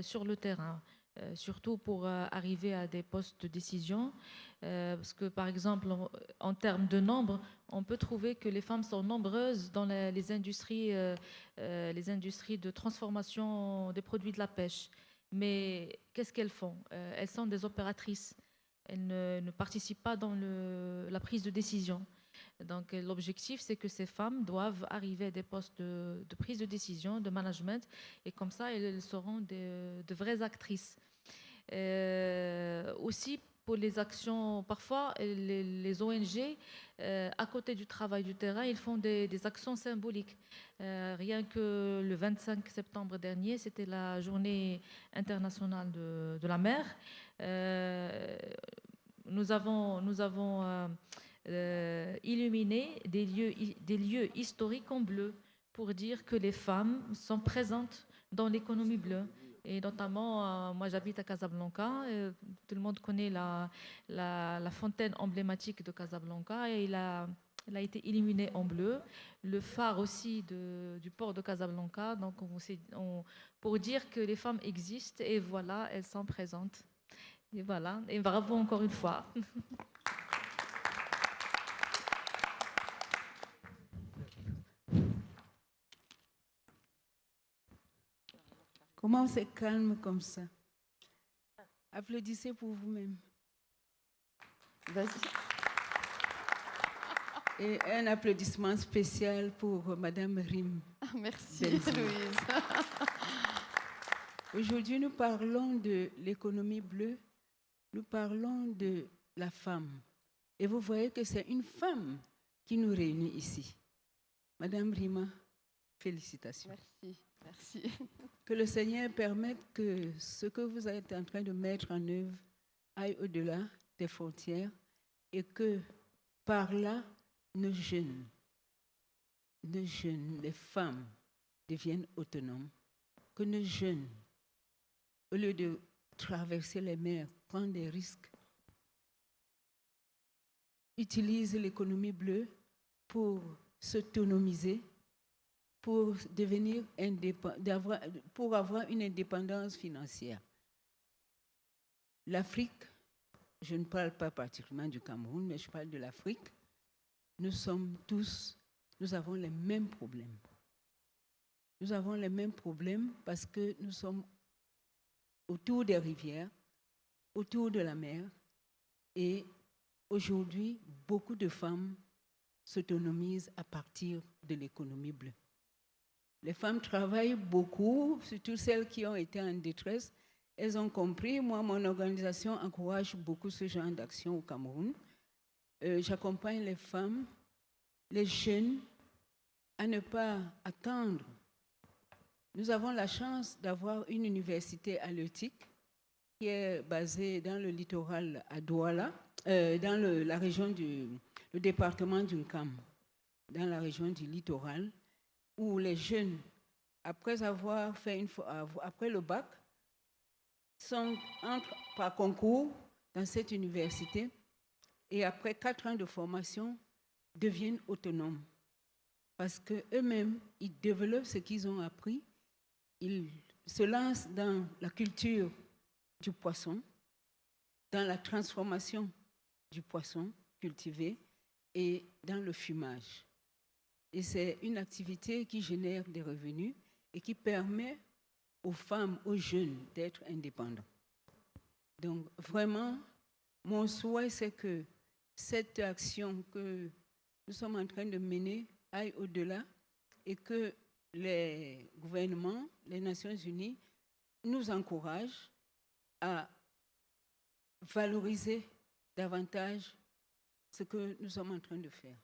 sur le terrain. Surtout pour arriver à des postes de décision. Parce que, par exemple, en termes de nombre, on peut trouver que les femmes sont nombreuses dans les industries de transformation des produits de la pêche. Mais qu'est-ce qu'elles font? Elles sont des opératrices. Elles ne participent pas dans la prise de décision. Donc l'objectif, c'est que ces femmes doivent arriver à des postes de prise de décision, de management, et comme ça, elles seront de vraies actrices. Aussi, pour les actions, parfois, les ONG, à côté du travail du terrain, ils font des actions symboliques. Rien que le 25 septembre dernier, c'était la journée internationale de la mer. Nous avons illuminer des lieux historiques en bleu pour dire que les femmes sont présentes dans l'économie bleue. Et notamment, moi j'habite à Casablanca, tout le monde connaît la fontaine emblématique de Casablanca et elle a été illuminée en bleu. Le phare aussi du port de Casablanca, donc pour dire que les femmes existent et voilà, elles sont présentes. Et voilà, et bravo encore une fois. Comment c'est calme comme ça? Applaudissez pour vous-même. Vas-y. Et un applaudissement spécial pour Madame Rim. Merci, Louise. Aujourd'hui, nous parlons de l'économie bleue. Nous parlons de la femme. Et vous voyez que c'est une femme qui nous réunit ici. Madame Rima, félicitations. Merci, merci. Que le Seigneur permette que ce que vous êtes en train de mettre en œuvre aille au-delà des frontières et que par là, nos jeunes, les femmes deviennent autonomes, que nos jeunes, au lieu de traverser les mers, prendre des risques, utilisent l'économie bleue pour s'autonomiser, pour devenir pour avoir une indépendance financière. L'Afrique, je ne parle pas particulièrement du Cameroun, mais je parle de l'Afrique, nous avons les mêmes problèmes. Nous avons les mêmes problèmes parce que nous sommes autour des rivières, autour de la mer, et aujourd'hui, beaucoup de femmes s'autonomisent à partir de l'économie bleue. Les femmes travaillent beaucoup, surtout celles qui ont été en détresse. Elles ont compris. Moi, mon organisation encourage beaucoup ce genre d'action au Cameroun. J'accompagne les femmes, les jeunes, à ne pas attendre. Nous avons la chance d'avoir une université halieutique qui est basée dans le littoral à Douala, dans la région le département du Nkam, dans la région du littoral, où les jeunes, après le bac, entrent par concours dans cette université et après 4 ans de formation, deviennent autonomes. Parce qu'eux-mêmes, ils développent ce qu'ils ont appris, ils se lancent dans la culture du poisson, dans la transformation du poisson cultivé, et dans le fumage. Et c'est une activité qui génère des revenus et qui permet aux femmes, aux jeunes d'être indépendants. Donc vraiment, mon souhait, c'est que cette action que nous sommes en train de mener aille au-delà et que les gouvernements, les Nations Unies, nous encouragent à valoriser davantage ce que nous sommes en train de faire.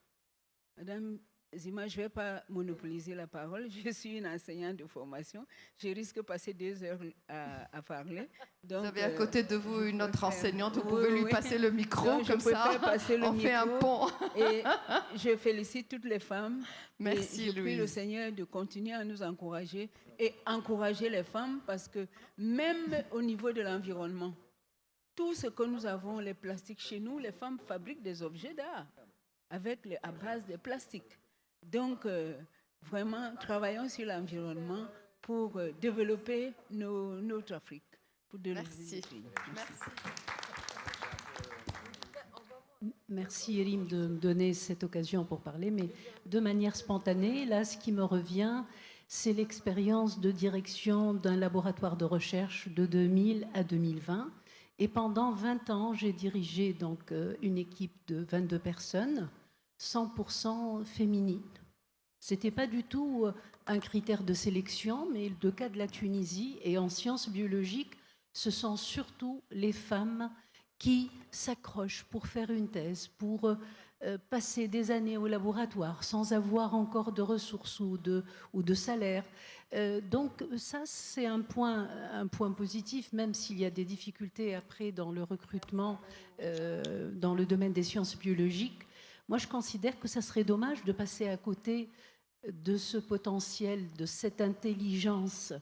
Madame Zima, je ne vais pas monopoliser la parole. Je suis une enseignante de formation. Je risque de passer 2 heures à parler. Donc, vous avez à côté de vous une autre enseignante. Vous pouvez lui passer le micro, donc, comme ça, on fait un pont. Et je félicite toutes les femmes. Merci, et je prie Louise. le Seigneur de continuer à nous encourager et encourager les femmes parce que même au niveau de l'environnement, tout ce que nous avons, les plastiques chez nous, les femmes fabriquent des objets d'art à base de plastique. Donc, vraiment, travaillons sur l'environnement pour développer notre Afrique. Merci. Merci, Elim, de me donner cette occasion pour parler, mais de manière spontanée, là, ce qui me revient, c'est l'expérience de direction d'un laboratoire de recherche de 2000 à 2020. Et pendant 20 ans, j'ai dirigé donc une équipe de 22 personnes, 100% féminines. Ce n'était pas du tout un critère de sélection, mais le cas de la Tunisie et en sciences biologiques, ce sont surtout les femmes qui s'accrochent pour faire une thèse, pour passer des années au laboratoire sans avoir encore de ressources ou de salaire. Donc ça, c'est un point positif, même s'il y a des difficultés après dans le recrutement dans le domaine des sciences biologiques. Moi, je considère que ça serait dommage de passer à côté de ce potentiel, de cette intelligence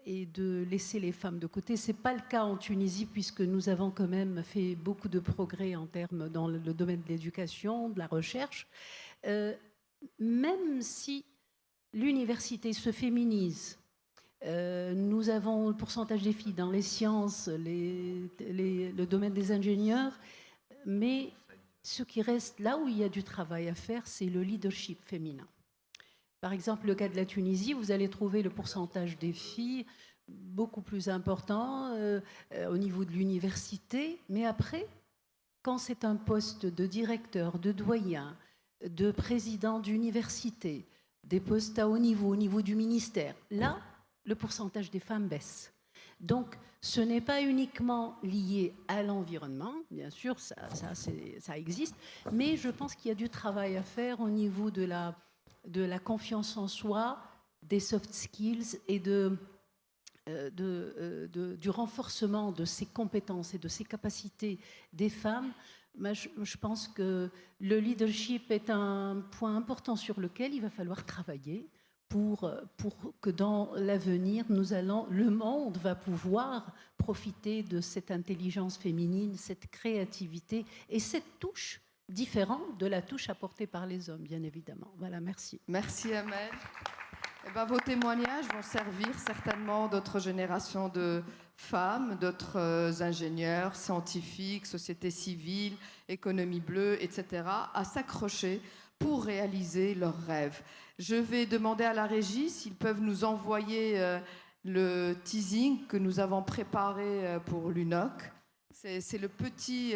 et de laisser les femmes de côté. Ce n'est pas le cas en Tunisie puisque nous avons quand même fait beaucoup de progrès en termes dans le domaine de l'éducation, de la recherche. Même si l'université se féminise, nous avons le pourcentage des filles dans les sciences, le domaine des ingénieurs, mais ce qui reste là où il y a du travail à faire, c'est le leadership féminin. Par exemple, le cas de la Tunisie, vous allez trouver le pourcentage des filles beaucoup plus important au niveau de l'université, mais après, quand c'est un poste de directeur, de doyen, de président d'université, des postes à haut niveau, au niveau du ministère, là, le pourcentage des femmes baisse. Donc, ce n'est pas uniquement lié à l'environnement, bien sûr, ça existe, mais je pense qu'il y a du travail à faire au niveau de la confiance en soi, des soft skills et du renforcement de ces compétences et de ces capacités des femmes. Mais je pense que le leadership est un point important sur lequel il va falloir travailler pour que dans l'avenir, le monde va pouvoir profiter de cette intelligence féminine, cette créativité et cette touche différente de la touche apportée par les hommes, bien évidemment. Voilà, merci. Merci, Amel. Eh ben, vos témoignages vont servir certainement d'autres générations de femmes, d'autres ingénieurs, scientifiques, sociétés civiles, économie bleue, etc., à s'accrocher pour réaliser leurs rêves. Je vais demander à la régie s'ils peuvent nous envoyer le teasing que nous avons préparé pour l'UNOC. C'est le petit...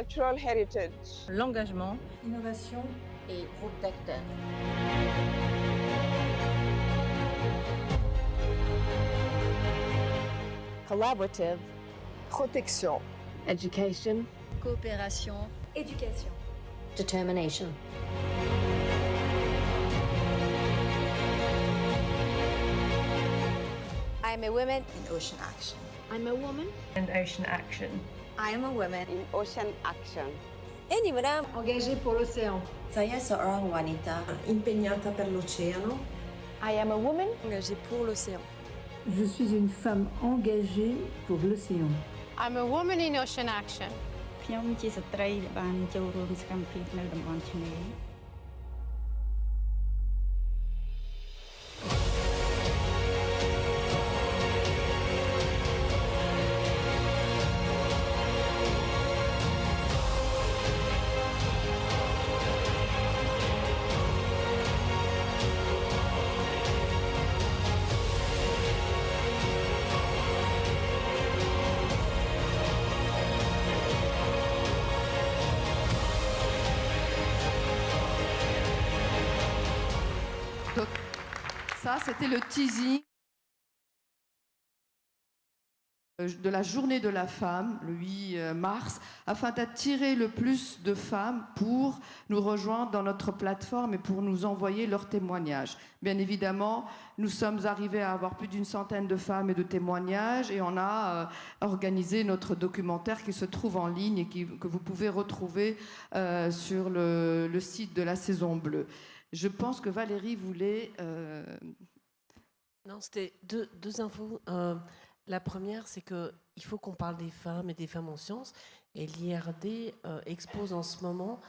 Cultural heritage. L'engagement, innovation et groupe d'acteurs. Collaborative. Protection. Education. Coopération. Éducation. Determination. I am a woman in ocean action. I'm a woman in ocean action. I am a woman in ocean action. Any madame engagée pour l'océan. Saya seorang wanita impegnata per l'oceano. I am a woman engagée pour l'océan. Je suis une femme engagée pour l'océan. I'm a woman in Ocean Action. ខ្ញុំជាស្ត្រីដែលបានចូលរួមសកម្មភាពនៅតំបន់ឆ្នេរ Donc, ça, c'était le teasing de la journée de la femme, le 8 mars, afin d'attirer le plus de femmes pour nous rejoindre dans notre plateforme et pour nous envoyer leurs témoignages. Bien évidemment, nous sommes arrivés à avoir plus d'une centaine de femmes et de témoignages et on a organisé notre documentaire qui se trouve en ligne et que vous pouvez retrouver sur le site de la Saison Bleue. Je pense que Valérie voulait... Non, c'était deux infos. La première, c'est qu'il faut qu'on parle des femmes et des femmes en sciences. Et l'IRD expose en ce moment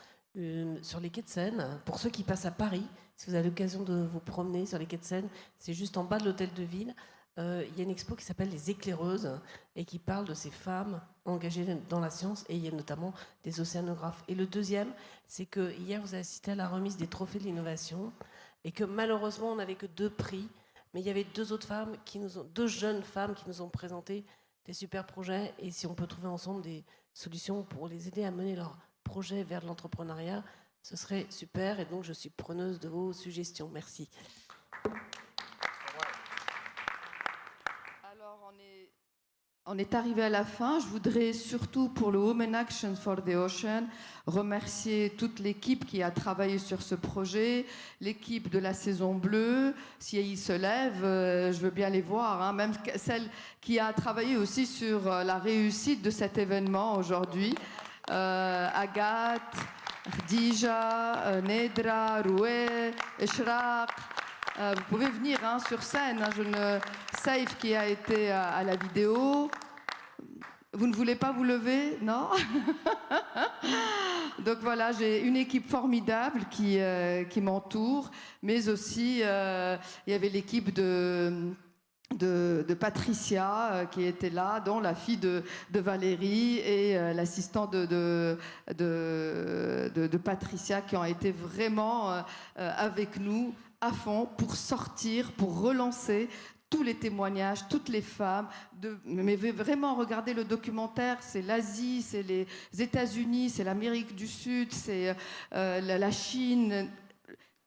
sur les quais de Seine. Pour ceux qui passent à Paris, si vous avez l'occasion de vous promener sur les quais de Seine, c'est juste en bas de l'hôtel de ville. Il y a une expo qui s'appelle Les Éclaireuses et qui parle de ces femmes engagées dans la science, et il y a notamment des océanographes. Et le deuxième, c'est que hier vous avez assisté à la remise des trophées de l'innovation et que malheureusement on n'avait que 2 prix, mais il y avait 2 autres femmes deux jeunes femmes qui nous ont présenté des super projets, et si on peut trouver ensemble des solutions pour les aider à mener leurs projets vers l'entrepreneuriat, ce serait super, et donc je suis preneuse de vos suggestions. Merci. On est arrivé à la fin. Je voudrais surtout, pour le Women Action for the Ocean, remercier toute l'équipe qui a travaillé sur ce projet, l'équipe de la Saison Bleue. Si ils se lèvent, je veux bien les voir, hein. Même celle qui a travaillé aussi sur la réussite de cet événement aujourd'hui. Agathe, Khadija, Nedra, Roué, Eshraq. Vous pouvez venir sur scène, Saïf qui a été à la vidéo. Vous ne voulez pas vous lever, non? Donc voilà, j'ai une équipe formidable qui m'entoure, mais aussi il y avait l'équipe de Patricia qui était là, dont la fille de Valérie et l'assistant de Patricia, qui ont été vraiment avec nous à fond pour sortir, pour relancer tous les témoignages, toutes les femmes. Mais vraiment, regardez le documentaire, c'est l'Asie, c'est les États-Unis, c'est l'Amérique du Sud, c'est la Chine.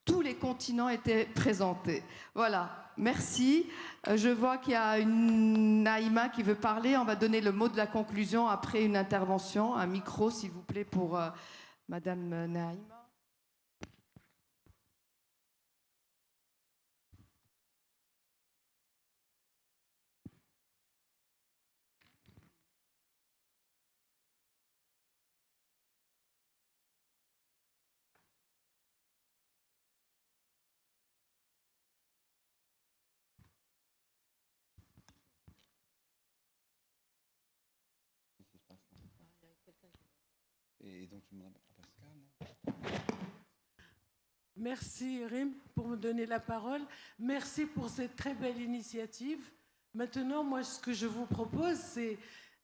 Tous les continents étaient présentés. Voilà, merci. Je vois qu'il y a une Naïma qui veut parler. On va donner le mot de la conclusion après une intervention. Un micro, s'il vous plaît, pour Madame Naïma. Et donc tu demandes à Pascal, non? Merci Rim pour me donner la parole. Merci pour cette très belle initiative. Maintenant, moi, ce que je vous propose,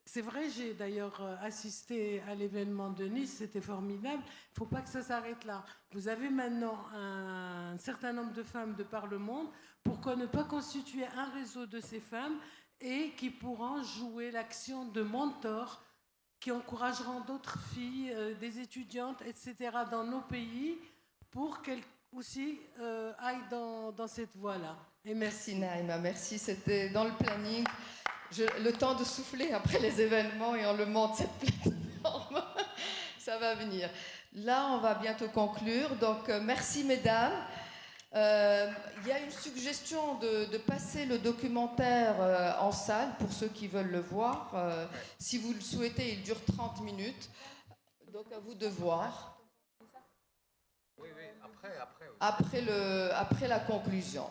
c'est vrai, j'ai d'ailleurs assisté à l'événement de Nice, c'était formidable. Il ne faut pas que ça s'arrête là. Vous avez maintenant un certain nombre de femmes de par le monde. Pourquoi ne pas constituer un réseau de ces femmes et qui pourront jouer l'action de mentor, qui encourageront d'autres filles, des étudiantes, etc., dans nos pays, pour qu'elles aussi aillent dans cette voie-là. Et merci Naïma, merci, c'était dans le planning. Le temps de souffler après les événements et on le monte cette plateforme. Ça va venir. Là, on va bientôt conclure. Donc, merci mesdames. Il y a une suggestion de passer le documentaire en salle pour ceux qui veulent le voir. Si vous le souhaitez, il dure 30 minutes. Donc à vous de voir. Après la conclusion.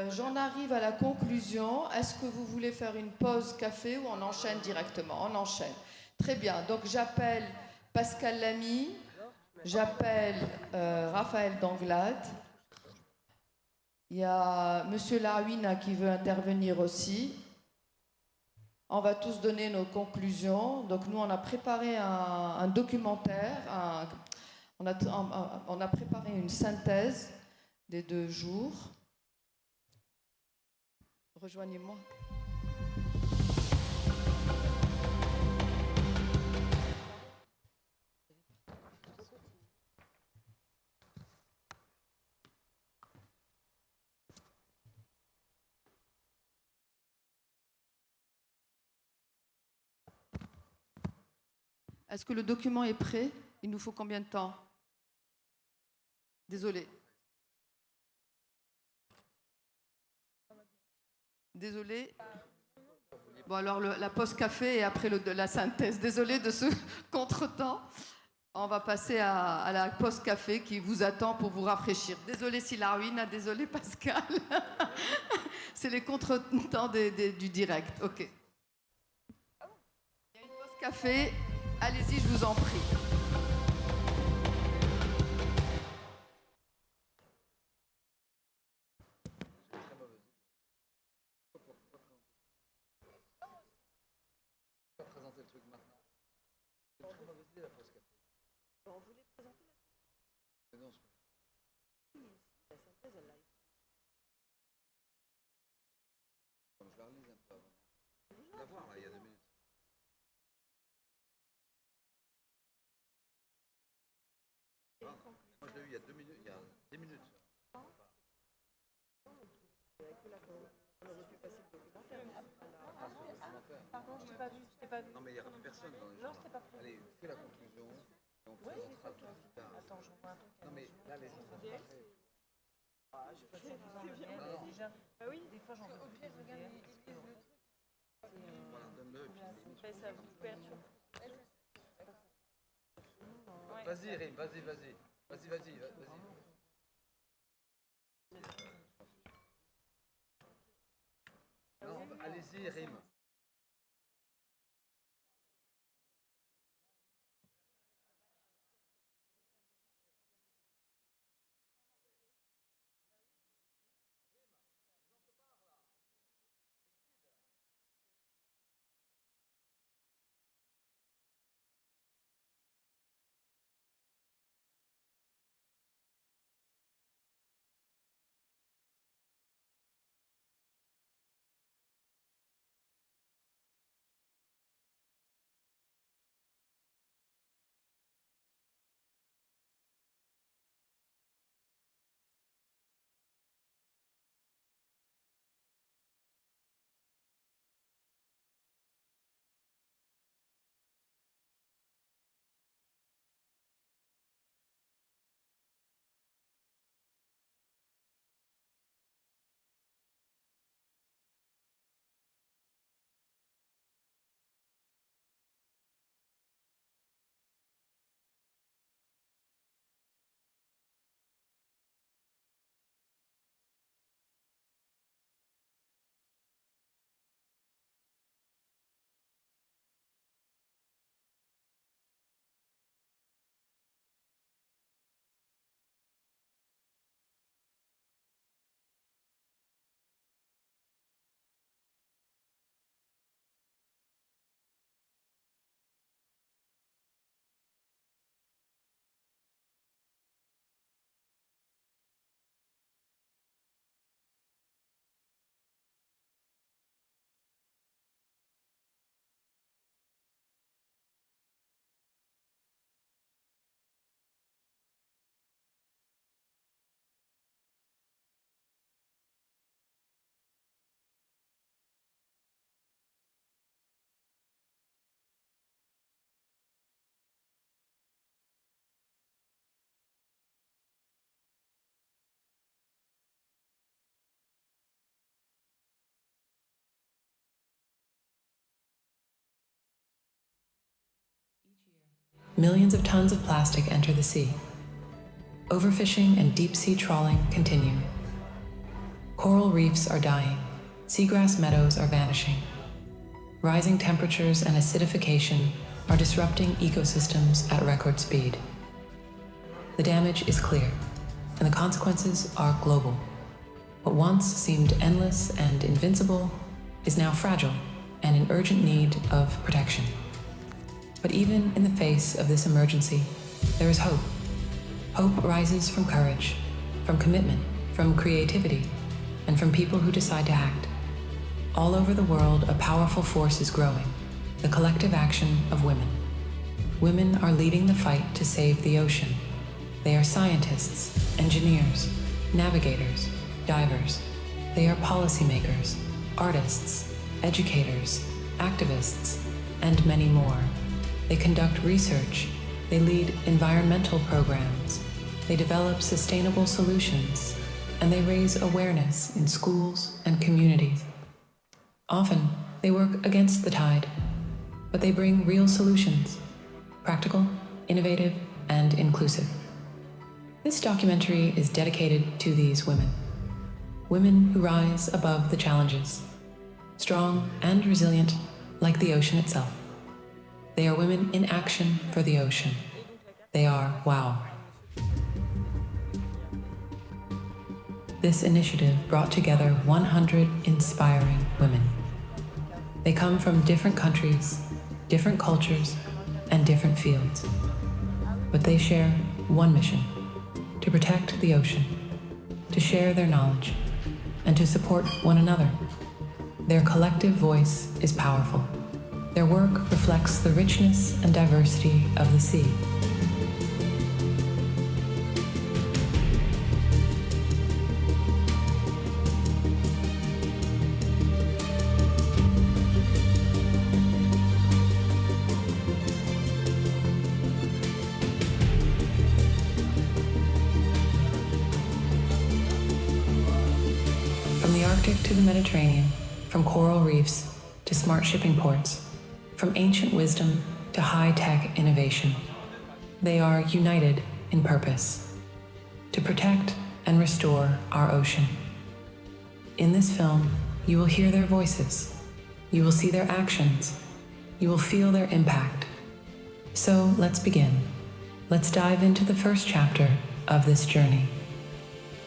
J'en arrive à la conclusion. Est-ce que vous voulez faire une pause café ou on enchaîne directement? On enchaîne. Très bien. Donc j'appelle Pascal Lamy, j'appelle Raphaël Danglade. Il y a Monsieur Laruina qui veut intervenir aussi. On va tous donner nos conclusions. Donc nous, on a préparé un documentaire. On a préparé une synthèse des 2 jours. Rejoignez-moi. Est-ce que le document est prêt? Il nous faut combien de temps? Désolé. Désolé. Bon, alors la pause café et après la synthèse. Désolé de ce contretemps. On va passer à la pause café qui vous attend pour vous rafraîchir. Désolé Silarwina, désolé Pascal. C'est les contretemps du direct. OK. Il y a une pause café. Allez-y, je vous en prie. Présenter le truc maintenant. C'est une très mauvaise idée la pause café. On voulait présenter la synthèse. Non, la synthèse, elle l'a été. Je la relise un peu avant. Je vais la voir là, il y a 2 minutes. Moi je l'ai eu il y a 2 minutes, il y a 10 minutes. Pardon, je t'ai pas vu. Non mais il n'y aura personne dans les gens. Non, pas pris. Allez, fais la conclusion et on présentera tout plus tard. Attends, je vois un truc. Non mais là, les gens sont pas prêts. Ah, je passe bien. Déjà. Bah oui, des fois j'en veux plus. Regarde, ils lisent le truc. Voilà, donne-le et puis ça vous perturbe. Vas-y, Rim, vas-y. Non, allez-y, Rim. Millions of tons of plastic enter the sea. Overfishing and deep-sea trawling continue. Coral reefs are dying. Seagrass meadows are vanishing. Rising temperatures and acidification are disrupting ecosystems at record speed. The damage is clear, and the consequences are global. What once seemed endless and invincible is now fragile and in urgent need of protection. But even in the face of this emergency, there is hope. Hope rises from courage, from commitment, from creativity, and from people who decide to act. All over the world, a powerful force is growing, the collective action of women. Women are leading the fight to save the ocean. They are scientists, engineers, navigators, divers. They are policymakers, artists, educators, activists, and many more. They conduct research. They lead environmental programs. They develop sustainable solutions, and they raise awareness in schools and communities. Often, they work against the tide, but they bring real solutions, practical, innovative, and inclusive. This documentary is dedicated to these women. Women who rise above the challenges, strong and resilient like the ocean itself. They are women in action for the ocean. They are WOW. This initiative brought together 100 inspiring women. They come from different countries, different cultures, and different fields. But they share one mission: to protect the ocean, to share their knowledge, and to support one another. Their collective voice is powerful. Their work reflects the richness and diversity of the sea. From the Arctic to the Mediterranean, from coral reefs to smart shipping ports, from ancient wisdom to high-tech innovation, they are united in purpose: to protect and restore our ocean. In this film, you will hear their voices, you will see their actions, you will feel their impact. So let's begin. Let's dive into the first chapter of this journey: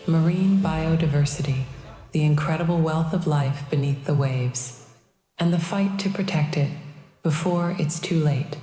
marine biodiversity, the incredible wealth of life beneath the waves, and the fight to protect it before it's too late.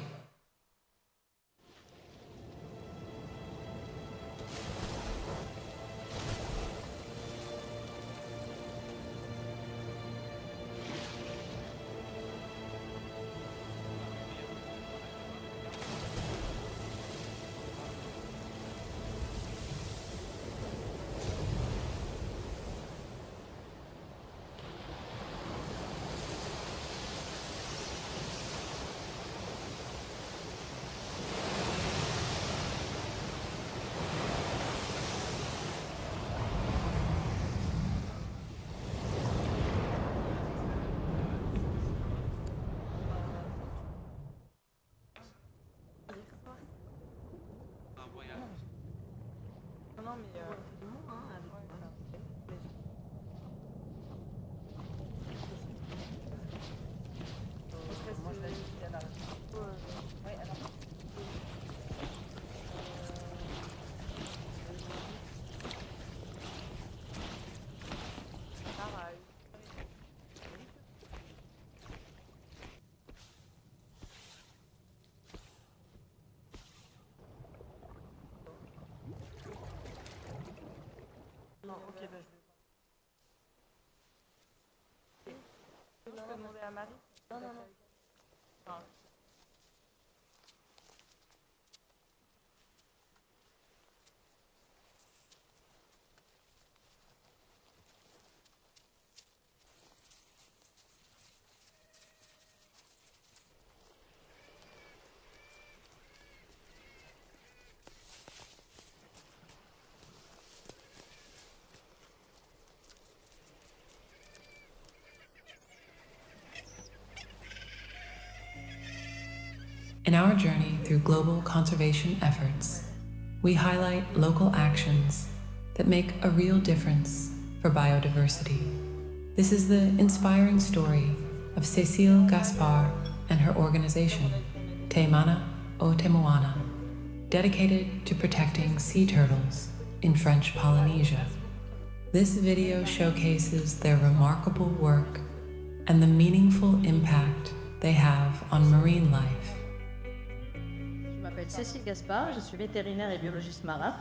Ok, ben je peux demander à Marie. Non, non, non. Ah. In our journey through global conservation efforts, we highlight local actions that make a real difference for biodiversity. This is the inspiring story of Cécile Gaspard and her organization, Te Mana o Te Moana, dedicated to protecting sea turtles in French Polynesia. This video showcases their remarkable work and the meaningful impact they have on marine life. Je m'appelle Cécile Gaspard, je suis vétérinaire et biologiste marin.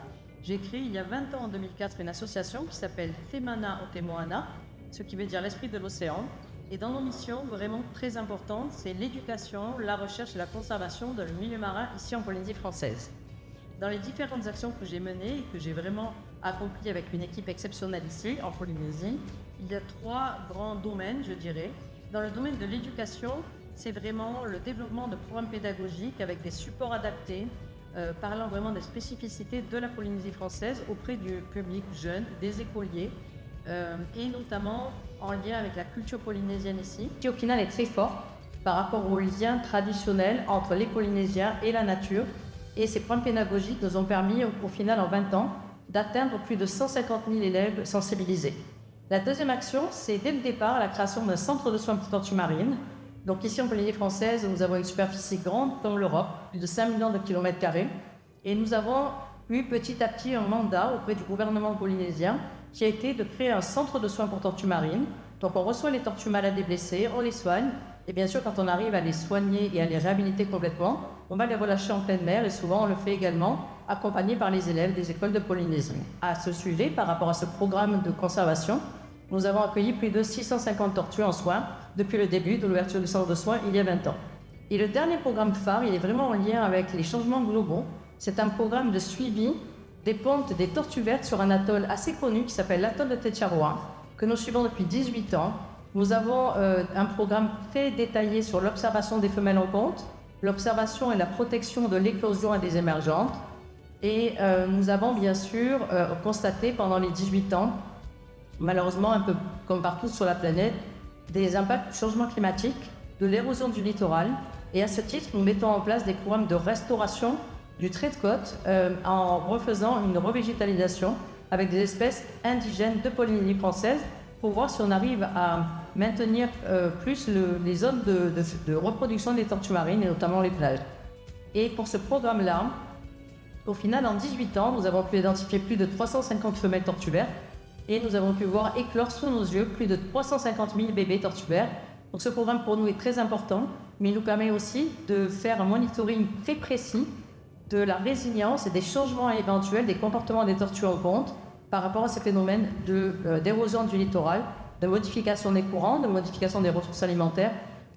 J'ai créé il y a 20 ans, en 2004, une association qui s'appelle Te Mana o Te Moana, ce qui veut dire l'esprit de l'océan. Et dans nos missions vraiment très importantes, c'est l'éducation, la recherche et la conservation de le milieu marin ici en Polynésie française. Dans les différentes actions que j'ai menées et que j'ai vraiment accomplies avec une équipe exceptionnelle ici en Polynésie, il y a 3 grands domaines, je dirais. Dans le domaine de l'éducation, c'est vraiment le développement de programmes pédagogiques avec des supports adaptés, parlant vraiment des spécificités de la Polynésie française auprès du public jeune, des écoliers, et notamment en lien avec la culture polynésienne ici. Qui au final est très fort par rapport aux liens traditionnels entre les Polynésiens et la nature. Et ces programmes pédagogiques nous ont permis, au final, en 20 ans, d'atteindre plus de 150 000 élèves sensibilisés. La deuxième action, c'est dès le départ la création d'un centre de soins pour tortues marines. Donc ici en Polynésie française, nous avons une superficie grande comme l'Europe, plus de 5 millions de kilomètres carrés. Et nous avons eu petit à petit un mandat auprès du gouvernement polynésien qui a été de créer un centre de soins pour tortues marines. Donc on reçoit les tortues malades et blessées, on les soigne. Et bien sûr, quand on arrive à les soigner et à les réhabiliter complètement, on va les relâcher en pleine mer et souvent on le fait également accompagné par les élèves des écoles de Polynésie. À ce sujet, par rapport à ce programme de conservation, nous avons accueilli plus de 650 tortues en soins depuis le début de l'ouverture du centre de soins il y a 20 ans. Et le dernier programme phare, il est vraiment en lien avec les changements globaux. C'est un programme de suivi des pontes des tortues vertes sur un atoll assez connu qui s'appelle l'atoll de Te Tcharoa, que nous suivons depuis 18 ans. Nous avons un programme très détaillé sur l'observation des femelles en ponte, l'observation et la protection de l'éclosion et des émergentes. Et nous avons bien sûr constaté pendant les 18 ans, malheureusement un peu comme partout sur la planète, des impacts du changement climatique, de l'érosion du littoral. Et à ce titre, nous mettons en place des programmes de restauration du trait de côte en refaisant une revégétalisation avec des espèces indigènes de Polynésie française pour voir si on arrive à maintenir plus les zones de reproduction des tortues marines et notamment les plages. Et pour ce programme-là, au final, en 18 ans, nous avons pu identifier plus de 350 femelles tortues vertes et nous avons pu voir éclore sous nos yeux plus de 350 000 bébés tortues vertes. Donc ce programme pour nous est très important, mais il nous permet aussi de faire un monitoring très précis de la résilience et des changements éventuels des comportements des tortues en ponte par rapport à ces phénomènes d'érosion du littoral, de modification des courants, de modification des ressources alimentaires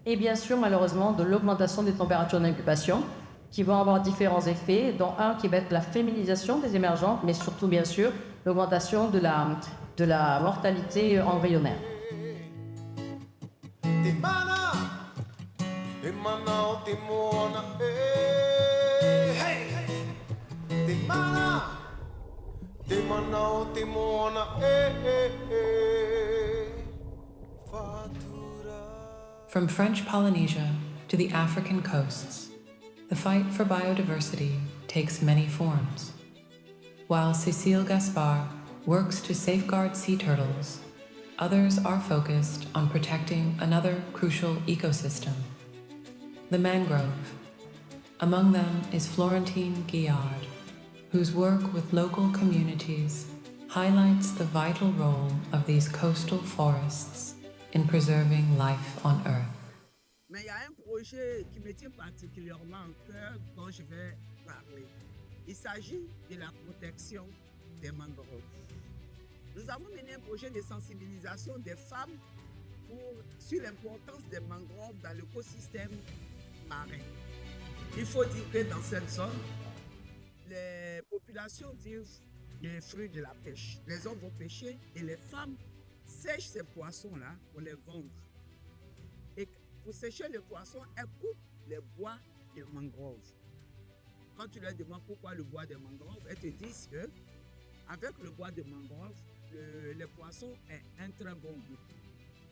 et bien sûr malheureusement de l'augmentation des températures d'incubation qui vont avoir différents effets, dont un qui va être la féminisation des émergentes, mais surtout bien sûr l'augmentation de la mortalité embryonnaire. From French Polynesia to the African coasts, the fight for biodiversity takes many forms. While Cécile Gaspard works to safeguard sea turtles, others are focused on protecting another crucial ecosystem, the mangrove. Among them is Florentine Guillard, whose work with local communities highlights the vital role of these coastal forests in preserving life on Earth. Mais il y a un projet qui me tient particulièrement à cœur dont je vais parler. Il s'agit de la protection des mangroves. Nous avons mené un projet de sensibilisation des femmes sur l'importance des mangroves dans l'écosystème marin. Il faut dire que dans cette zone, les populations vivent des fruits de la pêche. Les hommes vont pêcher et les femmes sèchent ces poissons-là pour les vendre. Et pour sécher les poissons, elles coupent les bois de mangrove. Quand tu leur demandes pourquoi le bois de mangrove, elles te disent que avec le bois de mangrove, le poisson est un très bon goût.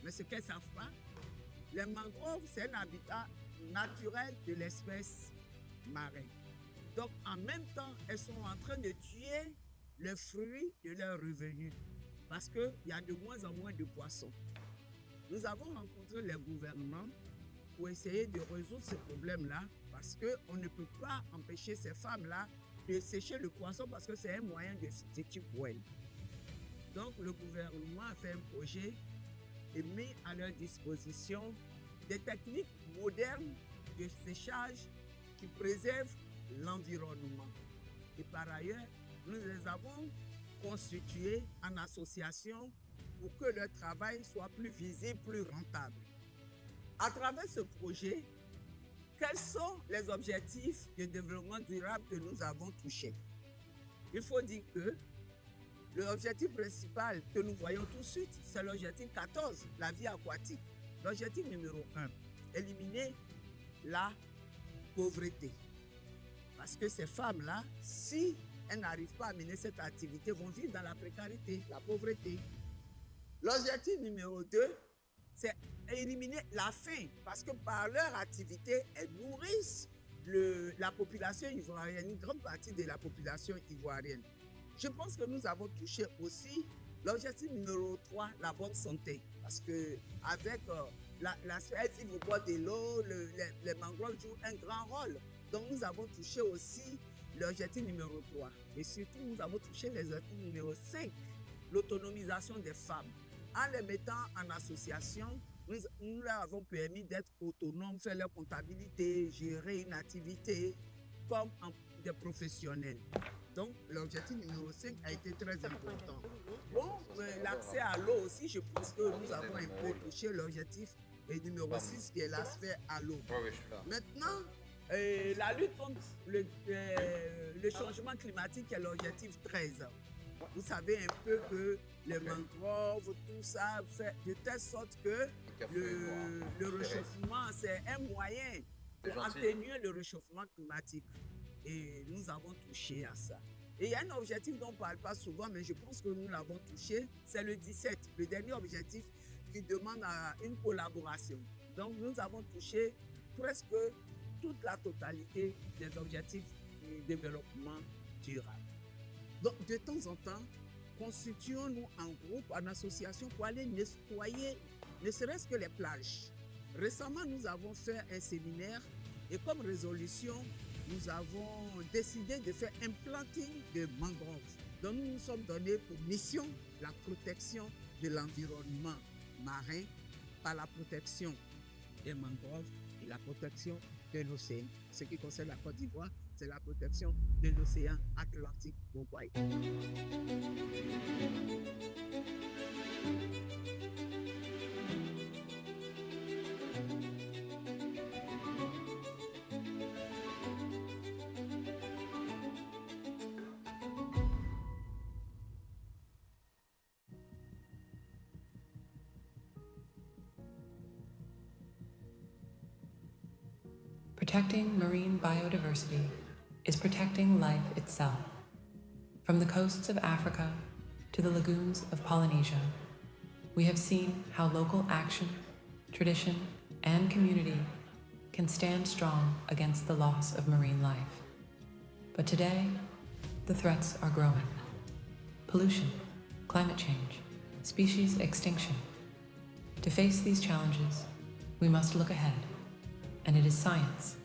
Mais ce qu'elles ne savent pas, les mangroves, c'est un habitat naturel de l'espèce marine. Donc, en même temps, elles sont en train de tuer le fruit de leurs revenus parce qu'il y a de moins en moins de poissons. Nous avons rencontré les gouvernements pour essayer de résoudre ce problème-là parce qu'on ne peut pas empêcher ces femmes-là de sécher le poisson parce que c'est un moyen de substitut pour elles. Donc, le gouvernement a fait un projet et mis à leur disposition des techniques modernes de séchage qui préservent l'environnement. Et par ailleurs, nous les avons constitués en association pour que leur travail soit plus visible, plus rentable. À travers ce projet, quels sont les objectifs de développement durable que nous avons touchés? Il faut dire que l'objectif principal que nous voyons tout de suite, c'est l'objectif 14, la vie aquatique. L'objectif numéro 1, éliminer la pauvreté. Parce que ces femmes-là, si elles n'arrivent pas à mener cette activité, vont vivre dans la précarité, la pauvreté. L'objectif numéro 2, c'est éliminer la faim. Parce que par leur activité, elles nourrissent la population ivoirienne, une grande partie de la population ivoirienne. Je pense que nous avons touché aussi l'objectif numéro 3, la bonne santé. Parce qu'avec elles vivent au bord de l'eau, les mangroves jouent un grand rôle. Donc nous avons touché aussi l'objectif numéro 3. Et surtout, nous avons touché l'objectif numéro 5, l'autonomisation des femmes. En les mettant en association, nous leur avons permis d'être autonomes, faire leur comptabilité, gérer une activité comme des professionnels. Donc, l'objectif numéro 5 a été très important. Bon, l'accès à l'eau aussi, je pense que nous avons un peu touché l'objectif numéro 6 qui est l'aspect à l'eau. Maintenant, la lutte contre le changement climatique est l'objectif 13. Vous savez un peu que les mangroves, tout ça, fait de telle sorte que le réchauffement, c'est un moyen pour atténuer le réchauffement climatique. Et nous avons touché à ça. Et il y a un objectif dont on ne parle pas souvent, mais je pense que nous l'avons touché, c'est le 17, le dernier objectif qui demande une collaboration. Donc nous avons touché presque toute la totalité des objectifs du développement durable. Donc de temps en temps, constituons-nous en groupe, en association pour aller nettoyer ne serait-ce que les plages. Récemment, nous avons fait un séminaire et comme résolution, nous avons décidé de faire un planting de mangroves. Donc nous nous sommes donnés pour mission la protection de l'environnement marin par la protection des mangroves et la protection de l'océan. Ce qui concerne la Côte d'Ivoire, c'est la protection de l'océan Atlantique au Bois. Protecting marine biodiversity is protecting life itself. From the coasts of Africa to the lagoons of Polynesia, we have seen how local action, tradition, and community can stand strong against the loss of marine life. But today, the threats are growing. Pollution, climate change, species extinction. To face these challenges, we must look ahead, and it is science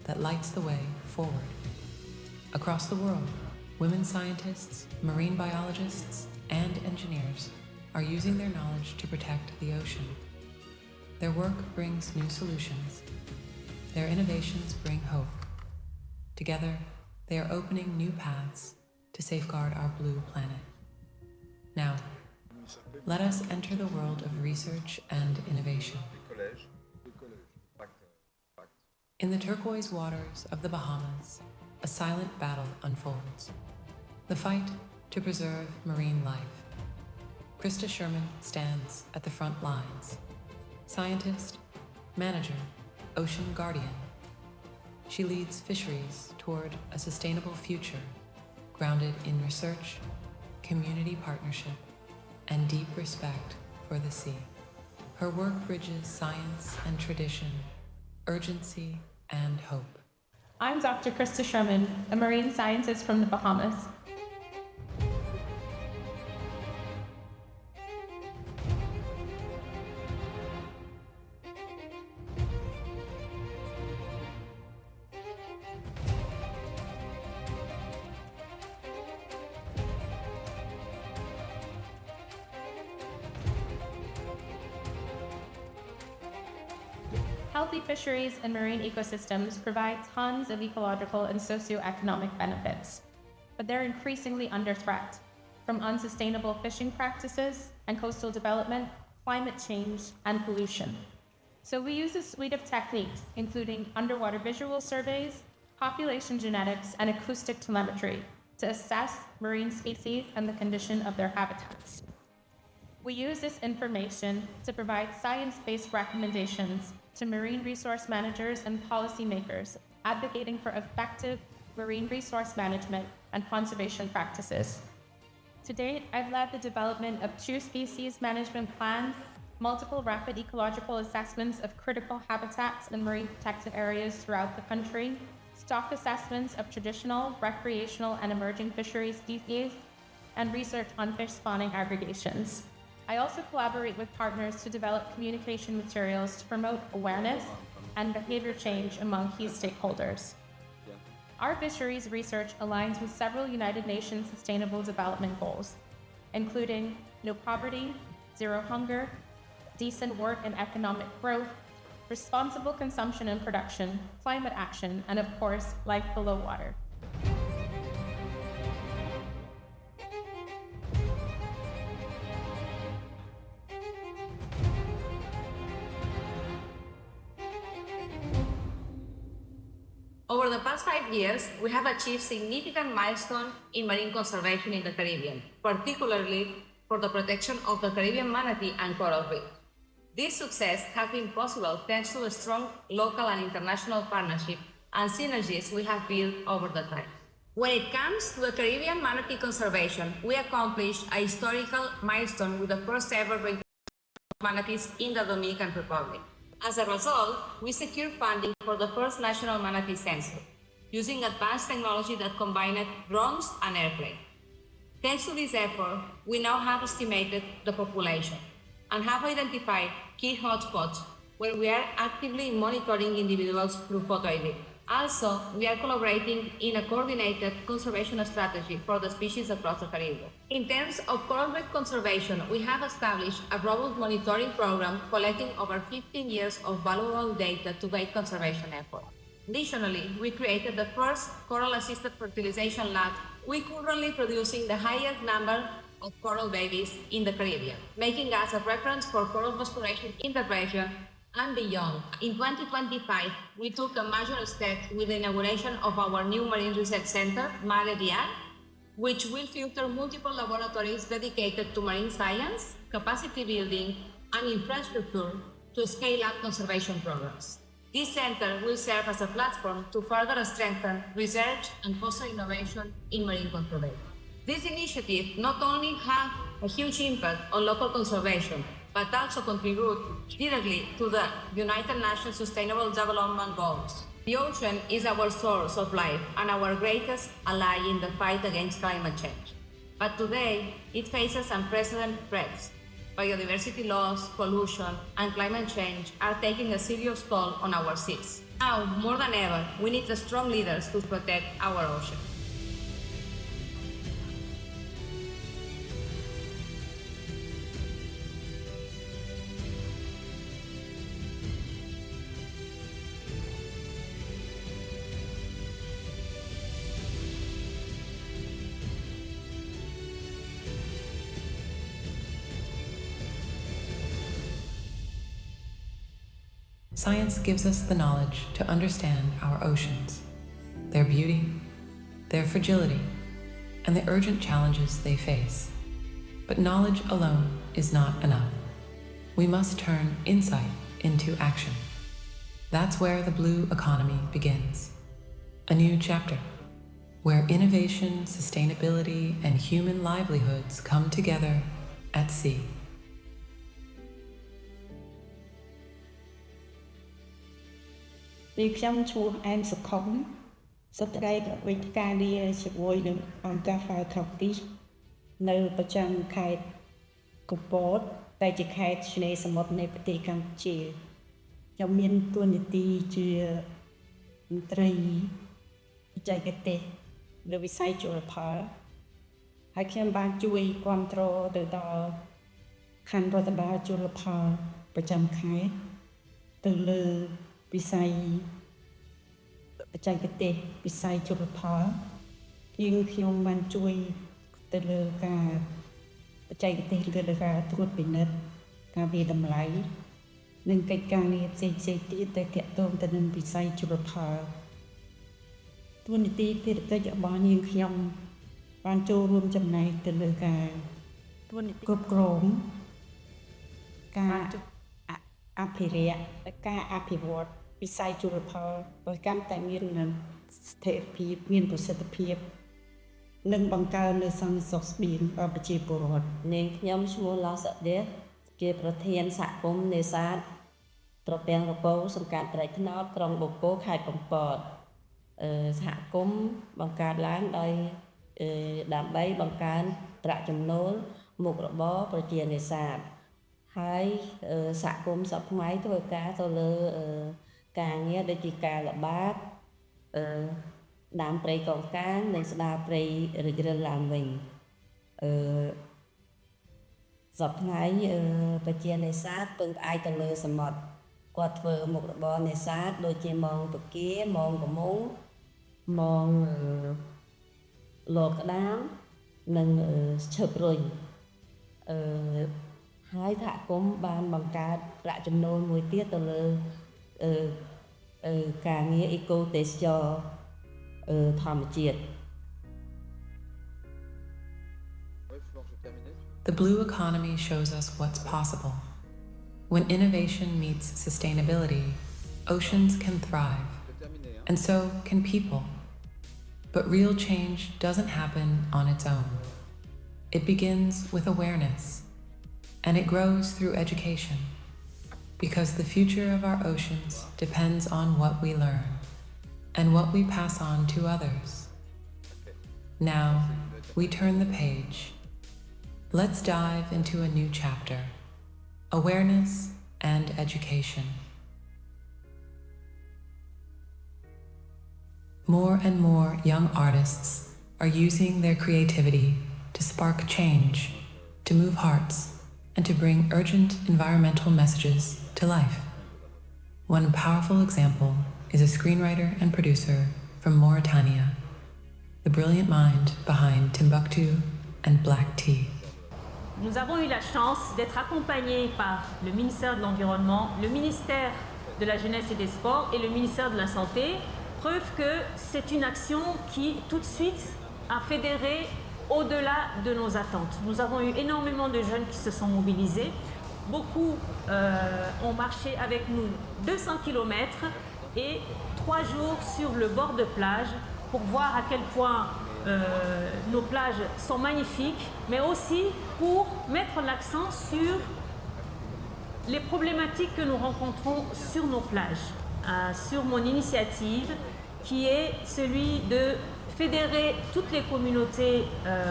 that lights the way forward. Across the world, women scientists, marine biologists, and engineers are using their knowledge to protect the ocean. Their work brings new solutions. Their innovations bring hope. Together, they are opening new paths to safeguard our blue planet. Now, let us enter the world of research and innovation. In the turquoise waters of the Bahamas, a silent battle unfolds. The fight to preserve marine life. Krista Sherman stands at the front lines. Scientist, manager, ocean guardian. She leads fisheries toward a sustainable future, grounded in research, community partnership, and deep respect for the sea. Her work bridges science and tradition, urgency and hope. I'm Dr. Krista Sherman, a marine scientist from the Bahamas. Healthy fisheries and marine ecosystems provide tons of ecological and socioeconomic benefits, but they're increasingly under threat from unsustainable fishing practices and coastal development, climate change, and pollution. So we use a suite of techniques, including underwater visual surveys, population genetics, and acoustic telemetry to assess marine species and the condition of their habitats. We use this information to provide science-based recommendations to marine resource managers and policymakers advocating for effective marine resource management and conservation practices. To date, I've led the development of 2 species management plans, multiple rapid ecological assessments of critical habitats and marine protected areas throughout the country, stock assessments of traditional, recreational, and emerging fisheries species, and research on fish spawning aggregations. I also collaborate with partners to develop communication materials to promote awareness and behavior change among key stakeholders. Our fisheries research aligns with several United Nations Sustainable Development Goals, including no poverty, zero hunger, decent work and economic growth, responsible consumption and production, climate action, and of course, life below water. Over the past 5 years, we have achieved significant milestones in marine conservation in the Caribbean, particularly for the protection of the Caribbean manatee and coral reef. This success has been possible thanks to a strong local and international partnership and synergies we have built over the time. When it comes to the Caribbean manatee conservation, we accomplished a historical milestone with the first ever breeding of manatees in the Dominican Republic. As a result, we secured funding for the first national manatee census, using advanced technology that combined drones and airplane. Thanks to this effort, we now have estimated the population and have identified key hotspots where we are actively monitoring individuals through photo ID. Also, we are collaborating in a coordinated conservation strategy for the species across the Caribbean. In terms of coral reef conservation, we have established a robust monitoring program collecting over 15 years of valuable data to guide conservation efforts. Additionally, we created the first coral-assisted fertilization lab. We're currently producing the highest number of coral babies in the Caribbean, making us a reference for coral restoration in the region and beyond. In 2025, we took a major step with the inauguration of our new Marine Research Center, Mare Diar, which will filter multiple laboratories dedicated to marine science, capacity building, and infrastructure to scale up conservation programs. This center will serve as a platform to further strengthen research and foster innovation in marine conservation. This initiative not only has a huge impact on local conservation, but also contribute directly to the United Nations Sustainable Development Goals. The ocean is our source of life and our greatest ally in the fight against climate change. But today, it faces unprecedented threats. Biodiversity loss, pollution, and climate change are taking a serious toll on our seas. Now, more than ever, we need strong leaders to protect our ocean. Science gives us the knowledge to understand our oceans, their beauty, their fragility, and the urgent challenges they face. But knowledge alone is not enough. We must turn insight into action. That's where the blue economy begins. A new chapter, where innovation, sustainability, and human livelihoods come together at sea. Vì trong chùa em sực khống, ស្ត្រីក៏វិទ្យការងារជាមួយនឹងអង្គការ Fire Company នៅប្រចាំខេត្តកំពតតែជាខេត្តឆ្នេរសមុទ្រនៃប្រទេសកម្ពុជាខ្ញុំមានតួនាទីជាមន្ត្រីបច្ចេកទេសលើវិស័យជលផលហើយខ្ញុំបានជួយគ្រប់គ្រងទៅដល់ខណ្ឌរដ្ឋបាលជលផលប្រចាំខេត្តទៅលើវិស័យបច្ចេកទេសវិស័យជលផលខ្ញុំបានជួយទៅលើការបច្ចេកទេសលើការត្រួតពិនិត្យការវិតម្លៃនិងកិច្ចការងារផ្សេងៗទៀតដែលទាក់ទងទៅនឹងវិស័យជលផលតួនាទីភារកិច្ចរបស់នាងខ្ញុំបានចូលរួមចំណែកទៅលើការគ្រប់គ្រងការអភិរក្សและការអភិវឌ្ឍវិស័យជលផលឲ្យកាន់តែមានស្ថិរភាពមានប្រសិទ្ធភាពនិងបង្កើននូវសន្តិសុខស្បៀងដល់ប្រជាពលរដ្ឋនាងខ្ញុំឈ្មោះឡោសដេជាប្រធានសហគមន៍នេសាទត្រពាំងរពោសង្កាត់ត្រែកថ្នោតក្រុងបូកគោខេត្តកំពតសហគមន៍បង្កើតឡើងដោយដើម្បីបង្កើនប្រាក់ចំណូលមុខរបរប្រជានេសាទហើយសហគមន៍សពថ្ងៃធ្វើការទៅលើការងារដូចជាការល្បាតដាំព្រៃកោងកាងនិងស្ដារព្រៃរិចរិលឡើងវិញសប្តាហ៍ប្រជានេសាទពឹងផ្អែកទៅលើសមុទ្រគាត់ធ្វើមុខរបរនេសាទដូចជាមងពគាមងកមុងមងលកក្តាមនិងឈើព្រុយហើយសហគមន៍បានបង្កើតប្រាក់ចំណូលមួយទៀតទៅលើការងារអេកូទេសចរធម្មជាតិ The blue economy shows us what's possible. When innovation meets sustainability, oceans can thrive, and so can people. But real change doesn't happen on its own. It begins with awareness, and it grows through education, because the future of our oceans depends on what we learn and what we pass on to others. Now, we turn the page. Let's dive into a new chapter, awareness and education. More and more young artists are using their creativity to spark change, to move hearts, and to bring urgent environmental messages to life. One powerful example is a screenwriter and producer from Mauritania, the brilliant mind behind Timbuktu and Black Tea. Nous avons eu la chance d'être accompagnés par le ministère de l'Environnement, le ministère de la Jeunesse et des Sports et le ministère de la Santé, preuve que c'est une action qui tout de suite a fédéré au-delà de nos attentes. Nous avons eu énormément de jeunes qui se sont mobilisés. Beaucoup ont marché avec nous 200 km et 3 jours sur le bord de plage pour voir à quel point nos plages sont magnifiques, mais aussi pour mettre l'accent sur les problématiques que nous rencontrons sur nos plages. Sur mon initiative, qui est celui de fédérer toutes les communautés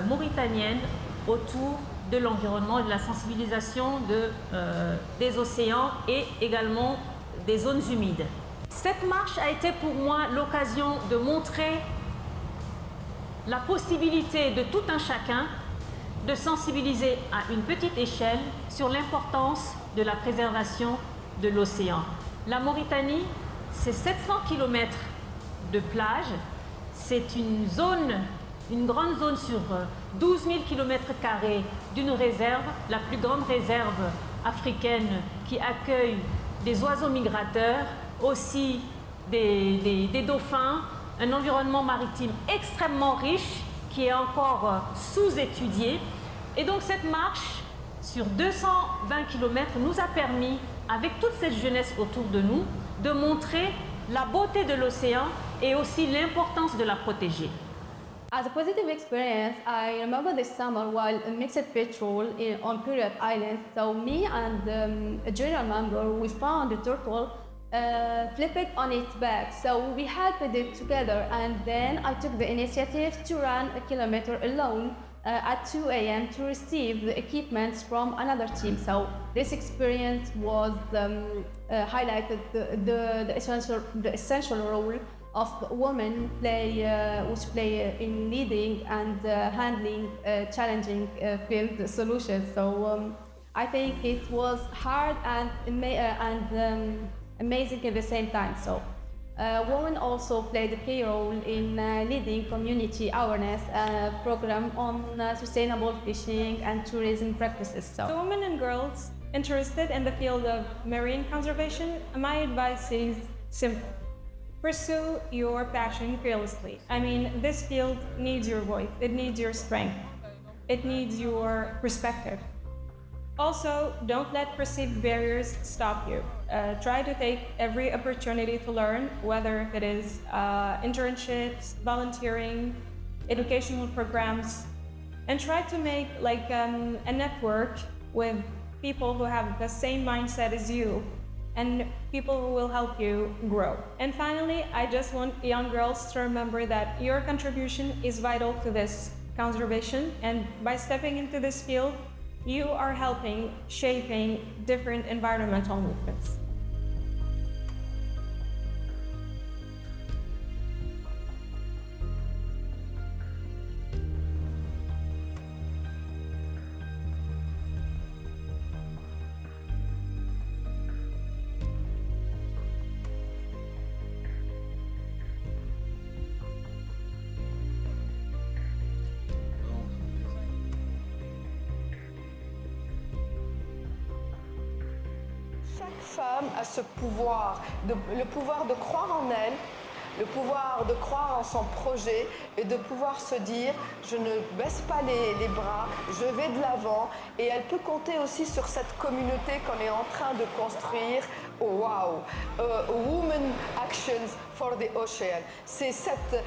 mauritaniennes autour de l'environnement et de la sensibilisation des océans et également des zones humides. Cette marche a été pour moi l'occasion de montrer la possibilité de tout un chacun de sensibiliser à une petite échelle sur l'importance de la préservation de l'océan. La Mauritanie, c'est 700 km de plage, c'est une grande zone sur 12 000 km² d'une réserve, la plus grande réserve africaine qui accueille des oiseaux migrateurs, aussi des dauphins, un environnement maritime extrêmement riche qui est encore sous-étudié. Et donc cette marche sur 220 km nous a permis, avec toute cette jeunesse autour de nous, de montrer la beauté de l'océan et aussi l'importance de la protéger. As a positive experience, I remember this summer while mixed patrol on Period Island. So me and a general member, we found a turtle flip it on its back. So we helped it together, and then I took the initiative to run a kilometer alone at 2 a.m. to receive the equipment from another team. So this experience was highlighted the essential role of women which play in leading and handling challenging field solutions. So I think it was hard and amazing at the same time. So women also played a key role in leading community awareness program on sustainable fishing and tourism practices. So women and girls interested in the field of marine conservation, my advice is simple. Pursue your passion fearlessly. I mean, this field needs your voice, it needs your strength, it needs your perspective. Also, don't let perceived barriers stop you. Try to take every opportunity to learn, whether it is internships, volunteering, educational programs, and try to make like a network with people who have the same mindset as you and people who will help you grow. And finally, I just want young girls to remember that your contribution is vital to this conservation, and by stepping into this field, you are helping shaping different environmental movements. Femme a ce pouvoir, le pouvoir de croire en elle, le pouvoir de croire en son projet et de pouvoir se dire je ne baisse pas les bras, je vais de l'avant, et elle peut compter aussi sur cette communauté qu'on est en train de construire. Oh, wow! Women Actions for the Ocean. C'est cette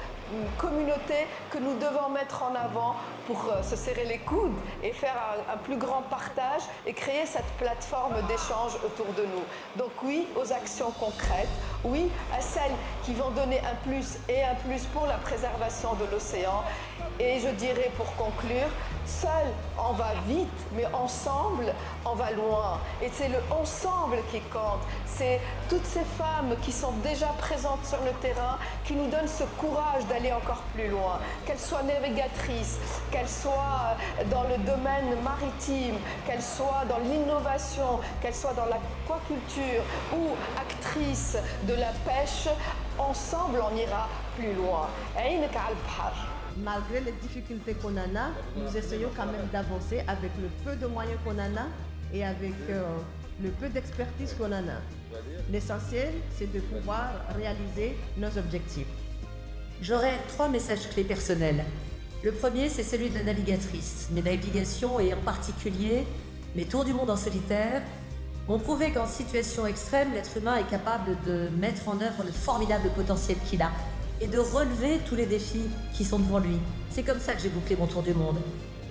communauté que nous devons mettre en avant pour se serrer les coudes et faire un plus grand partage et créer cette plateforme d'échange autour de nous. Donc oui, aux actions concrètes, oui, à celles qui vont donner un plus et un plus pour la préservation de l'océan. Et je dirais pour conclure, seul on va vite, mais ensemble on va loin. Et c'est le ensemble qui compte. C'est toutes ces femmes qui sont déjà présentes sur le terrain qui nous donnent ce courage d'aller encore plus loin. Qu'elles soient navigatrices, qu'elles soient dans le domaine maritime, qu'elles soient dans l'innovation, qu'elles soient dans l'aquaculture ou actrices de la pêche, ensemble on ira plus loin. Malgré les difficultés qu'on en a, nous essayons quand même d'avancer avec le peu de moyens qu'on en a et avec le peu d'expertise qu'on en a. L'essentiel, c'est de pouvoir réaliser nos objectifs. J'aurais 3 messages clés personnels. Le premier, c'est celui de la navigatrice. Mes navigations, et en particulier mes tours du monde en solitaire, ont prouvé qu'en situation extrême, l'être humain est capable de mettre en œuvre le formidable potentiel qu'il a et de relever tous les défis qui sont devant lui. C'est comme ça que j'ai bouclé mon tour du monde.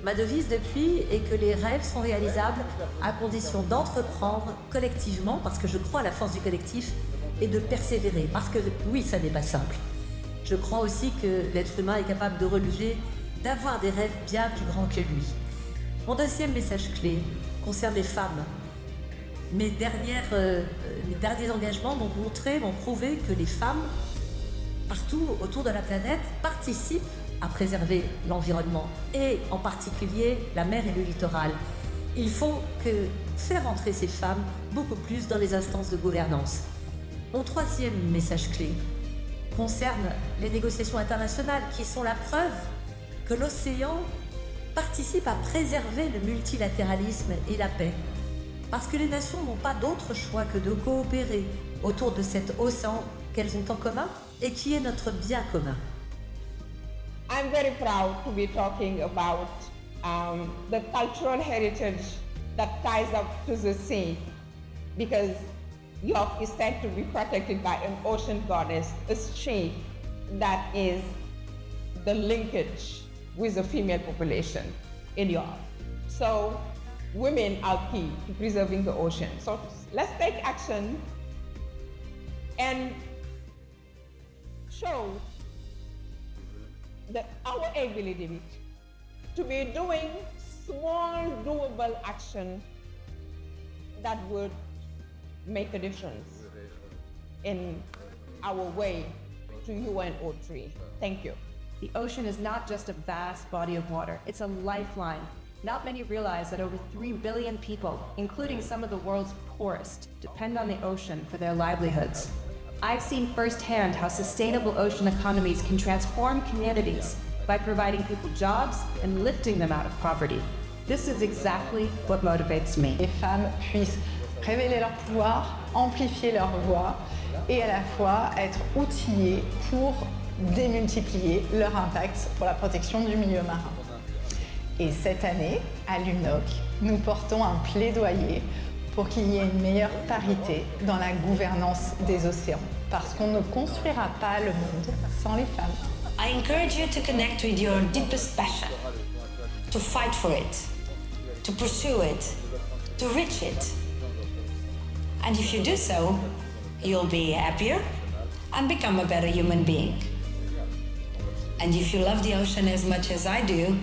Ma devise depuis est que les rêves sont réalisables à condition d'entreprendre collectivement, parce que je crois à la force du collectif, et de persévérer, parce que oui, ça n'est pas simple. Je crois aussi que l'être humain est capable de relever, d'avoir des rêves bien plus grands que lui. Mon deuxième message clé concerne les femmes. Mes derniers engagements m'ont prouvé que les femmes, partout autour de la planète, participent à préserver l'environnement, et en particulier la mer et le littoral. Il faut faire entrer ces femmes beaucoup plus dans les instances de gouvernance. Mon troisième message clé concerne les négociations internationales, qui sont la preuve que l'océan participe à préserver le multilatéralisme et la paix. Parce que les nations n'ont pas d'autre choix que de coopérer autour de cet océan qu'elles ont en commun et qui est notre bien commun. I'm very proud to be talking about the cultural heritage that ties up to the sea, because York is said to be protected by an ocean goddess, a she that is the linkage with the female population in York. So women are key to preserving the ocean. So let's take action and show that our ability to be doing small doable action that would make a difference in our way to UNO3. Thank you. The ocean is not just a vast body of water, it's a lifeline. Not many realize that over 3 billion people, including some of the world's poorest, depend on the ocean for their livelihoods. I've seen firsthand how sustainable ocean economies can transform communities by providing people jobs and lifting them out of poverty. This is exactly what motivates me. Les femmes puissent révéler leur pouvoir, amplifier leur voix et à la fois être outillées pour démultiplier leur impact pour la protection du milieu marin. Et cette année, à l'UNOC, nous portons un plaidoyer pour qu'il y ait une meilleure parité dans la gouvernance des océans, parce qu'on ne construira pas le monde sans les femmes. I encourage you to connect with your deepest passion, to fight for it, to pursue it, to reach it. And if you do so, you'll be happier and become a better human being. And if you love the ocean as much as I do,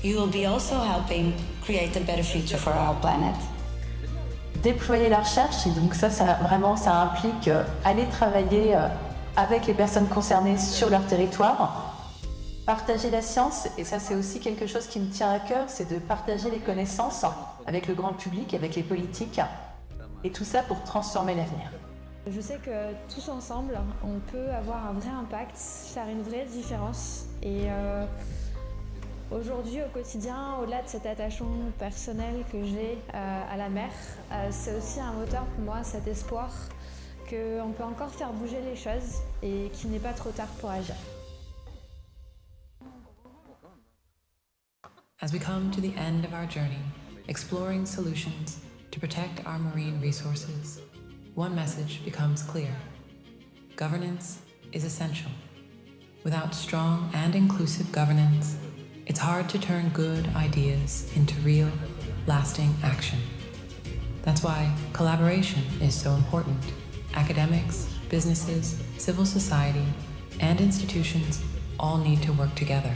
you will be also helping create a better future for our planet. Déployer la recherche, et donc ça implique aller travailler avec les personnes concernées sur leur territoire, partager la science, et ça c'est aussi quelque chose qui me tient à cœur, c'est de partager les connaissances avec le grand public, avec les politiques, et tout ça pour transformer l'avenir. Je sais que tous ensemble, on peut avoir un vrai impact, faire une vraie différence. Et aujourd'hui, au quotidien, au-delà de cet attachement personnel que j'ai à la mer, c'est aussi un moteur pour moi, cet espoir qu'on peut encore faire bouger les choses et qu'il n'est pas trop tard pour agir. As we come to the end of our journey, exploring solutions to protect our marine resources, one message becomes clear. Governance is essential. Without strong and inclusive governance, it's hard to turn good ideas into real, lasting action. That's why collaboration is so important. Academics, businesses, civil society, and institutions all need to work together.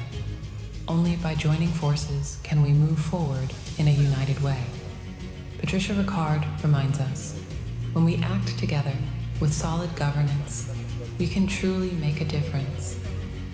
Only by joining forces can we move forward in a united way. Patricia Ricard reminds us, when we act together with solid governance, we can truly make a difference.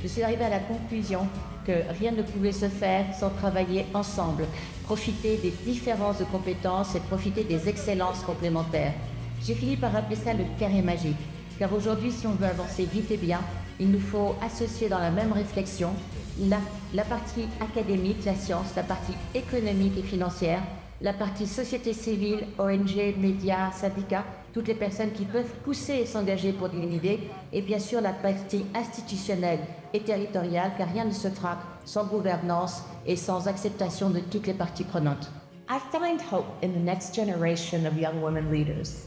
Je suis arrivée à la conclusion que rien ne pouvait se faire sans travailler ensemble, profiter des différences de compétences et profiter des excellences complémentaires. J'ai fini par appeler ça le carré magique, car aujourd'hui, si on veut avancer vite et bien, il nous faut associer dans la même réflexion la partie académique, la science, la partie économique et financière, la partie société civile, ONG, médias, syndicats, toutes les personnes qui peuvent pousser et s'engager pour une idée, et bien sûr la partie institutionnelle et territoriale, car rien ne se fera sans gouvernance et sans acceptation de toutes les parties prenantes. I find hope in the next generation of young women leaders.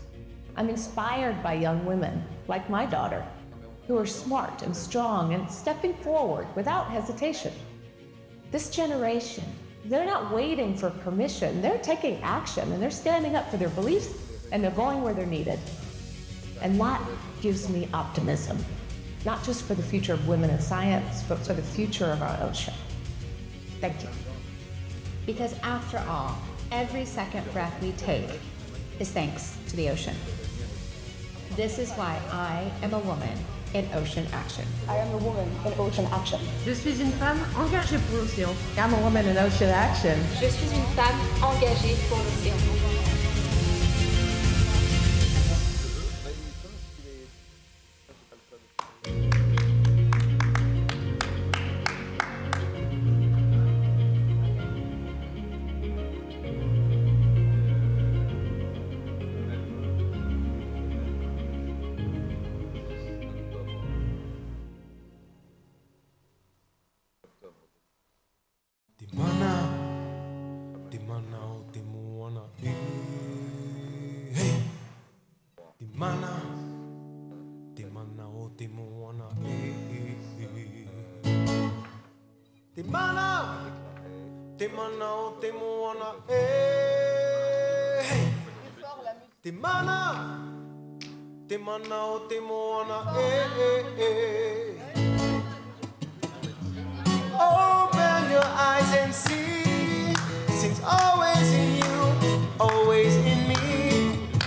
I'm inspired by young women, like my daughter, who are smart and strong and stepping forward without hesitation. This generation, they're not waiting for permission, they're taking action and they're standing up for their beliefs and they're going where they're needed. And that gives me optimism, not just for the future of women in science, but for the future of our ocean. Thank you. Because after all, every second breath we take is thanks to the ocean. This is why I am a woman in ocean action. I am a woman in ocean action. Je suis une femme engagée pour l'océan. I'm a woman in ocean action. Je suis une femme engagée pour l'océan. Timana, Timona, eh. Open your eyes and see, since always in you, always in me.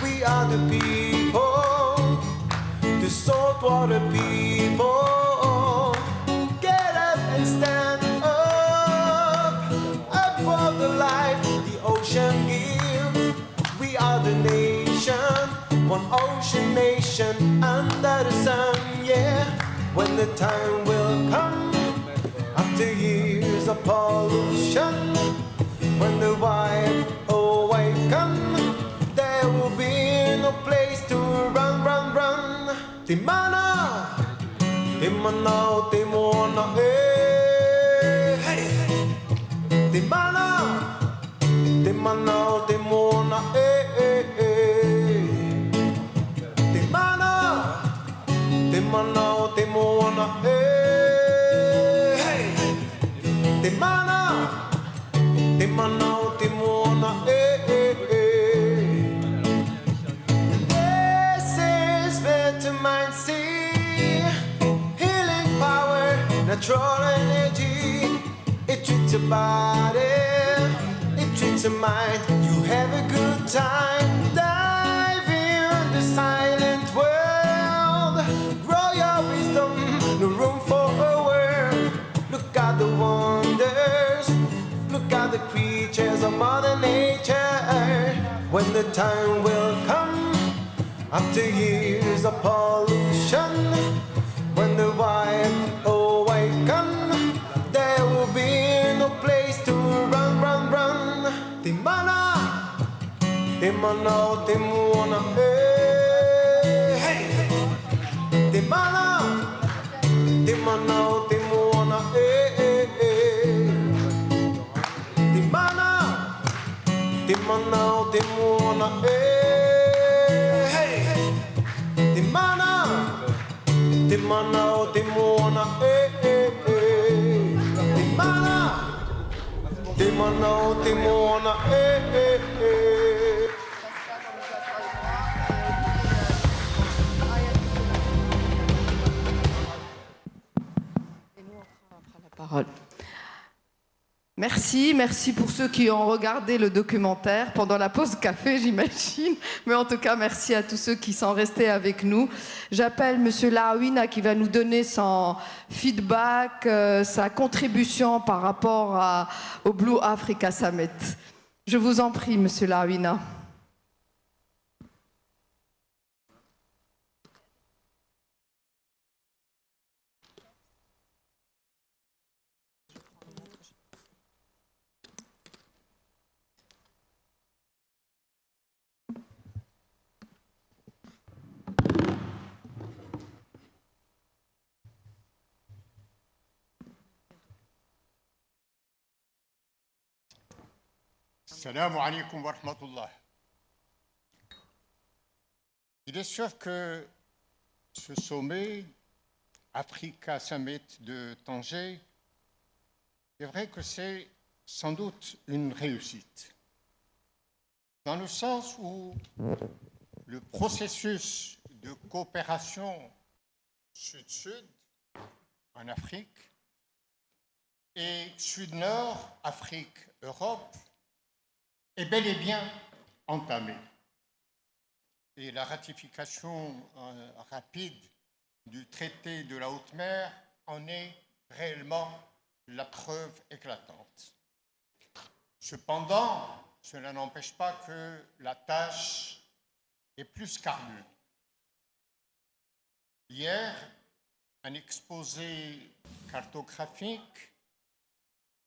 We are the people, the saltwater people. Get up and stand up for the life the ocean gives. We are the nation, one ocean nation under the sun, yeah. When the time will come, after years of pollution, when the wide awaken, there will be no place to run, run, run. Timana, Timana, Timona, eh. Timana, Timana, Timona, eh. Timana, Timana, Timona, eh. Timana, Timana, Timona, This is vitamin C, healing power, natural energy. It treats your body, it treats your mind. You have a good time. Dive in the silent world. Grow your wisdom, no room for a word. Look at the wonders, look at the creatures of Mother Nature. When the time will come, after years of pollution, when the wild awaken, there will be no place to run, run, run. Timana, Timana, Timona, hey. Timana, Timana, Timona, Timana, Timana, Timona, hey. Timana, Timana, Timona, Timana, Timana, Timona, Parole. Merci pour ceux qui ont regardé le documentaire pendant la pause café, j'imagine. Mais en tout cas, merci à tous ceux qui sont restés avec nous. J'appelle Monsieur Laouina qui va nous donner son feedback, sa contribution par rapport au Blue Africa Summit. Je vous en prie, Monsieur Laouina. Salam alaikum wa rahmatullah. Il est sûr que ce sommet Africa Summit de Tanger, c'est vrai que c'est sans doute une réussite. Dans le sens où le processus de coopération sud-sud en Afrique et sud-nord, Afrique-Europe, est bel et bien entamé. Et la ratification rapide du traité de la haute mer en est réellement la preuve éclatante. Cependant, cela n'empêche pas que la tâche est plus qu'ardue. Hier, un exposé cartographique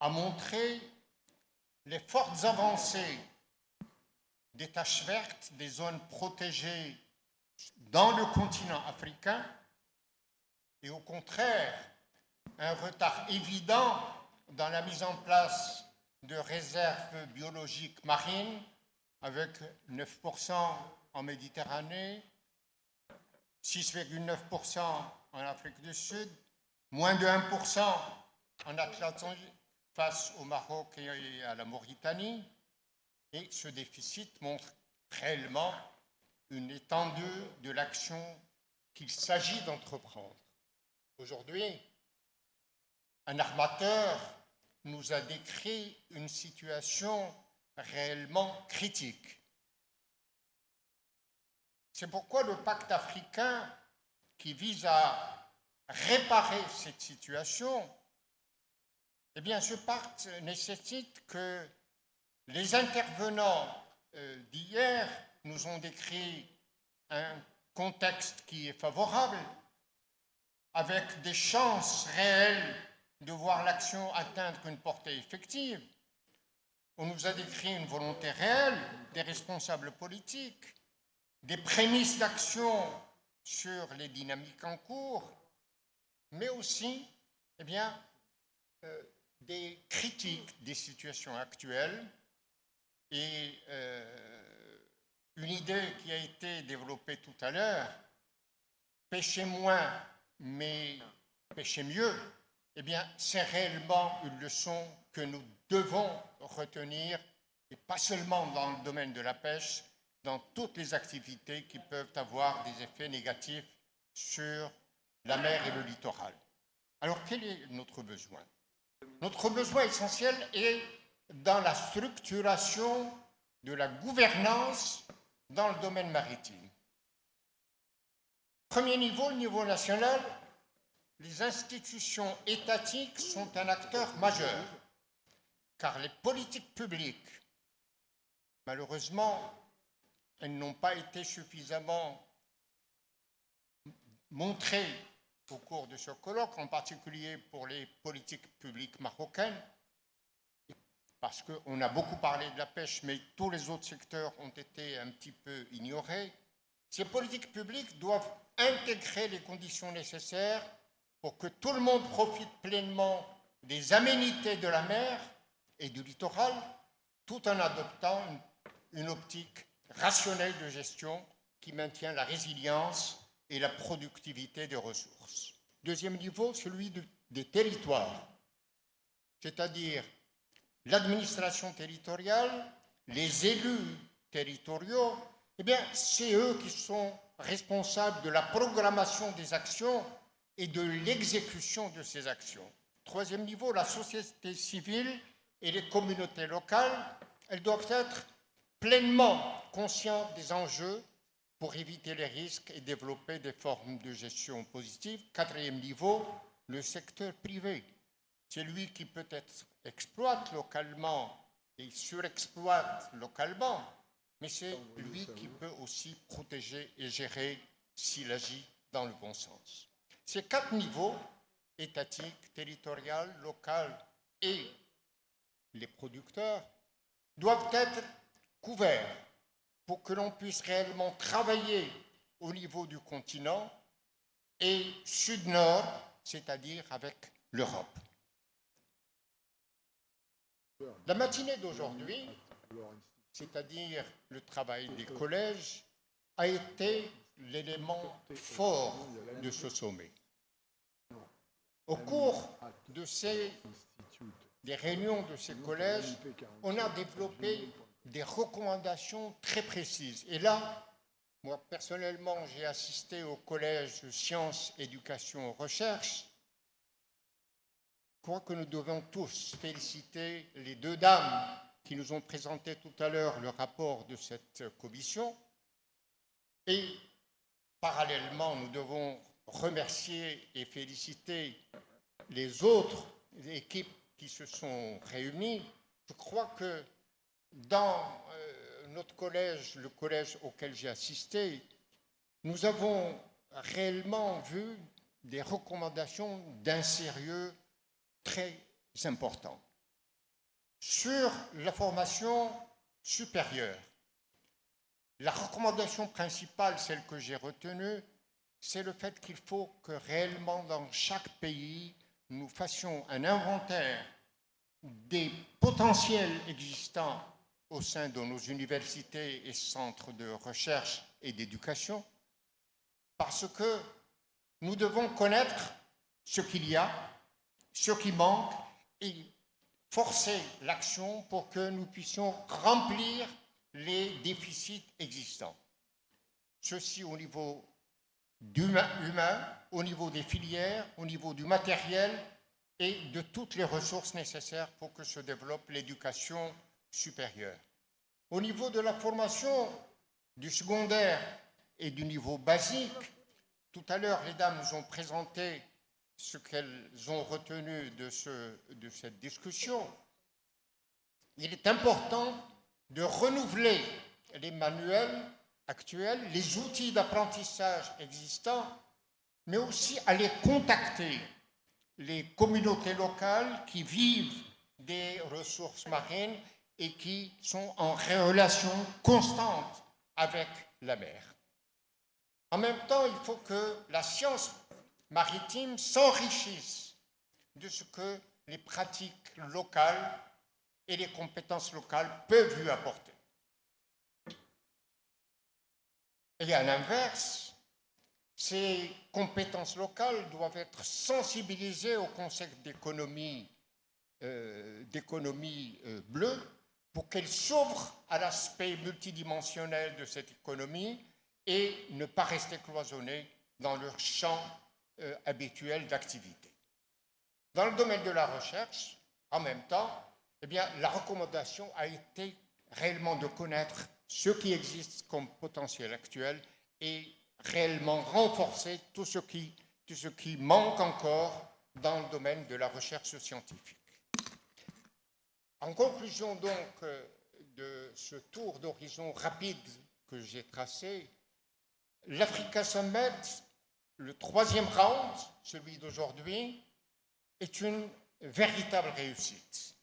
a montré les fortes avancées des taches vertes, des zones protégées dans le continent africain, et au contraire, un retard évident dans la mise en place de réserves biologiques marines, avec 9% en Méditerranée, 6,9% en Afrique du Sud, moins de 1% en Atlantique, face au Maroc et à la Mauritanie, et ce déficit montre réellement une étendue de l'action qu'il s'agit d'entreprendre. Aujourd'hui, un armateur nous a décrit une situation réellement critique. C'est pourquoi le pacte africain, qui vise à réparer cette situation, eh bien, ce pacte nécessite que les intervenants d'hier nous ont décrit un contexte qui est favorable, avec des chances réelles de voir l'action atteindre une portée effective. On nous a décrit une volonté réelle des responsables politiques, des prémices d'action sur les dynamiques en cours, mais aussi eh bien, des critiques des situations actuelles et une idée qui a été développée tout à l'heure, pêcher moins mais pêcher mieux, eh bien, c'est réellement une leçon que nous devons retenir, et pas seulement dans le domaine de la pêche, dans toutes les activités qui peuvent avoir des effets négatifs sur la mer et le littoral. Alors, quel est notre besoin? Notre besoin essentiel est dans la structuration de la gouvernance dans le domaine maritime. Premier niveau, le niveau national, les institutions étatiques sont un acteur majeur, car les politiques publiques, malheureusement, elles n'ont pas été suffisamment montrées au cours de ce colloque, en particulier pour les politiques publiques marocaines, parce qu'on a beaucoup parlé de la pêche, mais tous les autres secteurs ont été un petit peu ignorés. Ces politiques publiques doivent intégrer les conditions nécessaires pour que tout le monde profite pleinement des aménités de la mer et du littoral, tout en adoptant une optique rationnelle de gestion qui maintient la résilience et la productivité des ressources. Deuxième niveau, celui des territoires, c'est-à-dire l'administration territoriale, les élus territoriaux, eh bien, c'est eux qui sont responsables de la programmation des actions et de l'exécution de ces actions. Troisième niveau, la société civile et les communautés locales, elles doivent être pleinement conscientes des enjeux pour éviter les risques et développer des formes de gestion positives. Quatrième niveau, le secteur privé. C'est lui qui peut-être exploite localement et surexploite localement, mais c'est lui qui peut aussi protéger et gérer s'il agit dans le bon sens. Ces quatre niveaux, étatique, territorial, local et les producteurs, doivent être couverts pour que l'on puisse réellement travailler au niveau du continent et sud-nord, c'est-à-dire avec l'Europe. La matinée d'aujourd'hui, c'est-à-dire le travail des collèges, a été l'élément fort de ce sommet. Au cours des réunions de ces collèges, on a développé des recommandations très précises. Et là, moi personnellement, j'ai assisté au collège Sciences, Éducation, Recherche. Je crois que nous devons tous féliciter les deux dames qui nous ont présenté tout à l'heure le rapport de cette commission. Et parallèlement, nous devons remercier et féliciter les autres équipes qui se sont réunies. Je crois que dans notre collège, le collège auquel j'ai assisté, nous avons réellement vu des recommandations d'un sérieux très important. Sur la formation supérieure, la recommandation principale, celle que j'ai retenue, c'est le fait qu'il faut que réellement dans chaque pays, nous fassions un inventaire des potentiels existants au sein de nos universités et centres de recherche et d'éducation, parce que nous devons connaître ce qu'il y a, ce qui manque, et forcer l'action pour que nous puissions remplir les déficits existants. ceci au niveau humain, au niveau des filières, au niveau du matériel et de toutes les ressources nécessaires pour que se développe l'éducation supérieure. Au niveau de la formation du secondaire et du niveau basique, tout à l'heure, les dames nous ont présenté ce qu'elles ont retenu de cette discussion. Il est important de renouveler les manuels actuels, les outils d'apprentissage existants, mais aussi aller contacter les communautés locales qui vivent des ressources marines et qui sont en relation constante avec la mer. En même temps, il faut que la science maritime s'enrichisse de ce que les pratiques locales et les compétences locales peuvent lui apporter. Et à l'inverse, ces compétences locales doivent être sensibilisées au concept d'économie bleue pour qu'elles s'ouvrent à l'aspect multidimensionnel de cette économie et ne pas rester cloisonnées dans leur champ habituel d'activité. Dans le domaine de la recherche, en même temps, eh bien, la recommandation a été réellement de connaître ce qui existe comme potentiel actuel et réellement renforcer tout ce qui manque encore dans le domaine de la recherche scientifique. En conclusion donc de ce tour d'horizon rapide que j'ai tracé, l'Africa Summit, le 3e round, celui d'aujourd'hui, est une véritable réussite.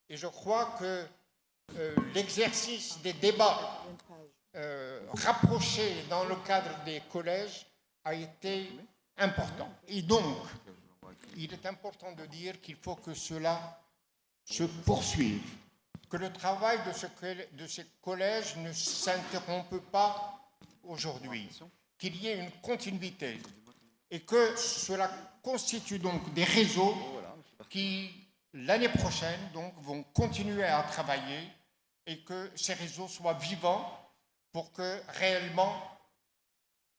Et je crois que l'exercice des débats rapprochés dans le cadre des collèges a été important. Et donc, il est important de dire qu'il faut que cela se poursuive, que le travail de ces collèges ne s'interrompe pas aujourd'hui, qu'il y ait une continuité et que cela constitue donc des réseaux qui, l'année prochaine, donc, vont continuer à travailler et que ces réseaux soient vivants pour que réellement,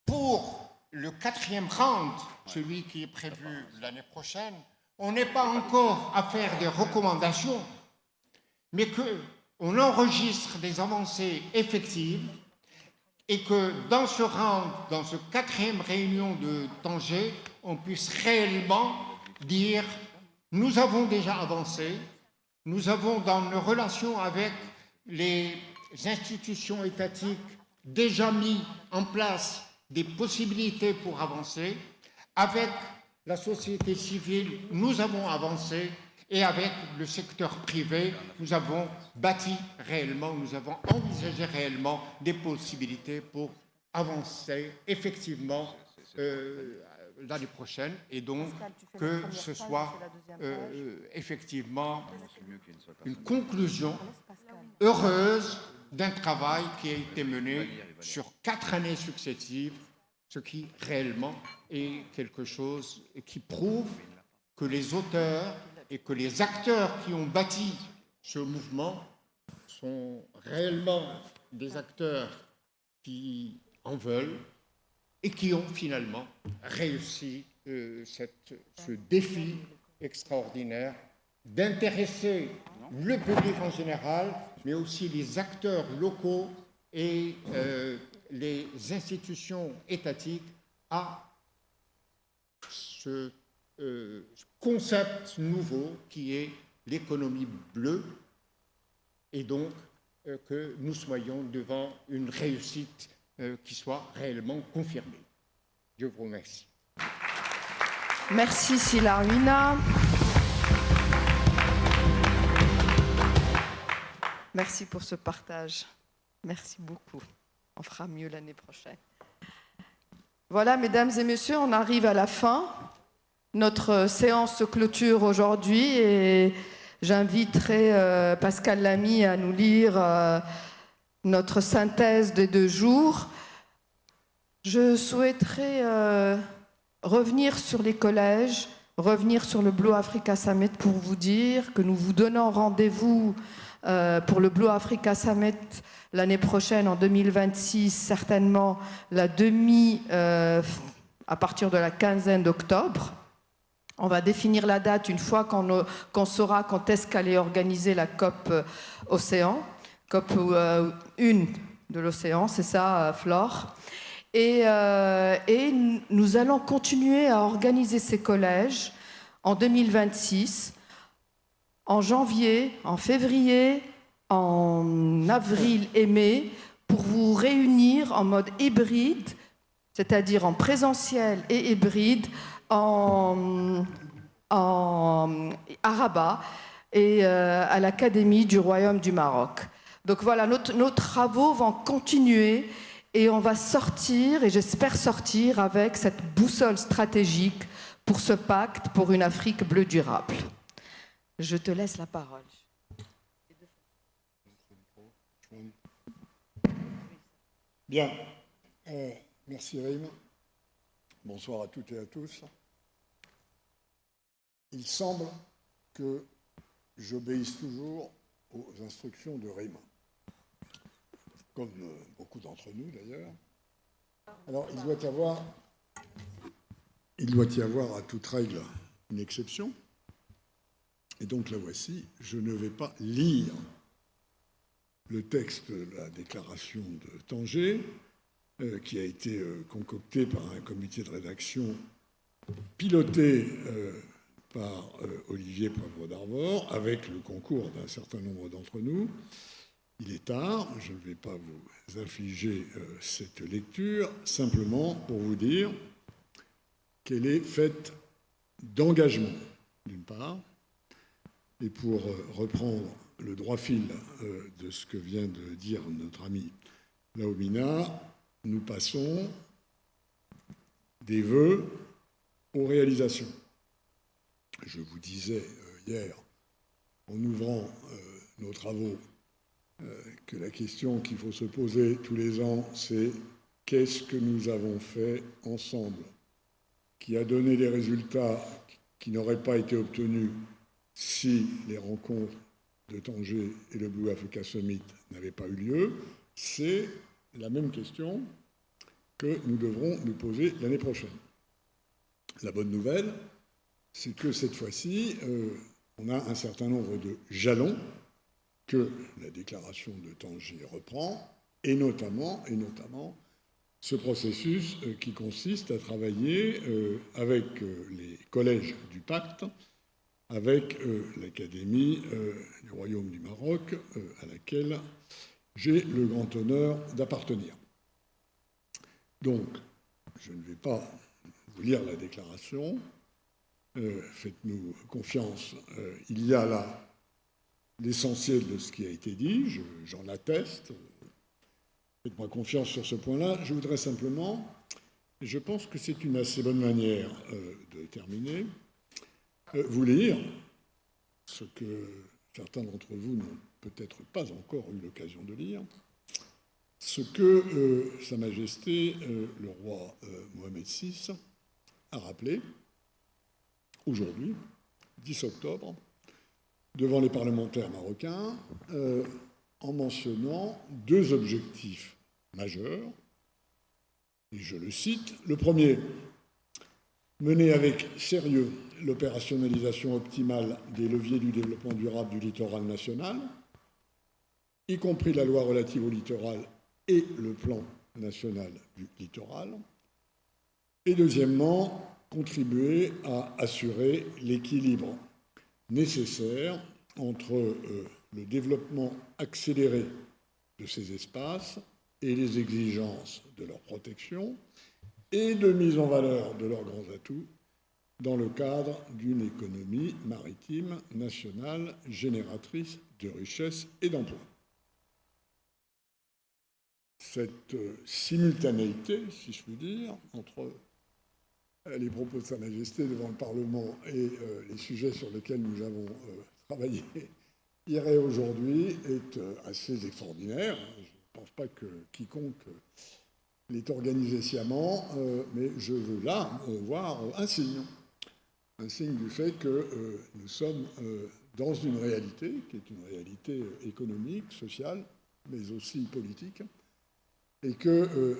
pour le 4e round, celui qui est prévu l'année prochaine, on n'ait pas encore à faire des recommandations, mais qu'on enregistre des avancées effectives et que dans ce round, dans ce 4e réunion de Tanger, on puisse réellement dire « nous avons déjà avancé, nous avons dans nos relations avec les institutions étatiques déjà mis en place des possibilités pour avancer, avec la société civile, nous avons avancé et avec le secteur privé, nous avons bâti réellement, nous avons envisagé réellement des possibilités pour avancer effectivement l'année prochaine et donc que ce soit effectivement une conclusion heureuse d'un travail qui a été mené sur 4 années successives, ce qui réellement est quelque chose qui prouve que les auteurs et que les acteurs qui ont bâti ce mouvement sont réellement des acteurs qui en veulent et qui ont finalement réussi ce défi extraordinaire d'intéresser le public en général, mais aussi les acteurs locaux et les institutions étatiques à ce concept nouveau qui est l'économie bleue et donc que nous soyons devant une réussite qui soit réellement confirmée. Je vous remercie. Merci Sila Ruina. Merci pour ce partage. Merci beaucoup. On fera mieux l'année prochaine. Voilà, mesdames et messieurs, on arrive à la fin. Notre séance se clôture aujourd'hui et j'inviterai Pascal Lamy à nous lire notre synthèse des 2 jours. Je souhaiterais revenir sur les collèges, revenir sur le Blue Africa Summit pour vous dire que nous vous donnons rendez-vous pour le Blue Africa Summit l'année prochaine, en 2026, certainement la à partir de la quinzaine d'octobre. On va définir la date une fois qu'on saura quand est-ce qu'elle est organisée la COP Océan, COP 1 de l'océan, c'est ça, Flore. Et nous allons continuer à organiser ces collèges en 2026, en janvier, en février, en avril et mai, pour vous réunir en mode hybride, c'est-à-dire en présentiel et hybride, à Rabat et à l'Académie du Royaume du Maroc. Donc voilà, nos travaux vont continuer et on va sortir, et j'espère sortir avec cette boussole stratégique pour ce pacte pour une Afrique bleue durable. Je te laisse la parole. Bien. Merci Rim. Bonsoir à toutes et à tous. Il semble que j'obéisse toujours aux instructions de Rim, comme beaucoup d'entre nous d'ailleurs. Alors, il doit y avoir à toute règle une exception. Et donc la voici, je ne vais pas lire le texte de la déclaration de Tanger, qui a été concocté par un comité de rédaction piloté par Olivier Poivre d'Arvor, avec le concours d'un certain nombre d'entre nous. Il est tard, je ne vais pas vous infliger cette lecture, simplement pour vous dire qu'elle est faite d'engagement, d'une part, et pour reprendre le droit fil de ce que vient de dire notre ami Laomina, nous passons des vœux aux réalisations. Je vous disais hier, en ouvrant nos travaux, que la question qu'il faut se poser tous les ans, c'est qu'est-ce que nous avons fait ensemble qui a donné des résultats qui n'auraient pas été obtenus si les rencontres de Tanger et le Blue Africa Summit n'avaient pas eu lieu. C'est la même question que nous devrons nous poser l'année prochaine. La bonne nouvelle, c'est que cette fois-ci, on a un certain nombre de jalons que la déclaration de Tanger reprend, et notamment ce processus qui consiste à travailler avec les collèges du pacte, avec l'Académie du Royaume du Maroc, à laquelle j'ai le grand honneur d'appartenir. Donc, je ne vais pas vous lire la déclaration, faites-nous confiance, il y a là l'essentiel de ce qui a été dit, j'en atteste, faites-moi confiance sur ce point-là. Je voudrais simplement, et je pense que c'est une assez bonne manière de terminer, vous lire ce que certains d'entre vous n'ont peut-être pas encore eu l'occasion de lire, ce que Sa Majesté le roi Mohamed VI a rappelé aujourd'hui, 10 octobre, devant les parlementaires marocains, en mentionnant deux objectifs majeurs, et je le cite, le premier, mener avec sérieux l'opérationnalisation optimale des leviers du développement durable du littoral national, y compris la loi relative au littoral et le plan national du littoral, et deuxièmement, contribuer à assurer l'équilibre nécessaire entre le développement accéléré de ces espaces et les exigences de leur protection et de mise en valeur de leurs grands atouts dans le cadre d'une économie maritime nationale génératrice de richesses et d'emplois. Cette simultanéité, si je puis dire, entre les propos de Sa Majesté devant le Parlement et les sujets sur lesquels nous avons travaillé hier et aujourd'hui est assez extraordinaire. Je ne pense pas que quiconque l'ait organisé sciemment, mais je veux là voir un signe du fait que nous sommes dans une réalité qui est une réalité économique, sociale, mais aussi politique, et que,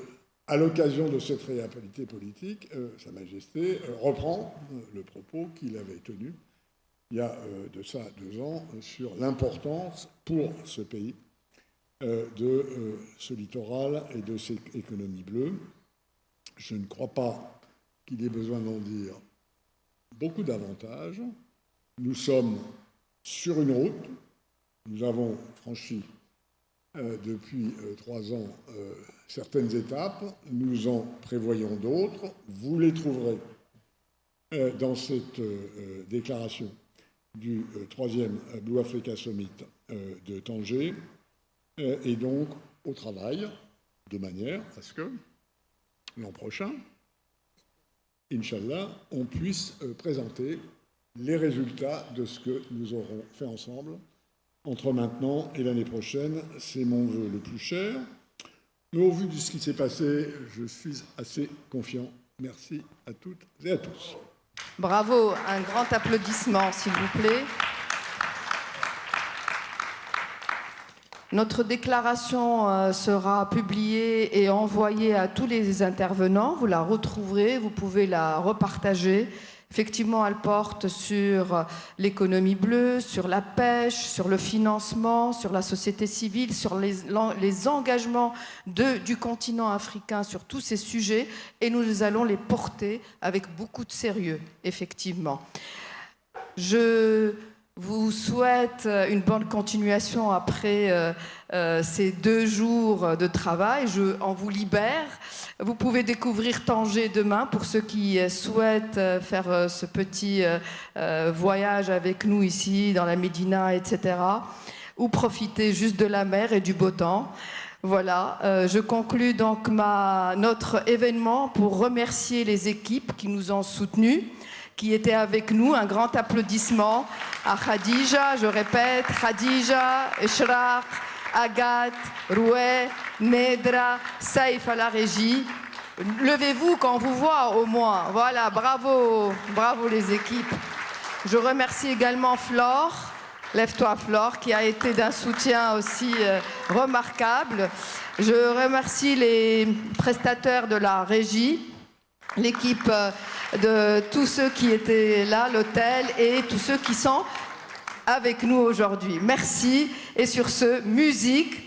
à l'occasion de cette réalité politique, Sa Majesté reprend le propos qu'il avait tenu il y a de ça 2 ans sur l'importance pour ce pays de ce littoral et de cette économie bleue. Je ne crois pas qu'il ait besoin d'en dire beaucoup davantage. Nous sommes sur une route. Nous avons franchi depuis 3 ans certaines étapes. Nous en prévoyons d'autres. Vous les trouverez dans cette déclaration du 3e Blue Africa Summit de Tanger, et donc au travail, de manière à ce que l'an prochain, Inch'Allah, on puisse présenter les résultats de ce que nous aurons fait ensemble entre maintenant et l'année prochaine. C'est mon vœu le plus cher. Mais au vu de ce qui s'est passé, je suis assez confiant. Merci à toutes et à tous. Bravo, un grand applaudissement, s'il vous plaît. Notre déclaration sera publiée et envoyée à tous les intervenants. Vous la retrouverez, vous pouvez la repartager. Effectivement, elle porte sur l'économie bleue, sur la pêche, sur le financement, sur la société civile, sur les engagements du continent africain sur tous ces sujets, et nous allons les porter avec beaucoup de sérieux, effectivement. Je vous souhaite une bonne continuation après ces 2 jours de travail. On vous libère. Vous pouvez découvrir Tanger demain pour ceux qui souhaitent faire ce petit voyage avec nous ici dans la Médina, etc. Ou profiter juste de la mer et du beau temps. Voilà, je conclus donc notre événement pour remercier les équipes qui nous ont soutenus, qui étaient avec nous. Un grand applaudissement à Khadija, je répète, Khadija, Eshraq, Agathe, Rouet, Nedra, Saïf à la régie. Levez-vous quand on vous voit au moins. Voilà, bravo, bravo les équipes. Je remercie également Flore, lève-toi Flore, qui a été d'un soutien aussi remarquable. Je remercie les prestataires de la régie, l'équipe de tous ceux qui étaient là, l'hôtel, et tous ceux qui sont avec nous aujourd'hui. Merci. Et sur ce, musique,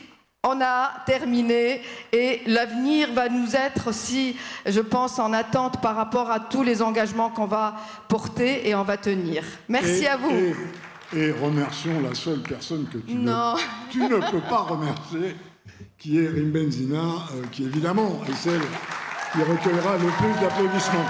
on a terminé et l'avenir va nous être aussi, je pense, en attente par rapport à tous les engagements qu'on va porter et on va tenir. Merci à vous. Et remercions la seule personne que tu ne peux pas remercier, qui est Rim Benzina, qui évidemment est celle qui recueillera le plus d'applaudissements.